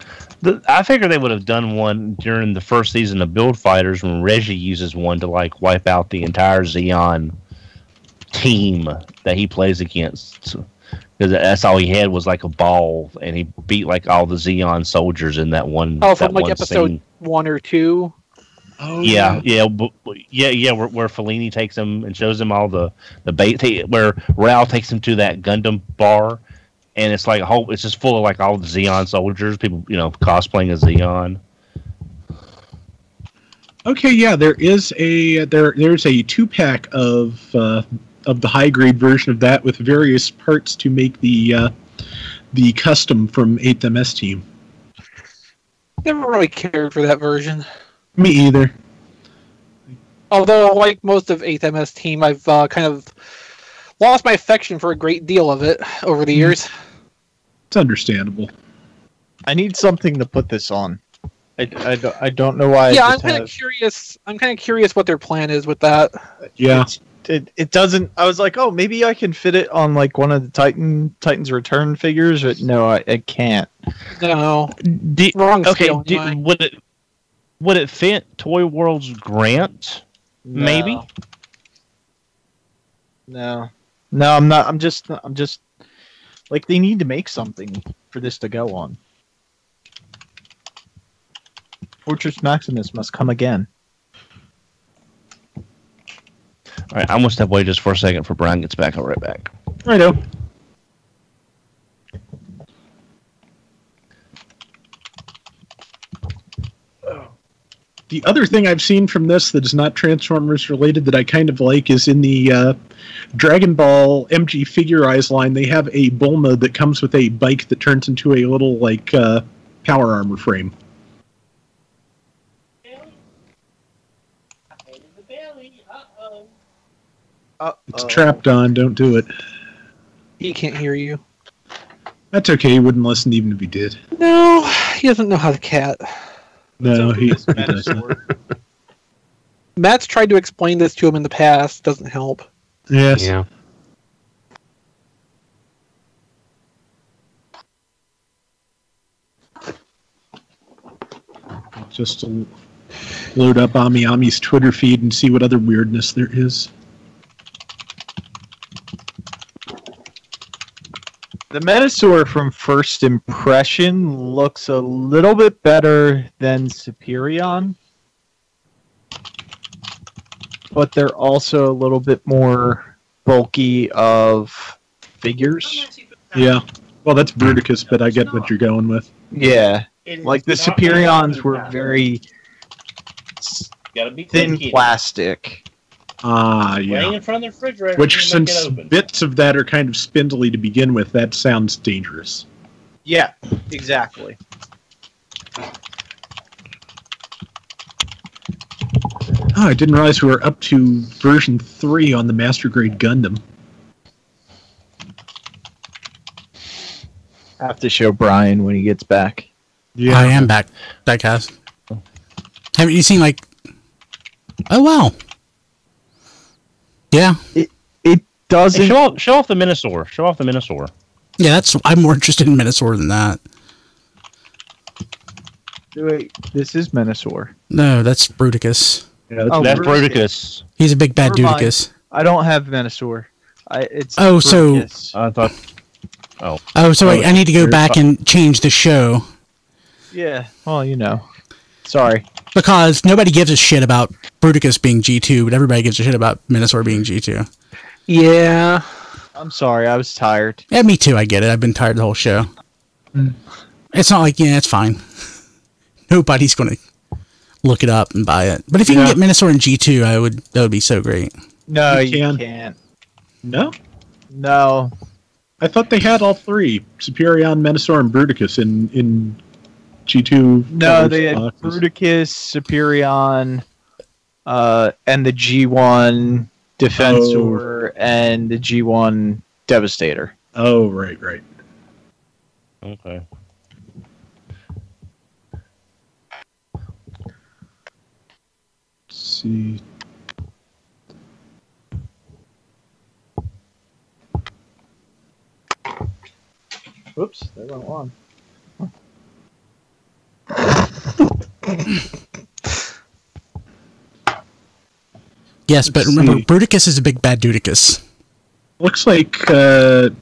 I figured they would have done one during the first season of Build Fighters when Reggie uses one to like wipe out the entire Xeon team that he plays against. Because that's all he had was like a ball, and he beat like all the Xeon soldiers in that one. Oh, from like one episode scene. 1 or 2. Oh yeah. Where Fellini takes him and shows him all the bait. Where Raul takes him to that Gundam bar, and it's like it's just full of like all the Xeon soldiers, people cosplaying as Xeon. Okay, yeah, there's a 2-pack of the high grade version of that with various parts to make the custom from 8th MS Team. Never really cared for that version. Me either. Although, like most of 8th MS Team, I've kind of lost my affection for a great deal of it over the years. It's understandable. I need something to put this on. I don't know why. Yeah, I'm kind of curious. I'm kind of curious what their plan is with that. Yeah. It doesn't. I was like, oh, maybe I can fit it on like one of the Titans Return figures, but no, I can't. No. Wrong scale. Would it fit Toy World's Grant? No. Maybe. No, I'm not. I'm just like, they need to make something for this to go on. Fortress Maximus must come again. All right, I'm gonna step away just for a second for Brian gets back. I'll be right back. Righto. The other thing I've seen from this that is not Transformers related that I kind of like is in the Dragon Ball MG Figure-Eyes line. They have a Bulma that comes with a bike that turns into a little like power armor frame. It's trapped on. Don't do it. He can't hear you. That's okay. He wouldn't listen even if he did. No, he doesn't know how to cat. No, he doesn't. Matt's tried to explain this to him in the past. Doesn't help. Yes. Yeah. Just to load up Ami's Twitter feed and see what other weirdness there is. The Menasor from First Impression looks a little bit better than Superion, but they're also a little bit more bulky of figures. Yeah. Well, that's Bruticus, but I get what you're going with. Yeah. Like the Superions were very thin plastic. Yeah. Laying in front of the refrigerator. Which, since bits of that are kind of spindly to begin with, that sounds dangerous. Yeah, exactly. Oh, I didn't realize we were up to version 3 on the Master Grade Gundam. I have to show Brian when he gets back. Yeah, I am back. Diecast. Haven't you seen like? Oh wow. Yeah. It doesn't. Hey, show off the Menasor. Show off the Menasor. Yeah, I'm more interested in Menasor than that. Wait, this is Menasor. No, that's Bruticus. Yeah, that's Bruticus. He's a big bad Bruticus. I don't have Menasor. It's Bruticus. So I thought. So I need to go back and change the show. Yeah, well, sorry. Because nobody gives a shit about Bruticus being G2, but everybody gives a shit about Menasor being G2. Yeah. I'm sorry, I was tired. Yeah, me too, I get it. I've been tired the whole show. It's not like, it's fine. Nobody's going to look it up and buy it. But if you can get Menasor in G2, that would be so great. No, you can't. No? No. I thought they had all three, Superion, Menasor, and Bruticus in G2. No, they had Bruticus, Superion, and the G1 Defensor and the G1 Devastator. Oh, right. Okay. Let's see. Oops, that went long. Yes, but remember, Bruticus is a big bad Dudicus. Looks like Don.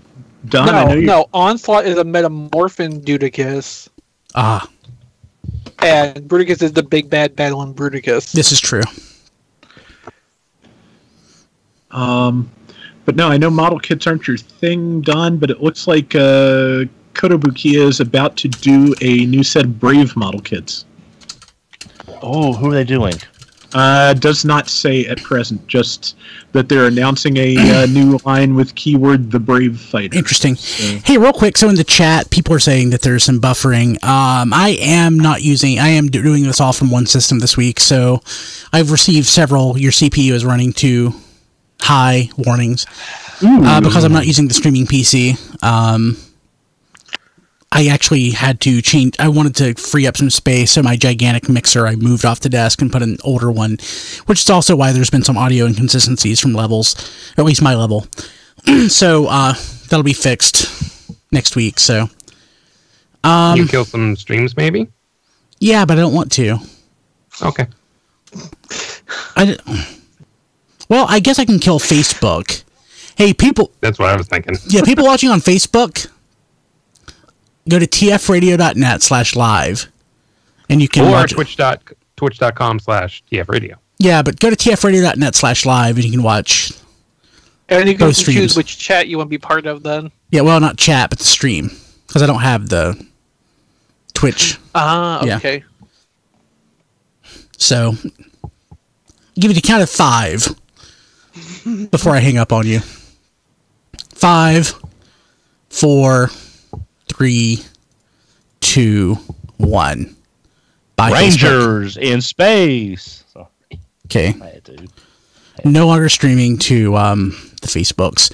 No, Onslaught is a metamorphin Dudicus. Ah. And Bruticus is the big bad battling Bruticus. This is true. But no, I know model kits aren't your thing, Don, but it looks like Kotobukiya is about to do a new set of Brave model kits. Oh, who are they doing? Does not say at present, just that they're announcing a new line with keyword the Brave Fighter. Interesting. So. Hey, real quick, so in the chat, people are saying that there's some buffering. I am doing this all from one system this week, so I've received several, your CPU is running too high warnings, because I'm not using the streaming PC. I actually had to change. I wanted to free up some space, so my gigantic mixer I moved off the desk and put an older one, which is also why there's been some audio inconsistencies from levels, or at least my level. So that'll be fixed next week. So you kill some streams, maybe? Yeah, but I don't want to. Okay. Well, I guess I can kill Facebook. Hey, people. That's what I was thinking. Yeah, people watching on Facebook. Go to tfradio.net/live, and you can watch twitch.com/tfradio. Yeah, but go to tfradio.net/live, and you can watch. And you can choose which chat you want to be part of. Then. Yeah, well, not chat, but the stream, because I don't have the Twitch. Okay. Yeah. So, give it a count of 5 before I hang up on you. 5, 4. 3, 2, 1. Bye, Rangers Facebook. In space. Sorry. Okay. No longer streaming to the Facebooks.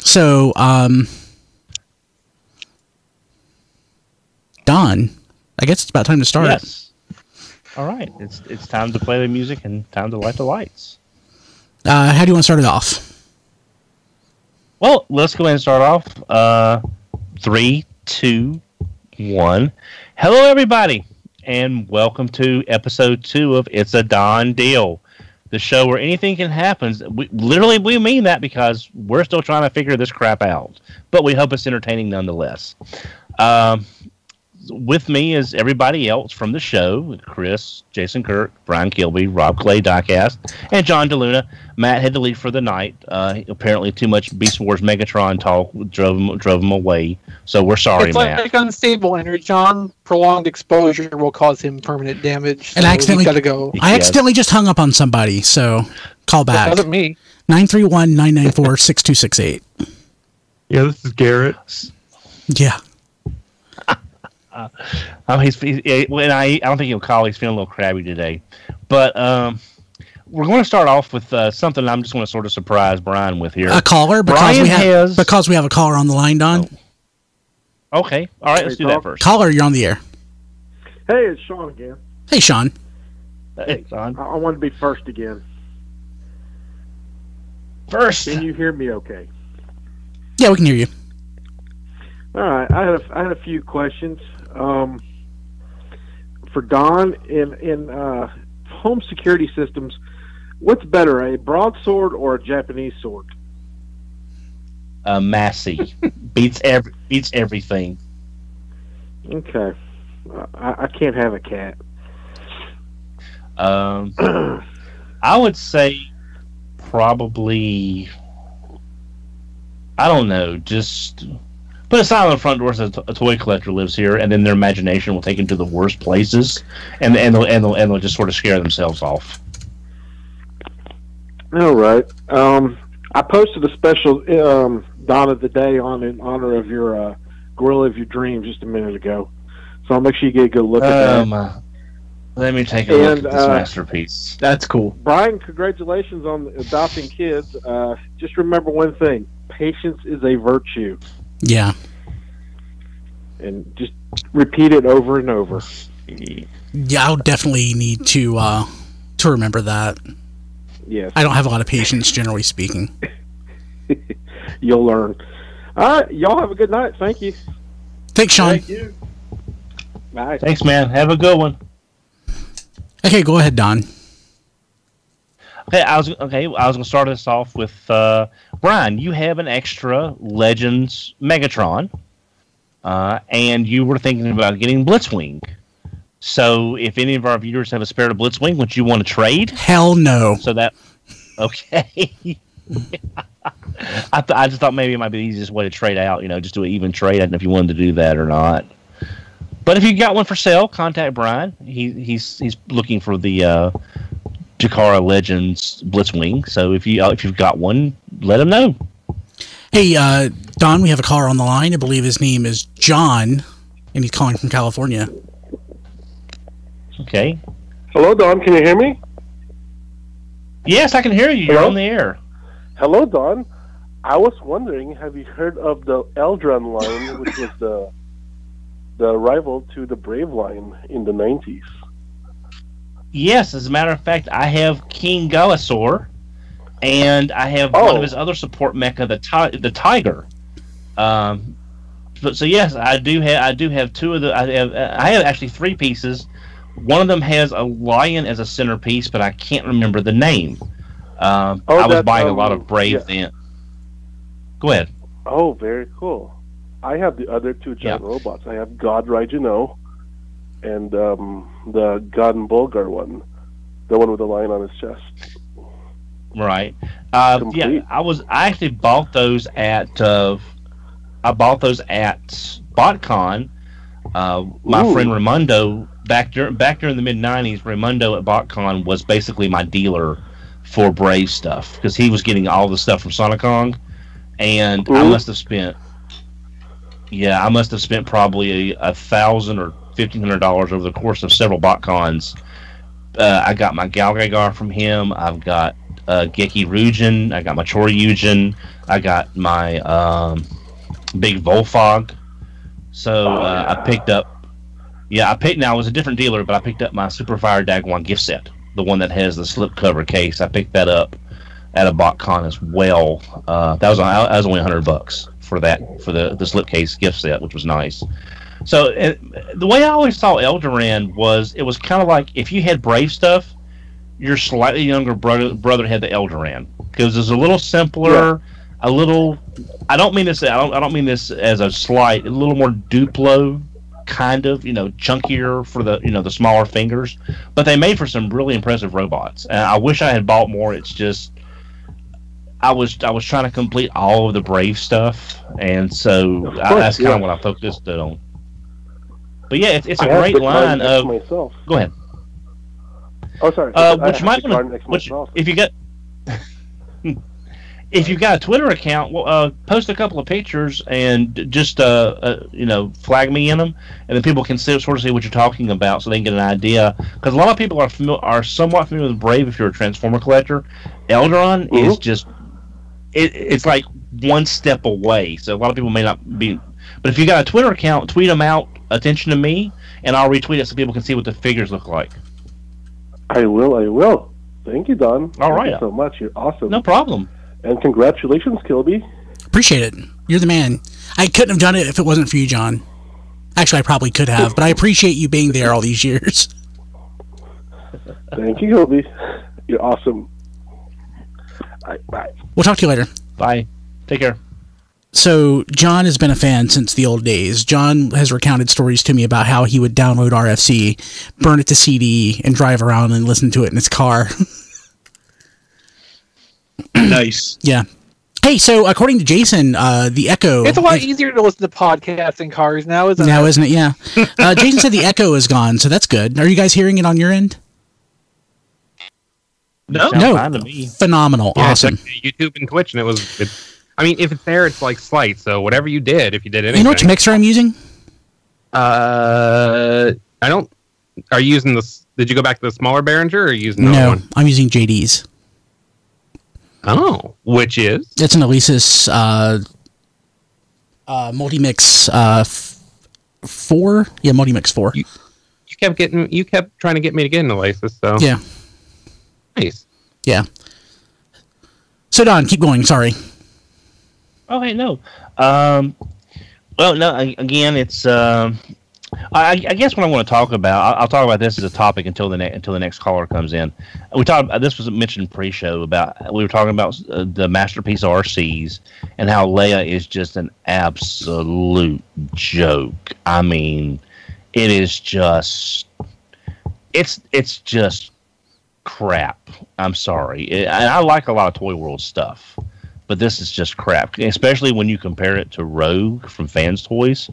So, Don, I guess it's about time to start. Yes. All right. It's time to play the music and time to light the lights. How do you want to start it off? Well, let's go ahead and start off. 3, 2, 1. Hello, everybody, and welcome to episode 2 of It's a Don Deal, the show where anything can happen. We mean that because we're still trying to figure this crap out, but we hope it's entertaining nonetheless. With me is everybody else from the show: Chris, Jason Kirk, Brian Kilby, Rob Clay, Diecast, and John DeLuna. Matt had to leave for the night. Apparently, too much Beast Wars Megatron talk drove him away. So we're sorry, Matt. It's like unstable energy. John, prolonged exposure will cause him permanent damage. And so I accidentally gotta go. I accidentally just hung up on somebody. So call back. That wasn't me. 931-994-6268. Yeah, this is Garrett. Yeah. I don't think he'll call. He's feeling a little crabby today, but we're going to start off with something I'm just going to sort of surprise Brian with here. A caller, because we have a caller on the line, Don. Oh. Okay, all right, let's do that first. Caller, you're on the air. Hey, it's Sean again. Hey, Sean. Hey, Sean. I want to be first again. First. Can you hear me? Okay. Yeah, we can hear you. All right, I had a few questions. For Don, in home security systems, what's better, a broadsword or a Japanese sword? Massey beats everything. Okay, I can't have a cat. I would say probably, I don't know, just put a sign on the front door that a toy collector lives here, and then their imagination will take them to the worst places, and they'll just sort of scare themselves off. All right. I posted a special Dawn of the Day in honor of your Gorilla of Your Dreams just a minute ago, so I'll make sure you get a good look at that. Let me take a look at this masterpiece. That's cool. Brian, congratulations on adopting kids. Just remember one thing. Patience is a virtue. Yeah. And just repeat it over and over. Yeah, I'll definitely need to remember that. Yes. I don't have a lot of patience, generally speaking. You'll learn. All right, y'all have a good night. Thank you. Thanks, Sean. Thank you. Bye. Thanks, man. Have a good one. Okay, go ahead, Don. Okay, I was going to start us off with Brian. You have an extra Legends Megatron, and you were thinking about getting Blitzwing. So, if any of our viewers have a spare Blitzwing, would you want to trade? Hell no. So that, okay. I just thought maybe it might be the easiest way to trade out. Just do an even trade. I don't know if you wanted to do that or not. But if you got one for sale, contact Brian. He's looking for the Jakara Legends Blitzwing. So if you've got one, let him know. Hey, Don, we have a caller on the line. I believe his name is John, and he's calling from California. Okay. Hello, Don. Can you hear me? Yes, I can hear you. Hello? You're on the air. Hello, Don. I was wondering, have you heard of the Eldron line, which was the rival to the Brave line in the 90s? Yes, as a matter of fact, I have King Galasaur, and I have one of his other support mecha, the Tiger. So yes, I do have two of the. I have actually three pieces. One of them has a lion as a centerpiece, but I can't remember the name. I was buying a lot of Brave then. Go ahead. Oh, very cool. I have the other two giant robots. I have God Raijino and the God and Bulgar one, the one with the lion on his chest. Right. Yeah, I actually bought those at BotCon. My friend Raimundo back during the mid '90s, Raimundo at BotCon was basically my dealer for Brave stuff because he was getting all the stuff from Sonicon, and I must have spent probably $1,000 or $1,500 over the course of several BotCons. I got my Galgagar from him. I've got Geki Rujin. I got my Choryujin. I got my Big Volfog. So I picked up. Now it was a different dealer, but I picked up my Superfire Dagwan gift set, the one that has the slipcover case. I picked that up at a BotCon as well. That was only $100 for that, for the slipcase gift set, which was nice. So the way I always saw Eldoran was, it was kind of like if you had Brave stuff, your slightly younger brother had the Eldoran, because it's a little simpler, a little. I don't mean this as a slight. A little more Duplo, kind of, chunkier for the smaller fingers, but they made for some really impressive robots. And I wish I had bought more. It's just I was trying to complete all of the Brave stuff, and so that's kind of what I focused on. But yeah, it's a great line of. Myself. Go ahead. Oh, sorry. Which you might want to. If you've got a Twitter account, post a couple of pictures and just flag me in them, and then people can sort of see what you're talking about, so they can get an idea. Because a lot of people are somewhat familiar with Brave. If you're a Transformer collector, Eldoran is just it's like one step away. So a lot of people may not be. But if you got a Twitter account, tweet them out. Attention to me, and I'll retweet it so people can see what the figures look like. I will. Thank you, Don. All right. Thank you so much. You're awesome. No problem. And congratulations, Kilby. Appreciate it. You're the man. I couldn't have done it if it wasn't for you, John. Actually, I probably could have, but I appreciate you being there all these years. Thank you, Kilby. You're awesome. Bye. We'll talk to you later. Bye. Take care. So, John has been a fan since the old days. John has recounted stories to me about how he would download RFC, burn it to CD, and drive around and listen to it in his car. Nice. Yeah. Hey, so according to Jason, the Echo... It's a lot easier to listen to podcasts in cars now, isn't it? Now, isn't it? Yeah. Jason said the Echo is gone, so that's good. Are you guys hearing it on your end? No. Phenomenal. Yeah, awesome. It's like YouTube and Twitch, and I mean, if it's there, it's like slight. So whatever you did, if you did anything. You know which mixer I'm using? I don't. Are you using the Did you go back to the smaller Behringer, or are you using another one? I'm using JD's. Oh, which is? It's an Alesis Multimix 4. Yeah, Multimix 4. You kept trying to get me to get an Alesis, so yeah. Nice. Yeah. So Don, keep going. Sorry. Oh, hey, no. Well, no. Again, it's. I guess what I want to talk about, I'll talk about this as a topic until the next caller comes in. We talked. This was mentioned pre-show about. We were talking about the Masterpiece RCs and how Leia is just an absolute joke. I mean, it is just. It's just crap. I'm sorry. And I like a lot of Toy World stuff, but this is just crap, especially when you compare it to Rogue from Fans Toys.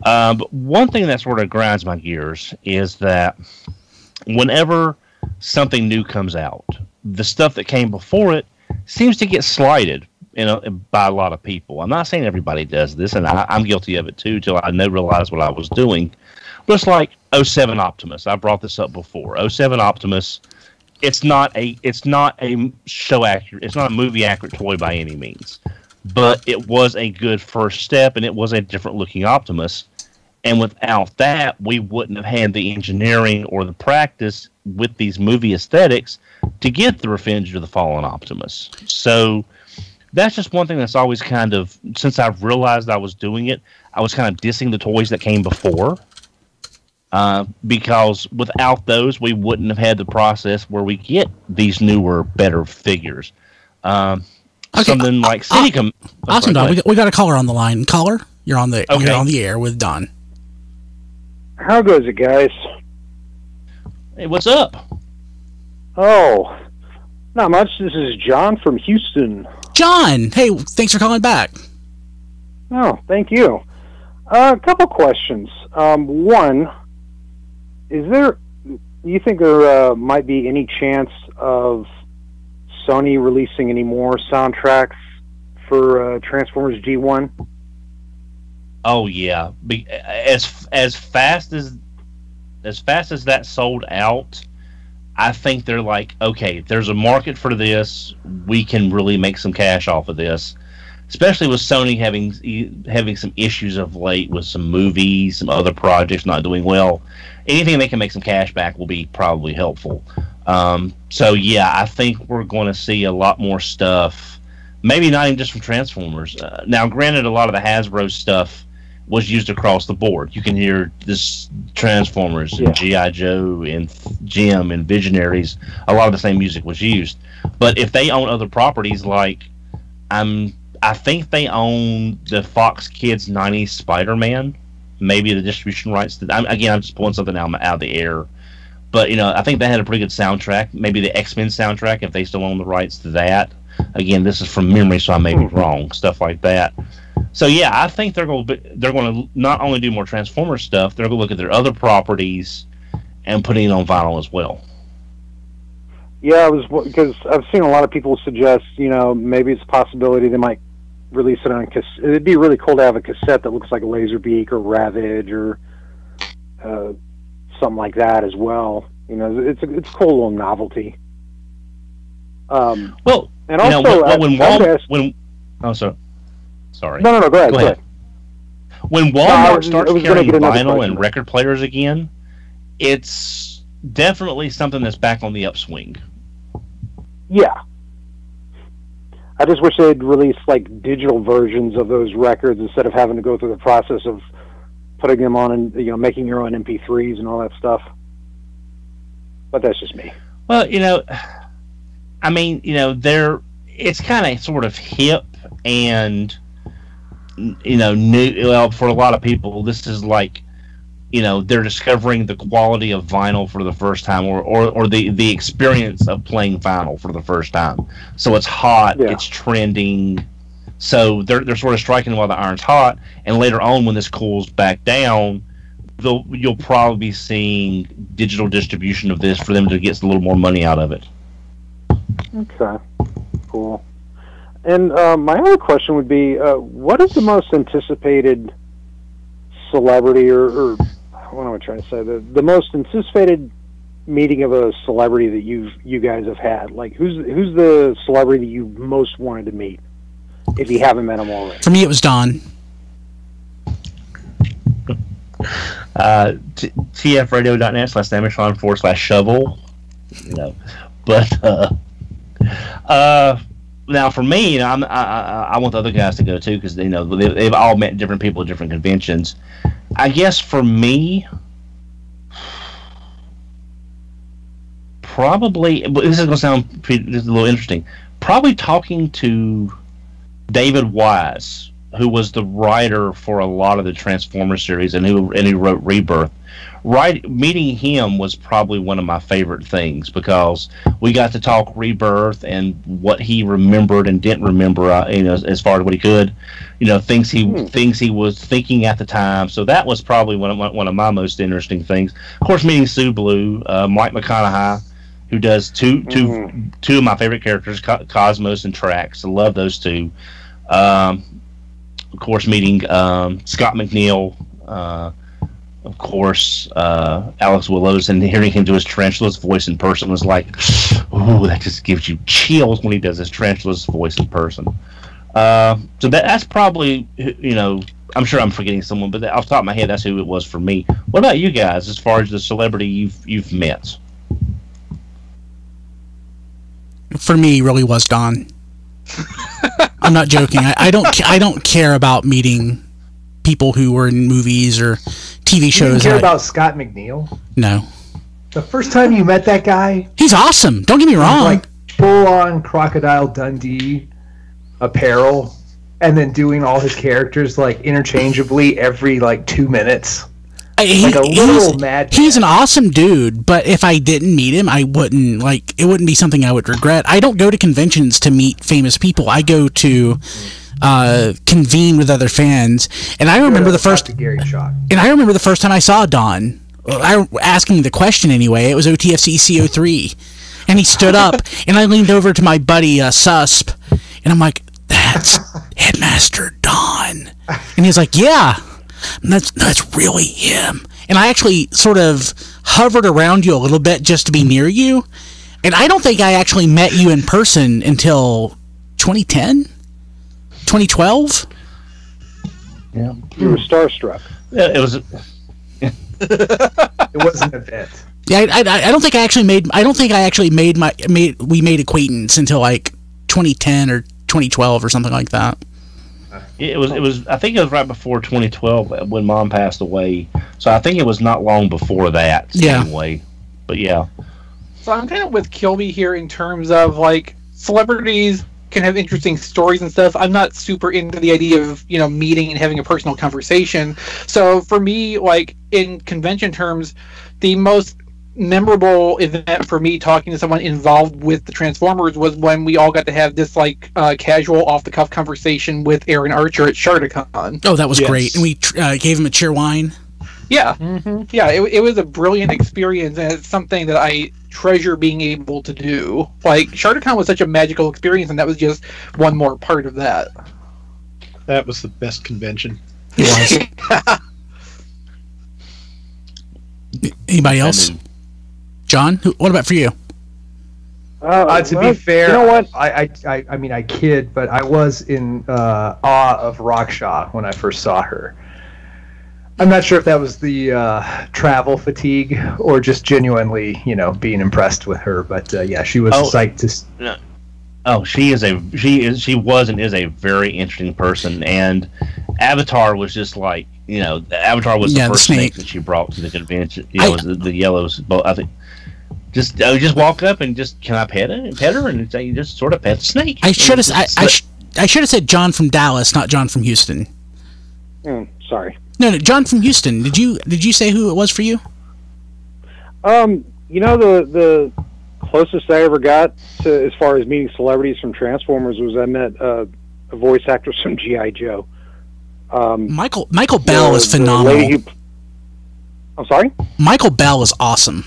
But one thing that sort of grinds my gears is that whenever something new comes out, the stuff that came before it seems to get slighted, by a lot of people. I'm not saying everybody does this, and I'm guilty of it too, till I realized what I was doing. But it's like 07 Optimus. I brought this up before. 07 Optimus. It's not a show accurate. It's not a movie accurate toy by any means, but it was a good first step, and it was a different looking Optimus. And without that, we wouldn't have had the engineering or the practice with these movie aesthetics to get the Revenge of the Fallen Optimus. So that's just one thing that's always kind of, since I've realized I was doing it, I was kind of dissing the toys that came before. Because without those, we wouldn't have had the process where we get these newer, better figures. Something like City Awesome, Don. We got a caller on the line. Caller, you're on the air with Don. How goes it, guys? Hey, what's up? Oh, not much. This is John from Houston. John, hey, thanks for calling back. Oh, thank you. A couple questions. One, do you think there might be any chance of Sony releasing any more soundtracks for Transformers G1? Oh yeah, as fast as that sold out, I think they're like, okay, there's a market for this. We can really make some cash off of this, especially with Sony having some issues of late with some movies, some other projects not doing well. Anything they can make some cash back will be probably helpful. So yeah, I think we're going to see a lot more stuff. Maybe not even just from Transformers. Now, granted, a lot of the Hasbro stuff was used across the board. You can hear this Transformers and G.I. Joe and Jim and Visionaries. A lot of the same music was used. But if they own other properties, like I think they own the Fox Kids 90s Spider-Man, maybe the distribution rights. I'm just pulling something out of the air. But, I think they had a pretty good soundtrack. Maybe the X-Men soundtrack, if they still own the rights to that. Again, this is from memory, so I may be wrong. Stuff like that. So yeah, I think they're going to not only do more Transformers stuff, they're going to look at their other properties and putting it on vinyl as well. Yeah, because I've seen a lot of people suggest, maybe it's a possibility they might release it on cassette. It'd be really cool to have a cassette that looks like a Laserbeak or Ravage or something like that as well. It's a cool little novelty. Well, and also Sorry. No, go ahead. When Walmart starts carrying vinyl and record players again, it's definitely something that's back on the upswing. Yeah. I just wish they'd release like digital versions of those records instead of having to go through the process of putting them on and making your own MP3s and all that stuff. But that's just me. Well, I mean, it's kind of sort of hip and new. Well, for a lot of people, this is like, they're discovering the quality of vinyl for the first time, or the experience of playing vinyl for the first time. So it's hot, it's trending. So they're sort of striking while the iron's hot, and later on, when this cools back down, you'll probably be seeing digital distribution of this for them to get a little more money out of it. Okay, cool. And my other question would be, what is the most anticipated celebrity, or what am I trying to say? The most anticipated meeting of a celebrity that you guys have had? Like, who's the celebrity that you most wanted to meet, if you haven't met him already? For me, it was Don. tfradio.net/Samuelsean/shovel. But now for me, I want the other guys to go too, because they've all met different people at different conventions. I guess for me, probably, but this is going to sound a little interesting. Probably talking to David Wise, who was the writer for a lot of the Transformers series, and who wrote Rebirth. Meeting him was probably one of my favorite things, because we got to talk Rebirth and what he remembered and didn't remember, as far as what he could, things he was thinking at the time. So that was probably one of my most interesting things. Of course, meeting Sue Blue, Mike McConaughey, who does two of my favorite characters, Cosmos and Trax. I love those two. Of course, meeting Scott McNeil. Of course, Alex Willows, and hearing him do his Tarantula's voice in person was like, ooh, that just gives you chills when he does his Tarantula's voice in person. So that's probably, I'm sure I'm forgetting someone, but off the top of my head, that's who it was for me. What about you guys, as far as the celebrity you've met? For me, really was Don. I'm not joking. I don't care about meeting people who were in movies or TV shows. You didn't care about Scott McNeil? No. The first time you met that guy, he's awesome. Don't get me wrong. Like full on Crocodile Dundee apparel, and then doing all his characters like interchangeably every 2 minutes. Like a little mad. He's an awesome dude, but if I didn't meet him, I wouldn't it wouldn't be something I would regret. I don't go to conventions to meet famous people. I go to convene with other fans, and I remember the first time I saw Don. Asking the question anyway. It was OTFC CO3, and he stood up, and I leaned over to my buddy Susp, and I'm like, "That's Headmaster Don," and he's like, "Yeah, that's really him." And I actually sort of hovered around you a little bit just to be near you, and I don't think I actually met you in person until 2010. 2012? Yeah. You were starstruck. Yeah, it was. It was an event. Yeah, I don't think I actually we made acquaintance until 2010 or 2012 or something like that. It was. I think it was right before 2012 when Mom passed away. So I think it was not long before that. Yeah. Anyway, but yeah. So I'm kind of with Kilby here in terms of celebrities can have interesting stories and stuff. I'm not super into the idea of meeting and having a personal conversation. So for me, in convention terms, the most memorable event for me talking to someone involved with the Transformers was when we all got to have this casual off the cuff conversation with Aaron Archer at ShardaCon. Oh, that was great, and we gave him a cheerwine. Yeah, yeah, it was a brilliant experience, and it's something that I treasure being able to do. ShardaCon was such a magical experience, and that was just one more part of that. That was the best convention. It was. Anybody else? John, what about for you? To be fair, you know what? I mean, I kid, but I was in awe of Raksha when I first saw her. I'm not sure if that was the travel fatigue or just genuinely, being impressed with her. But yeah, she was psyched to. No. Oh, she was and is a very interesting person. And Avatar was just Avatar was the first snake that she brought to the convention. The yellows. I think. Just walk up and can I pet her, and you just sort of pet the snake. I should have said John from Dallas, not John from Houston. Sorry. No, John from Houston. Did you say who it was for you? The closest I ever got to as far as meeting celebrities from Transformers was I met a voice actress from G.I. Joe. Michael Bell is phenomenal. I'm sorry? Michael Bell is awesome.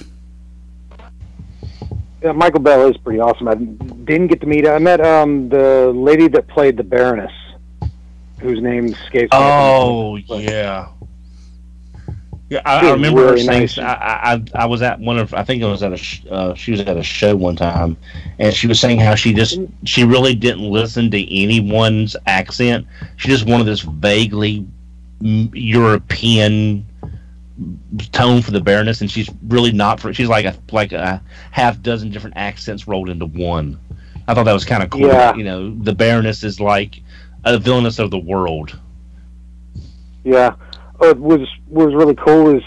Yeah, Michael Bell is pretty awesome. I didn't get to meet her. I met the lady that played the Baroness, whose name escapes me. Oh, yeah. Yeah, I remember her saying. Nice. I was at one of. I think it was at a. She was at a show one time, and she was saying how she really didn't listen to anyone's accent. She just wanted this vaguely European tone for the Baroness, and she's really not for. She's like a half dozen different accents rolled into one. I thought that was kind of cool. Yeah. You know, the Baroness is like a villainess of the world. Yeah. What was really cool is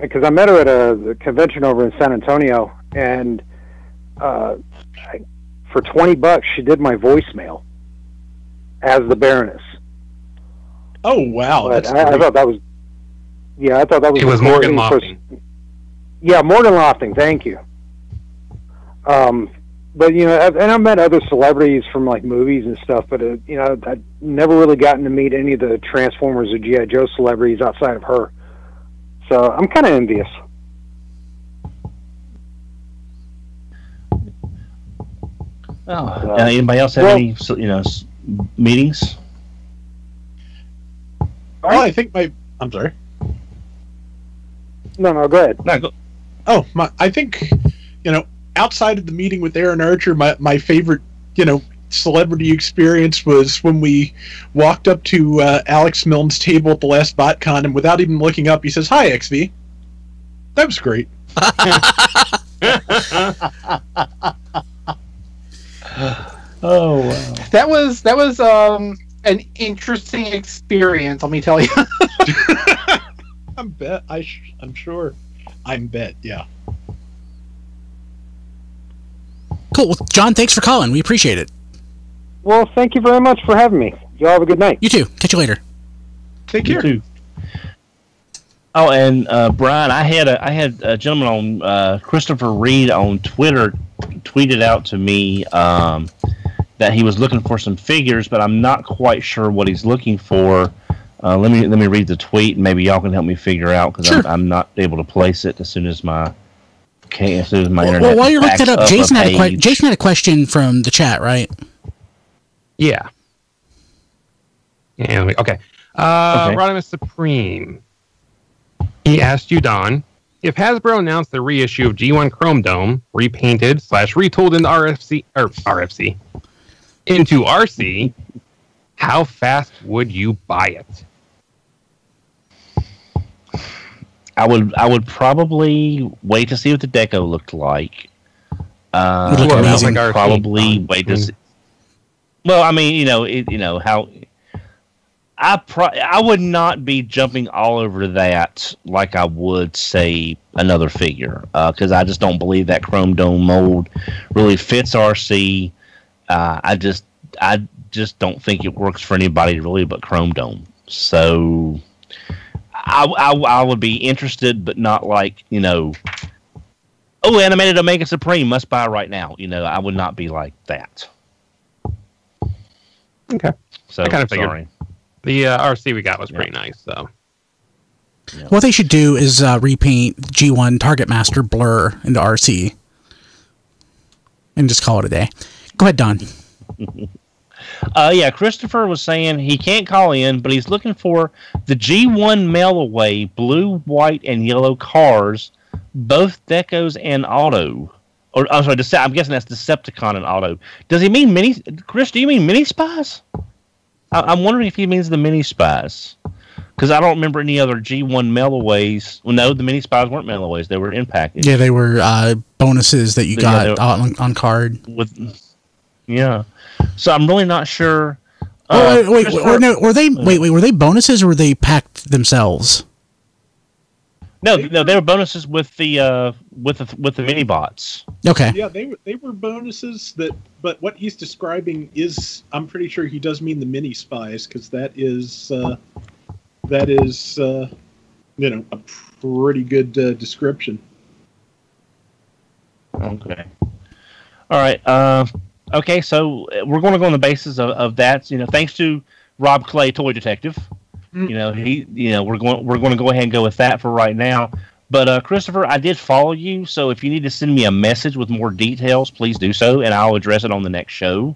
because I met her at a convention over in San Antonio, and for $20 she did my voicemail as the Baroness. Oh wow! I thought that was. Yeah, I thought that was. It was Morgan Lofting. Yeah, Morgan Lofting. Thank you. But you know, and I've met other celebrities from like movies and stuff, but you know, I've never really gotten to meet any of the Transformers or G.I. Joe celebrities outside of her. So I'm kind of envious. Oh, anybody else have any meetings? Oh, I think I'm sorry. No, go ahead. No, go. Oh, I think outside of the meeting with Aaron Archer, my favorite, celebrity experience was when we walked up to Alex Milne's table at the last BotCon, and without even looking up, he says, "Hi, XV." That was great. Oh wow. That was an interesting experience, let me tell you. I'm sure. Yeah. Cool. Well, John, thanks for calling. We appreciate it. Well, thank you very much for having me. Y'all have a good night. You too. Catch you later. Take care. You too. Oh, and Brian, I had a gentleman on Christopher Reed on Twitter tweeted out to me that he was looking for some figures, but I'm not quite sure what he's looking for. Let me read the tweet, and maybe y'all can help me figure out, because sure. I'm not able to place it as soon as my internet. Well, while you're looking that up, Jason had a question from the chat, right? Yeah. Yeah. Okay. Rodimus Supreme. He asked you, Don, if Hasbro announced the reissue of G1 Chrome Dome, repainted / retooled into RFC, into RC, how fast would you buy it? I would probably wait to see what the deco looked like. Probably wait to see. Well, I mean, how. I would not be jumping all over that like I would, say, another figure, because I just don't believe that Chrome Dome mold really fits RC. I just don't think it works for anybody really but Chrome Dome. So I would be interested, but not like, animated Omega Supreme, must buy right now. I would not be like that. Okay. So I kind of figured. Sorry. The RC we got was pretty nice, though. Yeah. What they should do is repaint G1 Target Master Blur into RC. And just call it a day. Go ahead, Don. Christopher was saying he can't call in, but he's looking for the G1 mail-away blue, white, and yellow cars, both Decos and Auto. Or I'm sorry, I'm guessing that's Decepticon and Auto. Does he mean mini? Chris, do you mean mini spies? I'm wondering if he means the mini spies, because I don't remember any other G1 mailaways. Well, no, the mini spies weren't mailaways; they were in package. Yeah, they were bonuses that you got on card. Yeah, so I'm really not sure. Were they bonuses or were they packed themselves? No, they were bonuses with the mini bots. Okay. Yeah, they were bonuses but what he's describing is, I'm pretty sure he does mean the mini spies, because that is a pretty good description. Okay. All right. Okay, so we're going to go on the basis of that. Thanks to Rob Clay, Toy Detective. We're going to go ahead and go with that for right now. But Christopher, I did follow you, so if you need to send me a message with more details, please do so, and I'll address it on the next show.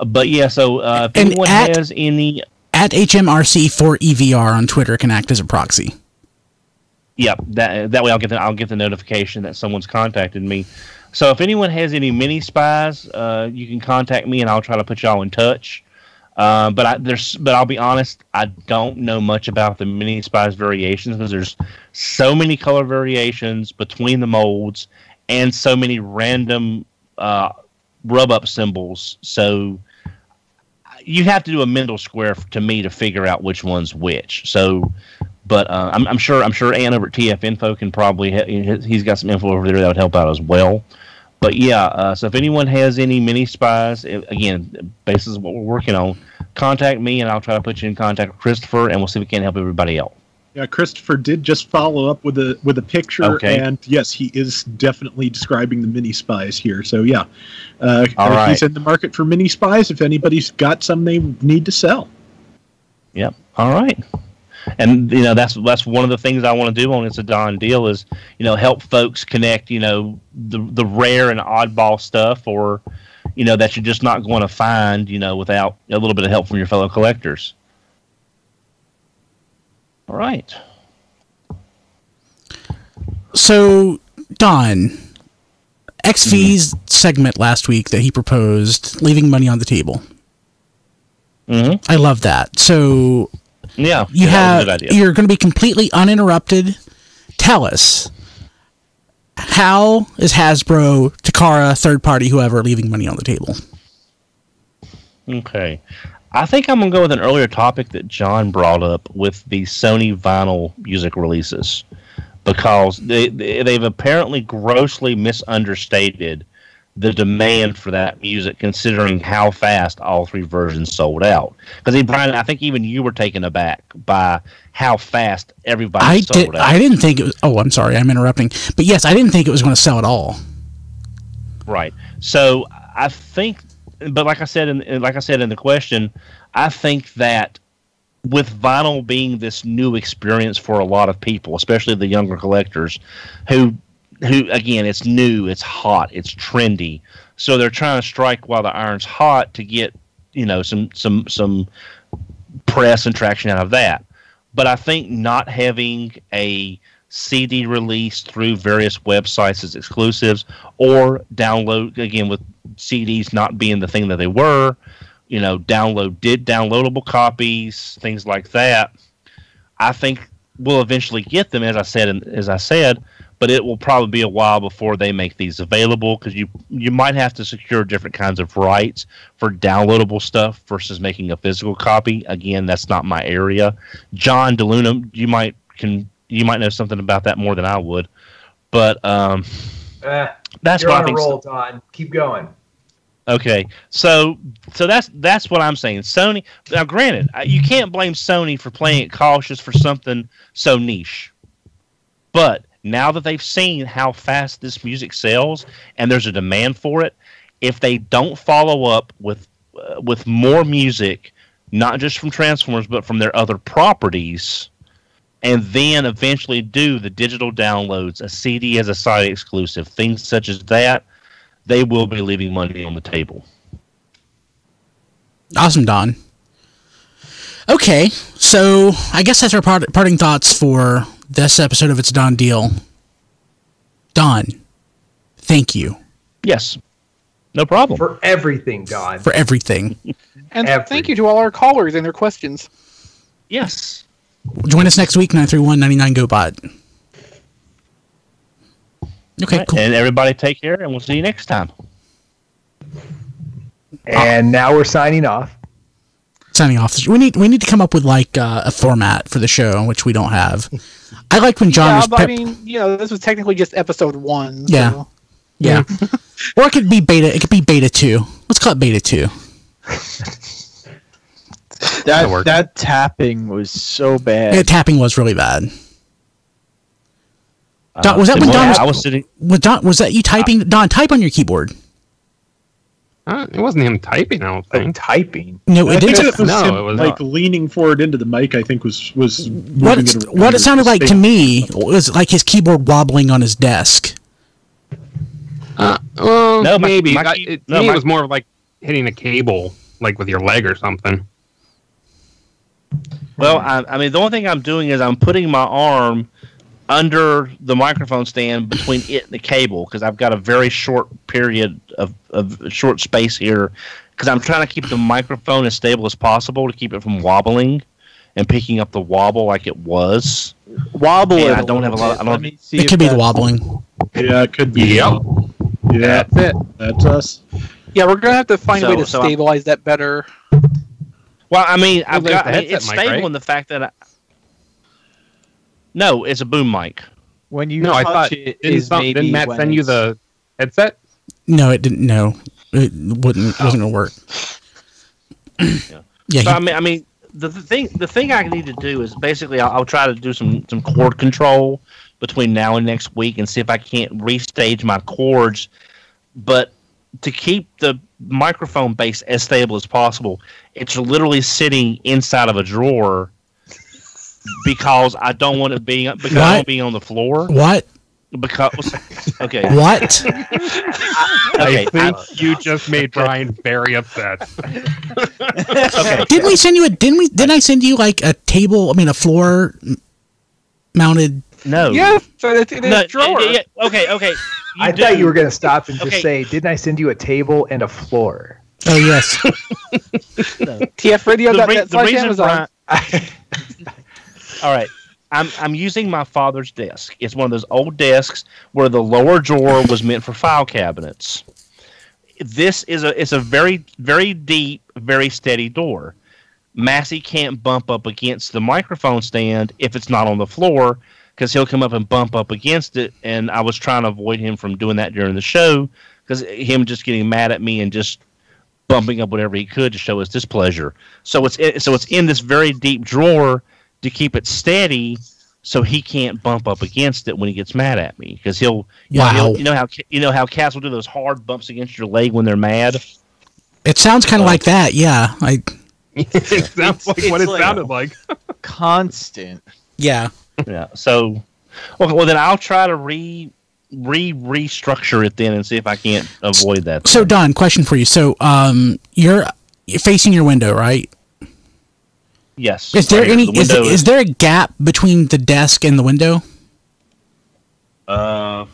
If anyone has any at HMRC4EVR on Twitter can act as a proxy. Yep. That way I'll get the notification that someone's contacted me. So if anyone has any mini spies, you can contact me and I'll try to put y'all in touch. But I'll be honest, I don't know much about the mini spies variations because there's so many color variations between the molds and so many random rub up symbols. So you have to do a mental square to me to figure out which one's which. So, but I'm sure Ann over at TF Info can probably he's got some info over there that would help out as well. But yeah, so if anyone has any mini spies, again, basis of what we're working on, contact me and I'll try to put you in contact with Christopher, and we'll see if we can help everybody else. Yeah, Christopher did just follow up with a picture, and yes, he is definitely describing the mini spies here. So yeah, right. He's in the market for mini spies. If anybody's got some they need to sell. Yep. All right. And that's one of the things I want to do on It's a Don Deal is help folks connect the rare and oddball stuff or that you're just not going to find without a little bit of help from your fellow collectors. All right. So Don, XV's segment last week that he proposed, leaving money on the table. Mm-hmm. I love that. So. Yeah, you're going to be completely uninterrupted. Tell us, how is Hasbro, Takara, third party, whoever, leaving money on the table? Okay. I think I'm going to go with an earlier topic that John brought up with the Sony vinyl music releases, because they've apparently grossly misunderstated the demand for that music, considering how fast all three versions sold out. Because Brian, I think even you were taken aback by how fast everybody sold out. I didn't think it was. Oh, I'm sorry, I'm interrupting. But yes, I didn't think it was going to sell at all. Right. So I think, but like I said in the question, I think that with vinyl being this new experience for a lot of people, especially the younger collectors, who again, it's new, it's hot, it's trendy, so they're trying to strike while the iron's hot to get some press and traction out of that. But I think not having a CD release through various websites as exclusives, or download, again with CDs not being the thing that they were, downloadable copies, things like that, I think we'll eventually get them, as I said. But it will probably be a while before they make these available, because you might have to secure different kinds of rights for downloadable stuff versus making a physical copy. Again, that's not my area. John DeLuna, you might know something about that more than I would. But that's you're what on I think. A roll, Don. Keep going. Okay, so that's what I'm saying. Sony. Now, granted, you can't blame Sony for playing it cautious for something so niche, but now that they've seen how fast this music sells and there's a demand for it, if they don't follow up with more music, not just from Transformers but from their other properties, and then eventually do the digital downloads, a CD as a side exclusive, things such as that, they will be leaving money on the table. Awesome, Don. Okay, so I guess that's our parting thoughts for this episode of It's a Don Deal. Don, thank you. Yes, no problem. For everything, Don. For everything. And thank you to all our callers and their questions. Yes. Join us next week, 931-99-GO-BOT. Okay, right, cool. And everybody take care, and we'll see you next time. And now we're signing off. Signing off. We need to come up with like a format for the show, which we don't have. I like when John was. I mean, this was technically just episode 1. Yeah, so. yeah. Or it could be beta. It could be beta 2. Let's call it beta 2. That tapping was so bad. Yeah, tapping was really bad. Don, was that when Don was? I was sitting. Was that you typing? Don, type on your keyboard. It wasn't him typing, I don't think. Typing? No, it didn't. It was like leaning forward into the mic, I think was what it sounded like to me was like his keyboard wobbling on his desk. Well, no, maybe. To me, it was more of like hitting a cable, like with your leg or something. Well, I mean, the only thing I'm doing is I'm putting my arm under the microphone stand between it and the cable, because I've got a very short period of short space here, because I'm trying to keep the microphone as stable as possible to keep it from wobbling and picking up the wobble like it was. Wobbling. I don't have a lot. It could be the wobbling. Yeah, it could be. Yep. Yeah, That's it. That's us. Yeah, we're gonna have to find a way to stabilize that better. Well, I mean, it's mic, stable right? in the fact that no, it's a boom mic. When you I touch thought it is maybe didn't Matt when send you the headset? No, it didn't. No, it wasn't gonna work. Yeah. So, I mean, the thing I need to do is basically I'll try to do some chord control between now and next week and see if I can't restage my chords, but to keep the microphone base as stable as possible, it's literally sitting inside of a drawer because I don't want to be I don't want to be on the floor. What? Because okay. What? I think you just made Brian very upset. Okay. Didn't I send you like a table? I mean, a floor mounted. No. Yes, it's in a drawer. Yeah, okay. I thought you were going to stop and just say, "Didn't I send you a table and a floor?" Oh yes. TFRadio.net/Amazon. All right. I'm using my father's desk. It's one of those old desks where the lower drawer was meant for file cabinets. It's a very, very deep, very steady door. Massey can't bump up against the microphone stand if it's not on the floor, because he'll come up and bump up against it, and I was trying to avoid him from doing that during the show, because him just getting mad at me and just bumping up whatever he could to show his displeasure. So it's in this very deep drawer to keep it steady, so he can't bump up against it when he gets mad at me, because you know how cats will do those hard bumps against your leg when they're mad. It sounds kind of like that, yeah. It sounds like what it sounded like. Constant. Yeah. Yeah. So, okay. Well, then I'll try to restructure it then and see if I can't avoid that. So, Don, question for you. So, you're facing your window, right? Yes. Is there is there a gap between the desk and the window? Not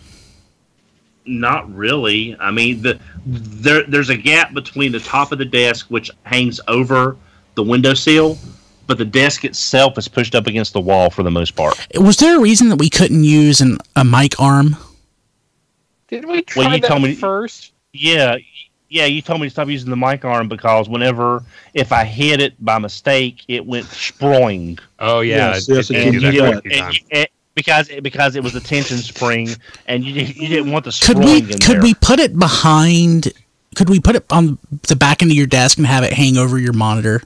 really. I mean, there's a gap between the top of the desk, which hangs over the windowsill, but the desk itself is pushed up against the wall for the most part. Was there a reason that we couldn't use a mic arm? Didn't we try that first? Yeah, you told me to stop using the mic arm because if I hit it by mistake, it went sproing. Oh yeah, yes, because it was a tension spring, and you didn't want the sproing Could we put it behind? Could we put it on the back end of your desk and have it hang over your monitor?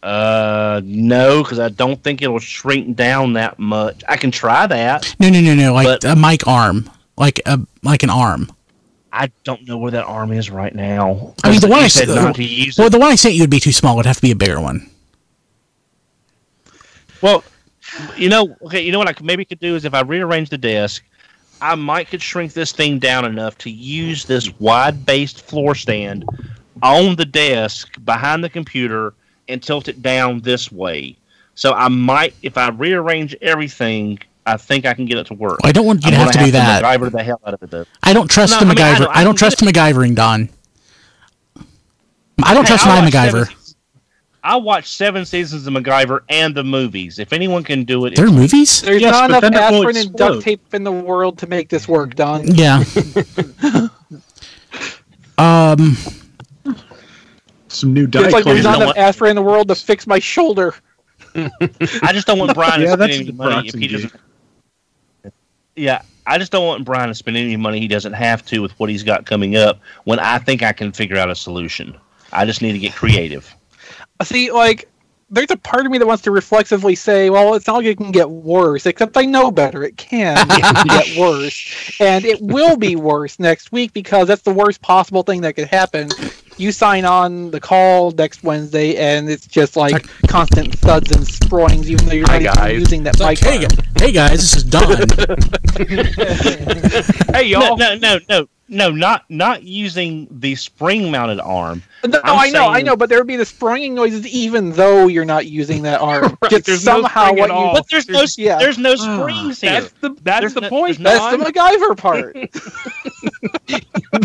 No, because I don't think it'll shrink down that much. I can try that. No. Like a mic arm, like an arm. I don't know where that arm is right now. I mean, the one I said not to use it. Well, the one I sent you would be too small. It would have to be a bigger one. Well, you know what I maybe could do is if I rearrange the desk, I could shrink this thing down enough to use this wide-based floor stand on the desk behind the computer and tilt it down this way. So I might, if I rearrange everything, I think I can get it to work. I don't want you to have to do that. MacGyver the hell out of it, though. I don't trust the MacGyver. I don't trust MacGyvering, Don. I don't trust my MacGyver. I watched 7 seasons of MacGyver and the movies. If anyone can do it, there are movies. There's not enough aspirin and duct tape in the world to make this work, Don. Yeah. Some new dye. It's like there's not enough aspirin in the world to fix my shoulder. I just don't want Brian to spend any money if he doesn't. Yeah, I just don't want Brian to spend any money he doesn't have to with what he's got coming up when I think I can figure out a solution. I just need to get creative. See, like, there's a part of me that wants to reflexively say, well, it's not like it can get worse, except I know better. It can get worse. And it will be worse next week because that's the worst possible thing that could happen. You sign on the call next Wednesday, and it's just like constant thuds and sproings, even though you're not even using that mic. Hey guys, this is Don. Hey y'all. No. not using the spring-mounted arm. No, I know, but there would be the springing noises even though you're not using that arm. Right, there's somehow no what you. But there's no springs here. That's the point. That's the MacGyver part.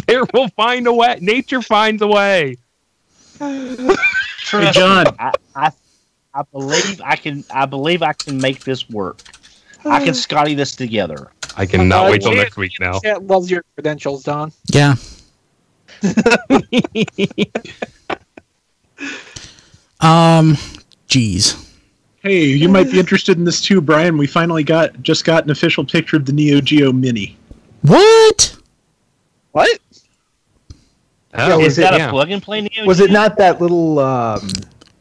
There will find a way. Nature finds a way. Hey, John, I believe I can make this work. I can Scotty this together. I cannot wait till next week now. Chat loves your credentials, Don. Yeah. Geez. Hey, you might be interested in this too, Brian. We finally just got an official picture of the Neo Geo Mini. What? What? Oh, is that a plug and play Neo Geo? Was it not that little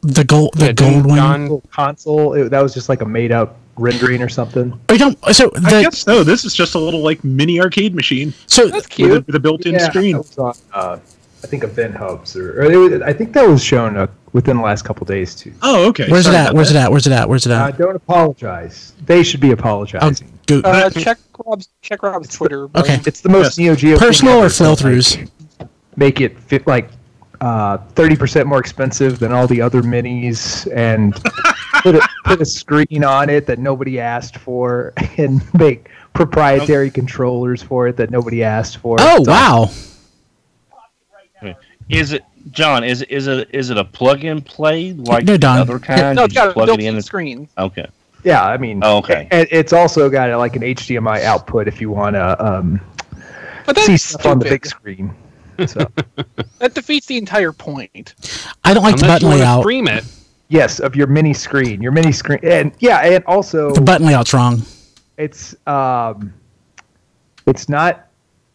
the gold one little console? That was just like a made up rendering or something. I guess so. This is just a little like mini arcade machine. So that's cute with a built-in screen. That was on, I think Event Hubs I think that was shown within the last couple days too. Oh, okay. Where's it at? Where's it at? Don't apologize. They should be apologizing. Check Rob's Twitter. Brian. Okay, it's the most Neo Geo personal or flow-throughs. Make it fit like 30% more expensive than all the other minis, and put a screen on it that nobody asked for, and make proprietary controllers for it that nobody asked for. Oh, wow! Is it, John? Is it a plug and play like no, Don. other kind? No, it's got a plug it in built-in screen. Okay. Yeah, I mean, okay. It's also got like an HDMI output if you want to see stuff on the big screen. So that defeats the entire point. I don't like the button layout. Stream it. Yes, of your mini screen. Your mini screen, and also the button layout's wrong. It's not.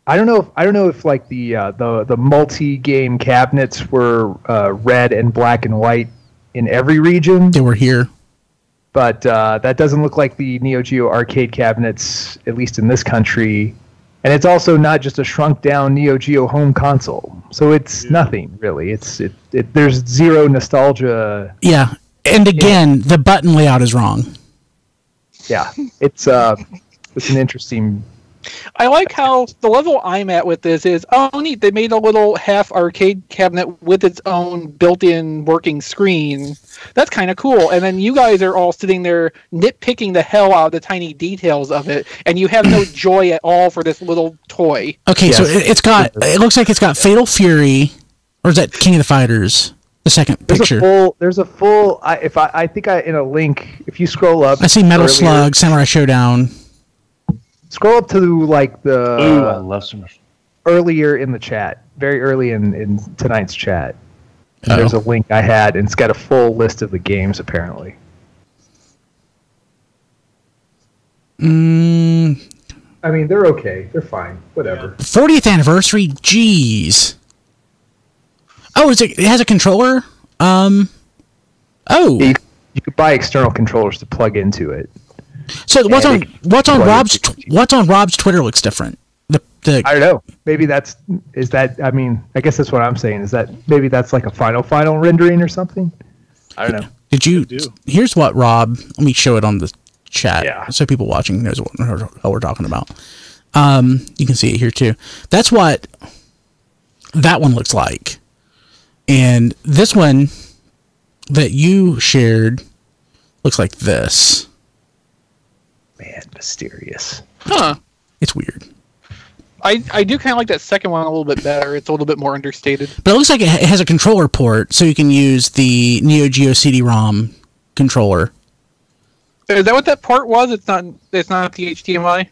I don't know if like the multi-game cabinets were red and black and white in every region. They were here, but that doesn't look like the Neo Geo arcade cabinets, at least in this country. And it's also not just a shrunk down Neo Geo home console, so it's nothing really. There's zero nostalgia. Yeah, and again, the button layout is wrong. Yeah, it's an interesting. I like how the level I'm at with this is, oh neat, they made a little half arcade cabinet with its own built-in working screen. That's kind of cool. And then you guys are all sitting there nitpicking the hell out of the tiny details of it, and you have no joy at all for this little toy. Okay, yes. So it looks like it's got Fatal Fury, or is that King of the Fighters? The second picture. There's a full. I think in a link, if you scroll up, I see Metal Slug, Samurai Showdown. Scroll up to like the I love earlier in the chat, very early in tonight's chat. There's a link I had, and it's got a full list of the games apparently. I mean, they're okay. They're fine. Whatever. 40th anniversary. Jeez. Oh, it has a controller? Oh. You could buy external controllers to plug into it. So what's on Rob's Twitter looks different. I don't know. Maybe I mean, I guess that's what I'm saying. Is that maybe that's like a final rendering or something? I don't know. Here's what Rob. Let me show it on the chat so people watching knows what we're talking about. You can see it here too. That's what that one looks like, and this one that you shared looks like this. Man, mysterious. Huh. It's weird. I do kind of like that second one a little bit better. It's a little bit more understated. But it looks like it has a controller port, so you can use the Neo Geo CD-ROM controller. Is that what that port was? It's not the HDMI?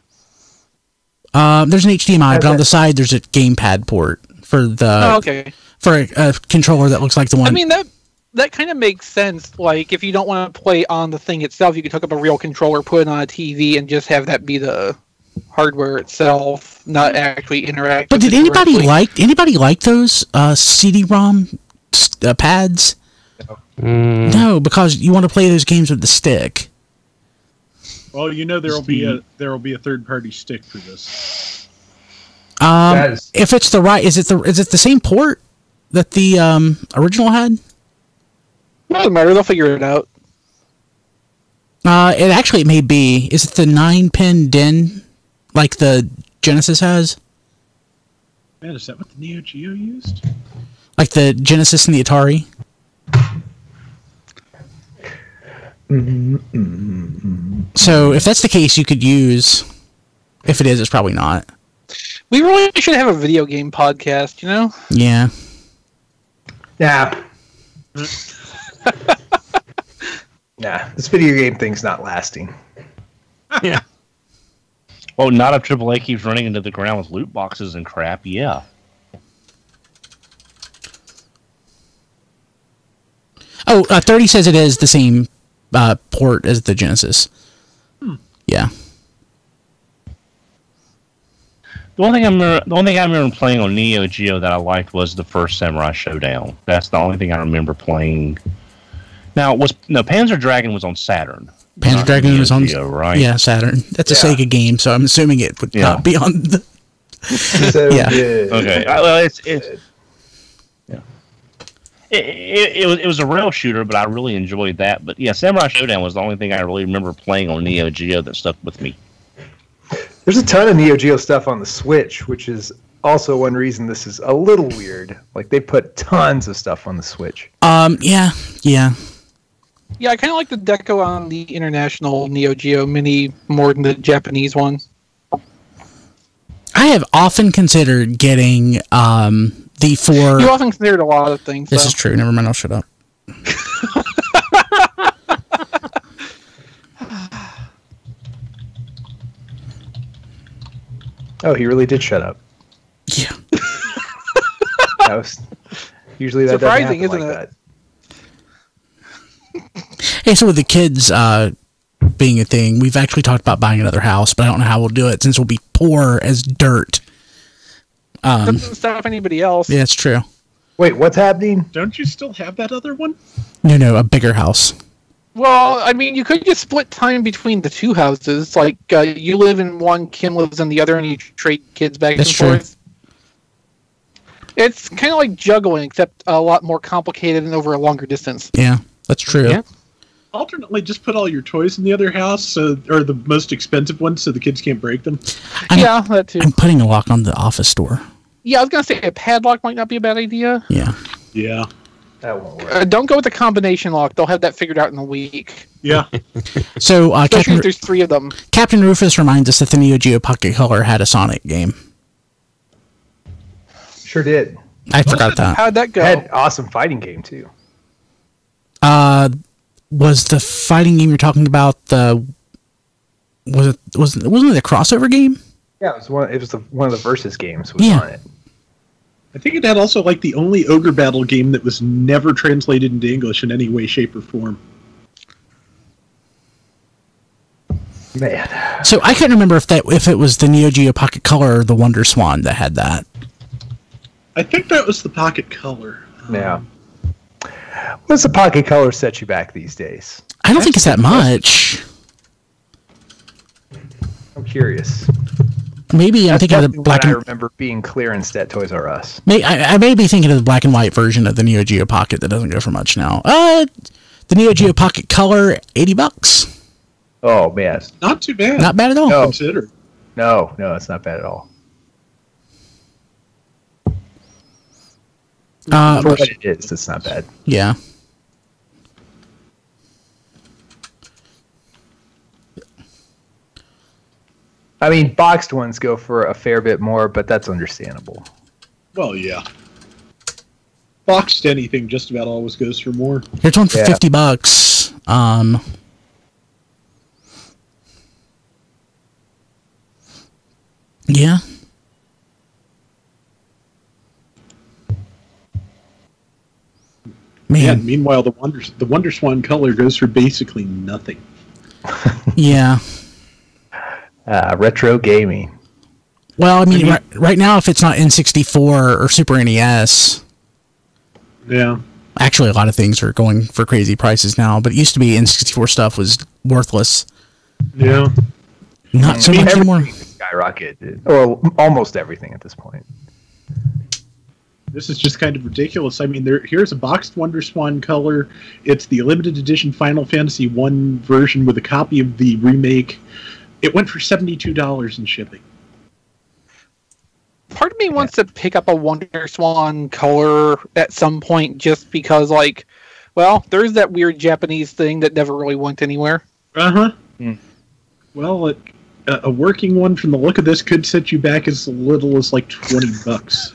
There's an HDMI, but on the side there's a gamepad port for the for a controller that looks like the one. I mean, that kind of makes sense. Like, if you don't want to play on the thing itself, you could hook up a real controller, put it on a TV, and just have that be the hardware itself, not actually interact. But did anybody like those CD-ROM pads? No, because you want to play those games with the stick. Well, there will be a third-party stick for this. If it's the right, is it the same port that the original had? Doesn't matter. They'll figure it out. It may be. Is it the 9-pin DIN like the Genesis has? Man, is that what the Neo Geo used? Like the Genesis and the Atari? So if that's the case, you could use... If it is, it's probably not. We really should have a video game podcast, you know? Yeah. Nah. Nah, this video game thing's not lasting. Yeah. Well, not if AAA keeps running into the ground with loot boxes and crap, yeah. Oh, 30 says it is the same port as the Genesis. Yeah. The only thing I remember playing on Neo Geo that I liked was the first Samurai Showdown. That's the only thing I remember playing. Now, Panzer Dragon was on Saturn. Panzer Dragon was on Geo, right? Yeah, Saturn. That's a Sega game, so I'm assuming it would not be on the. So yeah. good. Okay. Well, it was a rail shooter, but I really enjoyed that. But yeah, Samurai Showdown was the only thing I really remember playing on Neo Geo that stuck with me. There's a ton of Neo Geo stuff on the Switch, which is also one reason this is a little weird. Like, they put tons of stuff on the Switch. Yeah. Yeah, I kind of like the deco on the international Neo Geo Mini more than the Japanese one. I have often considered getting the 4... You often considered a lot of things. This is true. Never mind, I'll shut up. Oh, he really did shut up. Yeah. That was usually that surprising, isn't like it? That. Hey, so with the kids being a thing, we've actually talked about buying another house, but I don't know how we'll do it since we'll be poor as dirt. Doesn't stop anybody else. Yeah, it's true. Wait, what's happening? Don't you still have that other one? No, a bigger house. Well, I mean, you could just split time between the two houses. Like, you live in one, Kim lives in the other, and you trade kids back and forth. It's kind of like juggling, except a lot more complicated and over a longer distance. Yeah, that's true. Yeah. Alternately, just put all your toys in the other house, or the most expensive ones, so the kids can't break them. Yeah, that too. I'm putting a lock on the office door. Yeah, I was going to say a padlock might not be a bad idea. Yeah. Yeah. That won't work. Don't go with the combination lock. They'll have that figured out in a week. Yeah. So, especially if there's 3 of them. Captain Rufus reminds us that the Neo Geo Pocket Color had a Sonic game. Sure did. I forgot that. How'd that go? Had an awesome fighting game too. Was the fighting game you're talking about wasn't it a crossover game? Yeah, it was one of the Versus games was on it. I think it had also like the only Ogre Battle game that was never translated into English in any way, shape, or form. Man. So I couldn't remember if it was the Neo Geo Pocket Color or the Wonder Swan that had that. I think that was the Pocket Color. Yeah. What's the Pocket Color set you back these days? I don't think it's that much. I'm curious. Maybe I'm thinking of the black and... I remember being clearanced at Toys R Us. I may be thinking of the black and white version of the Neo Geo Pocket that doesn't go for much now. The Neo Geo Pocket Color, $80. Oh man, not too bad. Not bad at all. No. Consider. No, it's not bad at all. For what it is, it's not bad. Yeah. I mean, boxed ones go for a fair bit more, but that's understandable. Well, yeah. Boxed anything just about always goes for more. Here's one for $50. Yeah. Man. Yeah, meanwhile, the Wonder Swan Color goes for basically nothing. Yeah. Retro gaming. Well, I mean, right now, if it's not N64 or Super NES... Yeah. Actually, a lot of things are going for crazy prices now, but it used to be N64 stuff was worthless. Yeah. Not so much anymore. Skyrocketed. Or almost everything at this point. This is just kind of ridiculous. I mean, here's a boxed Wonder Swan Color. It's the limited edition Final Fantasy 1 version with a copy of the remake. It went for $72 in shipping. part of me wants to pick up a Wonder Swan color at some point, just because, like, well, there's that weird Japanese thing that never really went anywhere. Well, a working one from the look of this could set you back as little as like $20.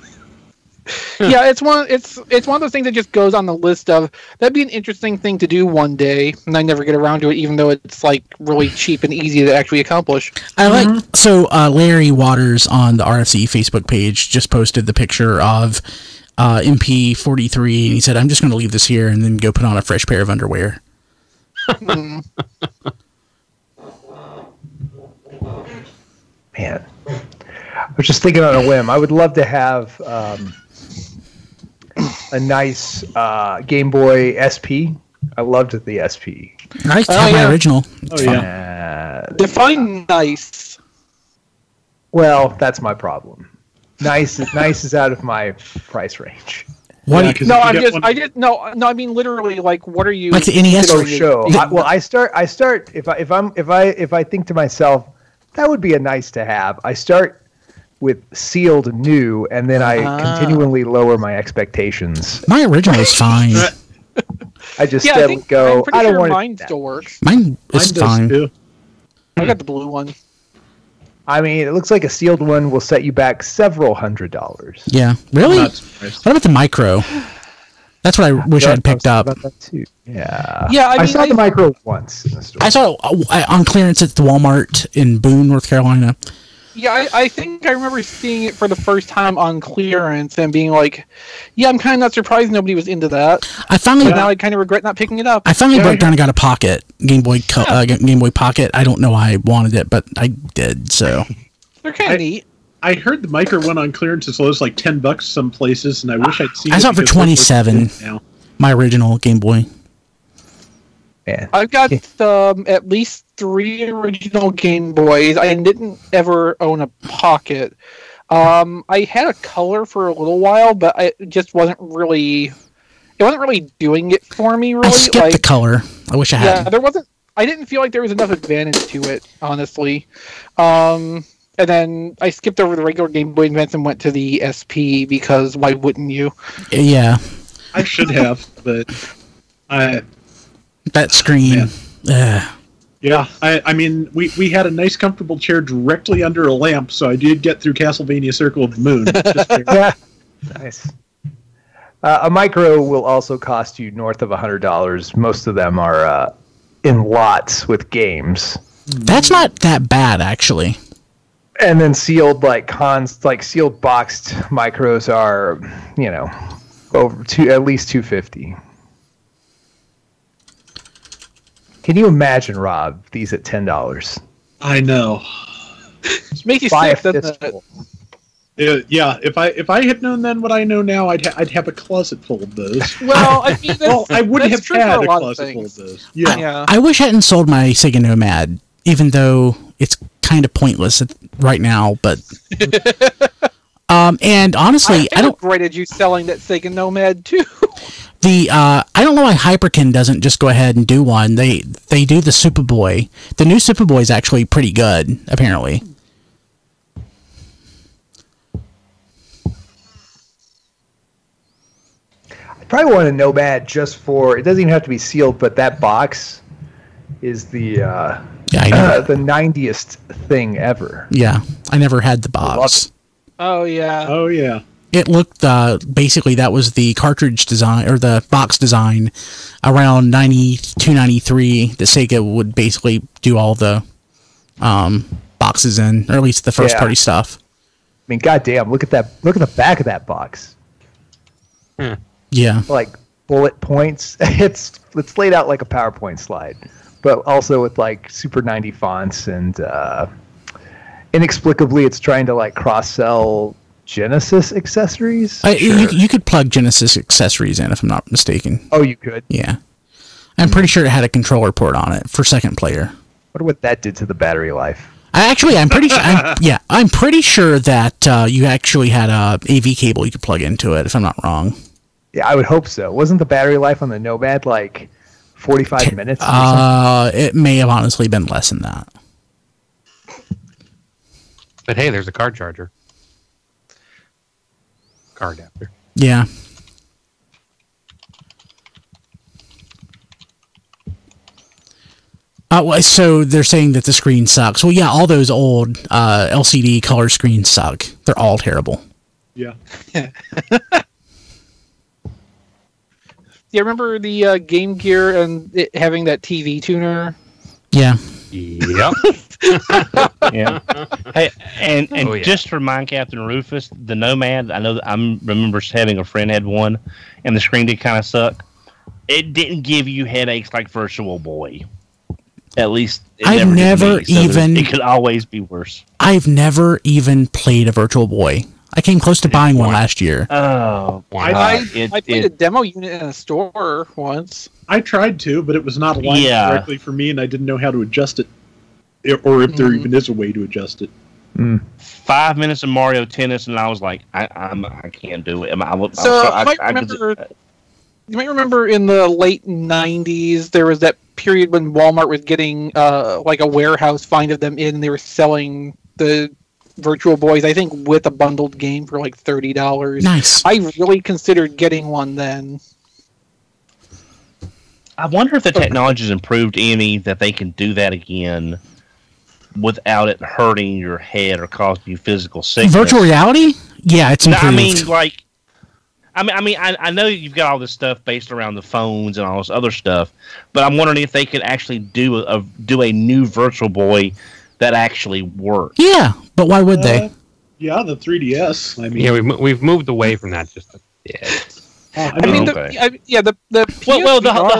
Yeah, it's one of those things that just goes on the list of that'd be an interesting thing to do one day, and I never get around to it, even though it's like really cheap and easy to actually accomplish. I like so Larry Waters on the RFC Facebook page just posted the picture of MP43, and he said, "I'm just going to leave this here and then go put on a fresh pair of underwear." Man, I was just thinking on a whim. I would love to have a nice Game Boy SP. I loved the SP. Nice to have my original. Define nice. Well, that's my problem. Nice is out of my price range. What? I mean literally. Like, what are you? Like the NES show. I start. If I think to myself, that would be a nice to have. I start with sealed new, and then I continually lower my expectations. My original is fine. I just steadily go. I don't want mine still works. Mine is fine. Too. I got the blue one. I mean, it looks like a sealed one will set you back several $100s. Yeah, really? What about the micro? That's what I wish I'd picked up. About that too. Yeah. Yeah, I saw the micro once in the store. I saw it on clearance at the Walmart in Boone, North Carolina. Yeah, I think I remember seeing it for the first time on clearance and being like, yeah, I'm kind of not surprised nobody was into that. Now I kind of regret not picking it up. I finally broke down and got a Pocket, Game Boy Pocket. I don't know why I wanted it, but I did, so. They're kind of neat. I heard the micro one on clearance as low as like $10 some places, and I wish I'd seen it. I saw it for $27. My original Game Boy. Yeah. I've got at least 3 original Game Boys. I didn't ever own a Pocket. I had a color for a little while, but it just wasn't really. It wasn't really doing it for me. Really, I skipped the color. I wish I had. Yeah, there wasn't. I didn't feel like there was enough advantage to it, honestly. And then I skipped over the regular Game Boy Advance and went to the SP because why wouldn't you? Yeah. I should have, but that screen. Yeah, I mean, we had a nice, comfortable chair directly under a lamp, so I did get through Castlevania Circle of the Moon. Yeah, nice. A micro will also cost you north of $100. Most of them are in lots with games. That's not that bad, actually. And then sealed sealed boxed micros are, over at least $250. Can you imagine, Rob, these at $10? I know. It makes you sick, doesn't it? Yeah, if I had known then what I know now, I'd have a closet full of those. Well, I mean, I would have had a closet full of those. Yeah. I wish I hadn't sold my Sega Nomad, even though it's kind of pointless right now. But and honestly, I don't regretted you selling that Sega Nomad too. I don't know why Hyperkin doesn't just go ahead and do one. They do the Superboy. The new Superboy is actually pretty good, apparently. I probably want a Nomad just for. It doesn't even have to be sealed, but that box is the 90th thing ever. Yeah, I never had the box. Oh yeah. Oh yeah. It looked basically that was the cartridge design or the box design around 92, 93 that Sega would basically do all the boxes in, or at least the first party stuff. I mean, goddamn! Look at that! Look at the back of that box. Yeah, like bullet points. It's laid out like a PowerPoint slide, but also with like Super 90 fonts, and inexplicably, it's trying to like cross sell Genesis accessories. You could plug Genesis accessories in, if I'm not mistaken. Oh, you could? Yeah. I'm pretty sure it had a controller port on it for second player. I wonder what that did to the battery life. I'm pretty sure. I'm pretty sure that you actually had a AV cable you could plug into it, if I'm not wrong. Yeah, I would hope so. Wasn't the battery life on the Nomad like 45 minutes? Or something? It may have honestly been less than that. But hey, there's a card charger. car adapter. Yeah. So they're saying that the screen sucks. Well, yeah, all those old LCD color screens suck. They're all terrible. Yeah. You remember the Game Gear and it having that TV tuner? Yeah. Yep. Yeah. Hey, and just to remind Captain Rufus, the Nomad, I remember having a friend had one, and the screen did kind of suck. It didn't give you headaches like Virtual Boy. At least I've never even. It could always be worse. I've never even played a Virtual Boy. I came close to buying one last year. Oh, I played a demo unit in a store once. I tried to, but it was not aligned correctly for me, and I didn't know how to adjust it, or if there even is a way to adjust it. 5 minutes of Mario Tennis, and I was like, I can't do it. You might remember in the late 90s, there was that period when Walmart was getting like a warehouse find of them in, and they were selling the Virtual Boys, I think, with a bundled game for like $30. Nice. I really considered getting one then. I wonder if the technology's improved any that they can do that again without it hurting your head or causing you physical sickness. Virtual reality? Yeah, it's improved. I know you've got all this stuff based around the phones and all this other stuff, but I'm wondering if they could actually do a new Virtual Boy that actually works. Yeah, but why would they? Yeah, the 3DS. I mean, yeah, we've moved away from that just a bit. The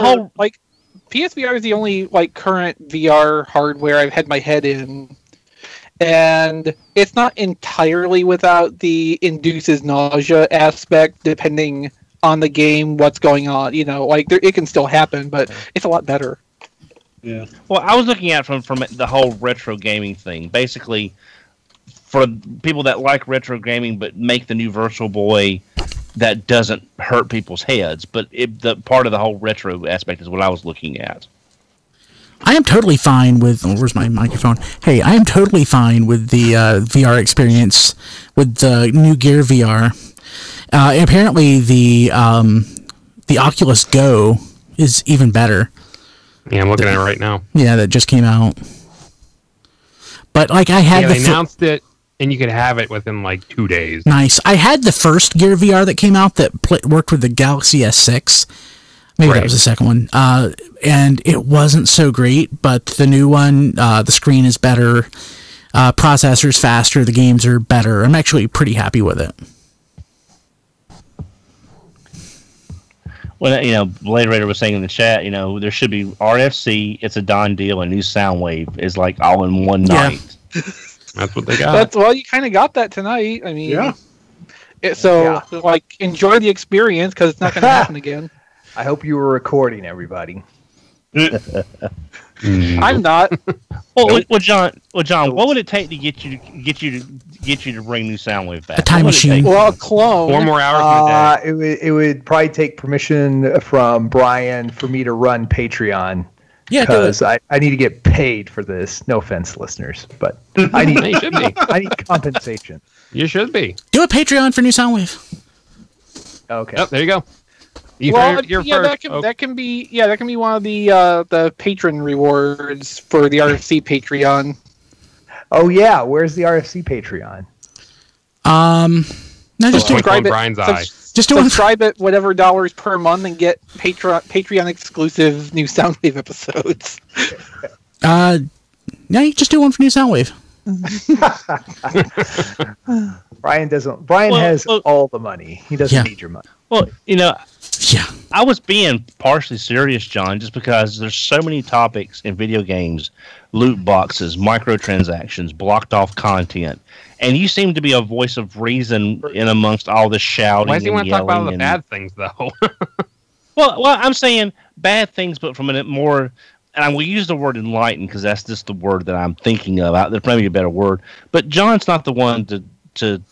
whole like PSVR is the only like current VR hardware I've had my head in, and it's not entirely without the induces nausea aspect, depending on the game, what's going on. It can still happen, but it's a lot better. Yeah. Well, I was looking at from the whole retro gaming thing. Basically, for people that like retro gaming but make the new Virtual Boy that doesn't hurt people's heads, but the part of the whole retro aspect is what I was looking at. I am totally fine with... Oh, where's my microphone? Hey, I am totally fine with the VR experience with the new Gear VR. Apparently, the Oculus Go is even better. Yeah, I'm looking at it right now. Yeah, that just came out. But like I had they announced it, and you could have it within like 2 days. Nice. I had the first Gear VR that came out that worked with the Galaxy S6. Maybe that was the second one. And it wasn't so great, but the new one, the screen is better, processor's faster, the games are better. I'm actually pretty happy with it. Well, Blade Raider was saying in the chat, there should be RFC, it's a done deal, and new Soundwave is like all in one night. That's what they got. You kind of got that tonight. I mean, enjoy the experience because it's not going to happen again. I hope you were recording, everybody. I'm not. Well, John, what would it take to get you to bring new Soundwave back? A time machine. Well, a clone. 4 more hours in a day. It would probably take permission from Brian for me to run Patreon. Yeah, because I need to get paid for this. No offense, listeners, but I need compensation. You should be. Do a Patreon for new Soundwave. Okay. Oh, there you go. That can be one of the patron rewards for the RFC Patreon. Oh yeah, where's the RFC Patreon? No, just subscribe it. Brian's eye. Just subscribe at whatever dollars per month and get Patreon exclusive new Soundwave episodes. No, you just do one for new Soundwave. Brian has all the money. He doesn't need your money. Well, I was being partially serious, John, just because there's so many topics in video games, loot boxes, microtransactions, blocked off content, and you seem to be a voice of reason in amongst all this shouting. Why does he want to talk about all the bad things, though? well, I'm saying bad things, but from a more, and I will use the word enlightened because that's just the word that I'm thinking of. There's probably a better word, but John's not the one to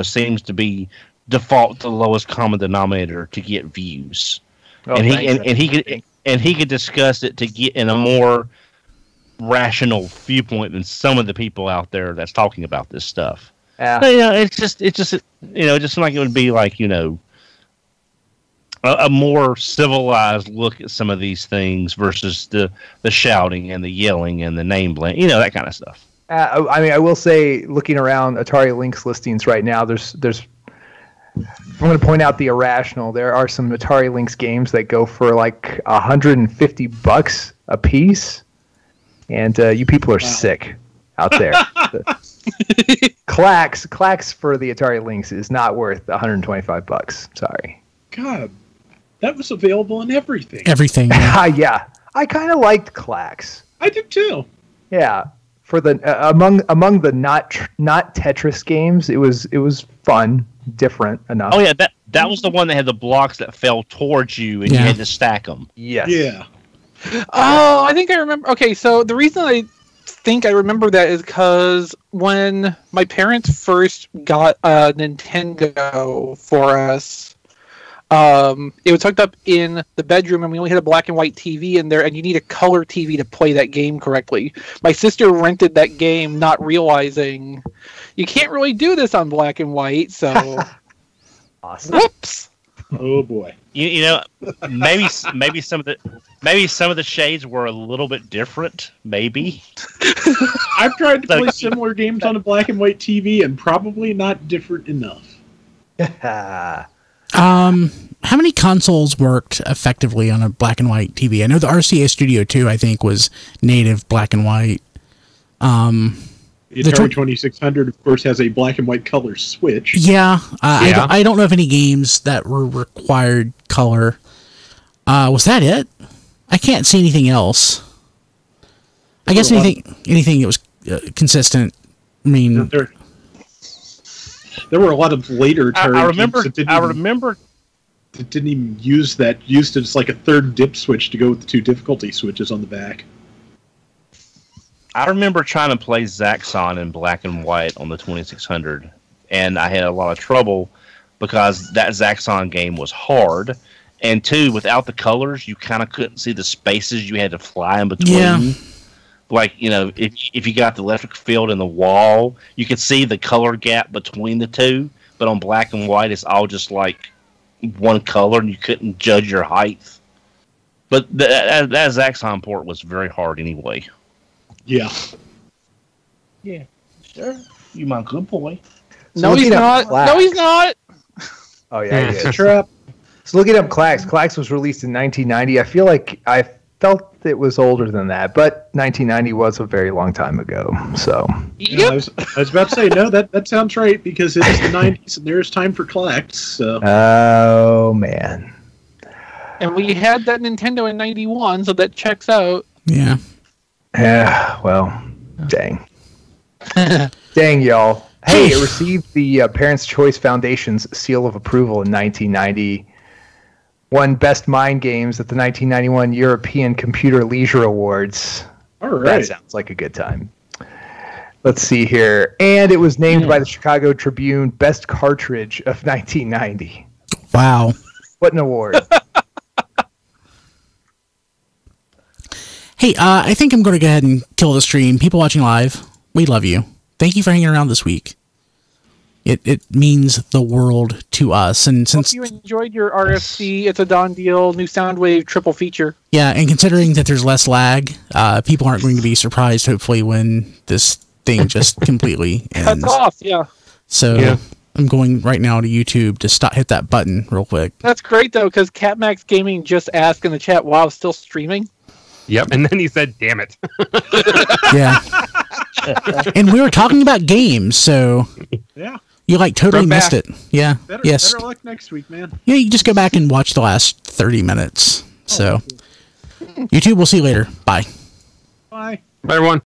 seems to be default to the lowest common denominator to get views, and he could discuss it to get in a more rational viewpoint than some of the people out there that's talking about this stuff. Yeah. But, it just seemed like it would be like, a more civilized look at some of these things versus the shouting and the yelling and the name blend, that kind of stuff. I will say, looking around Atari Lynx listings right now, there's. I'm going to point out the irrational. There are some Atari Lynx games that go for like $150 a piece, and you people are sick out there. Clacks for the Atari Lynx is not worth $125. Sorry. God, that was available in everything. Everything. Yeah, I kind of liked Clacks. I did too. Yeah, for the among the not Tetris games, it was fun, different enough. Oh yeah, that was the one that had the blocks that fell towards you and you had to stack them. Yes. Yeah. Oh, I think I remember. Okay, so the reason I think I remember that is because when my parents first got a Nintendo for us, it was hooked up in the bedroom, and we only had a black and white TV in there, and you need a color TV to play that game correctly. My sister rented that game, not realizing you can't really do this on black and white, so awesome. Whoops. Oh boy. Maybe some of the shades were a little bit different. Maybe. I've tried to play similar games on a black and white TV, and probably not different enough. How many consoles worked effectively on a black and white TV? I know the RCA Studio 2, I think, was native black and white. The Atari 2600, of course, has a black and white color switch. Yeah, I don't know of any games that were required color. Was that it? I can't see anything else. I guess anything that was consistent. I mean, there were a lot of later Atari that didn't even use that. Used it as like a third dip switch to go with the two difficulty switches on the back. I remember trying to play Zaxxon in black and white on the 2600, and I had a lot of trouble because that Zaxxon game was hard, and two, without the colors, you kind of couldn't see the spaces you had to fly in between. Yeah. Like, if you got the electric field in the wall, you could see the color gap between the two, but on black and white, it's all just like one color, and you couldn't judge your height. But that Zaxxon port was very hard anyway. Yeah. Yeah, sure. You my good boy. No, he's not. No, he's not. Oh, yeah, he is. Trap. So looking up Clacks. Clacks was released in 1990. I feel like I felt it was older than that, but 1990 was a very long time ago. So I was about to say, no, that sounds right, because it is the 90s and there's time for Clacks. So. Oh, man. And we had that Nintendo in 91, so that checks out. Yeah. Yeah, well, dang. Dang, y'all. Hey, it received the Parents' Choice Foundation's seal of approval in 1990. Won Best Mind Games at the 1991 European Computer Leisure Awards. All right. That sounds like a good time. Let's see here. And it was named by the Chicago Tribune Best Cartridge of 1990. Wow. What an award. Hey, I think I'm going to go ahead and kill the stream. People watching live, we love you. Thank you for hanging around this week. It means the world to us. And since you enjoyed your RFC, it's a done deal, new Soundwave triple feature. Yeah, and considering that there's less lag, people aren't going to be surprised, hopefully, when this thing just completely ends. Cuts off, yeah. So yeah. I'm going right now to YouTube to hit that button real quick. That's great, though, because CatMax Gaming just asked in the chat, wow, it's still streaming? Yep, and then he said, damn it. Yeah. And we were talking about games, so yeah, you totally missed it. Yeah. Better luck next week, man. Yeah, you just go back and watch the last 30 minutes. So YouTube, we'll see you later. Bye. Bye. Bye, everyone.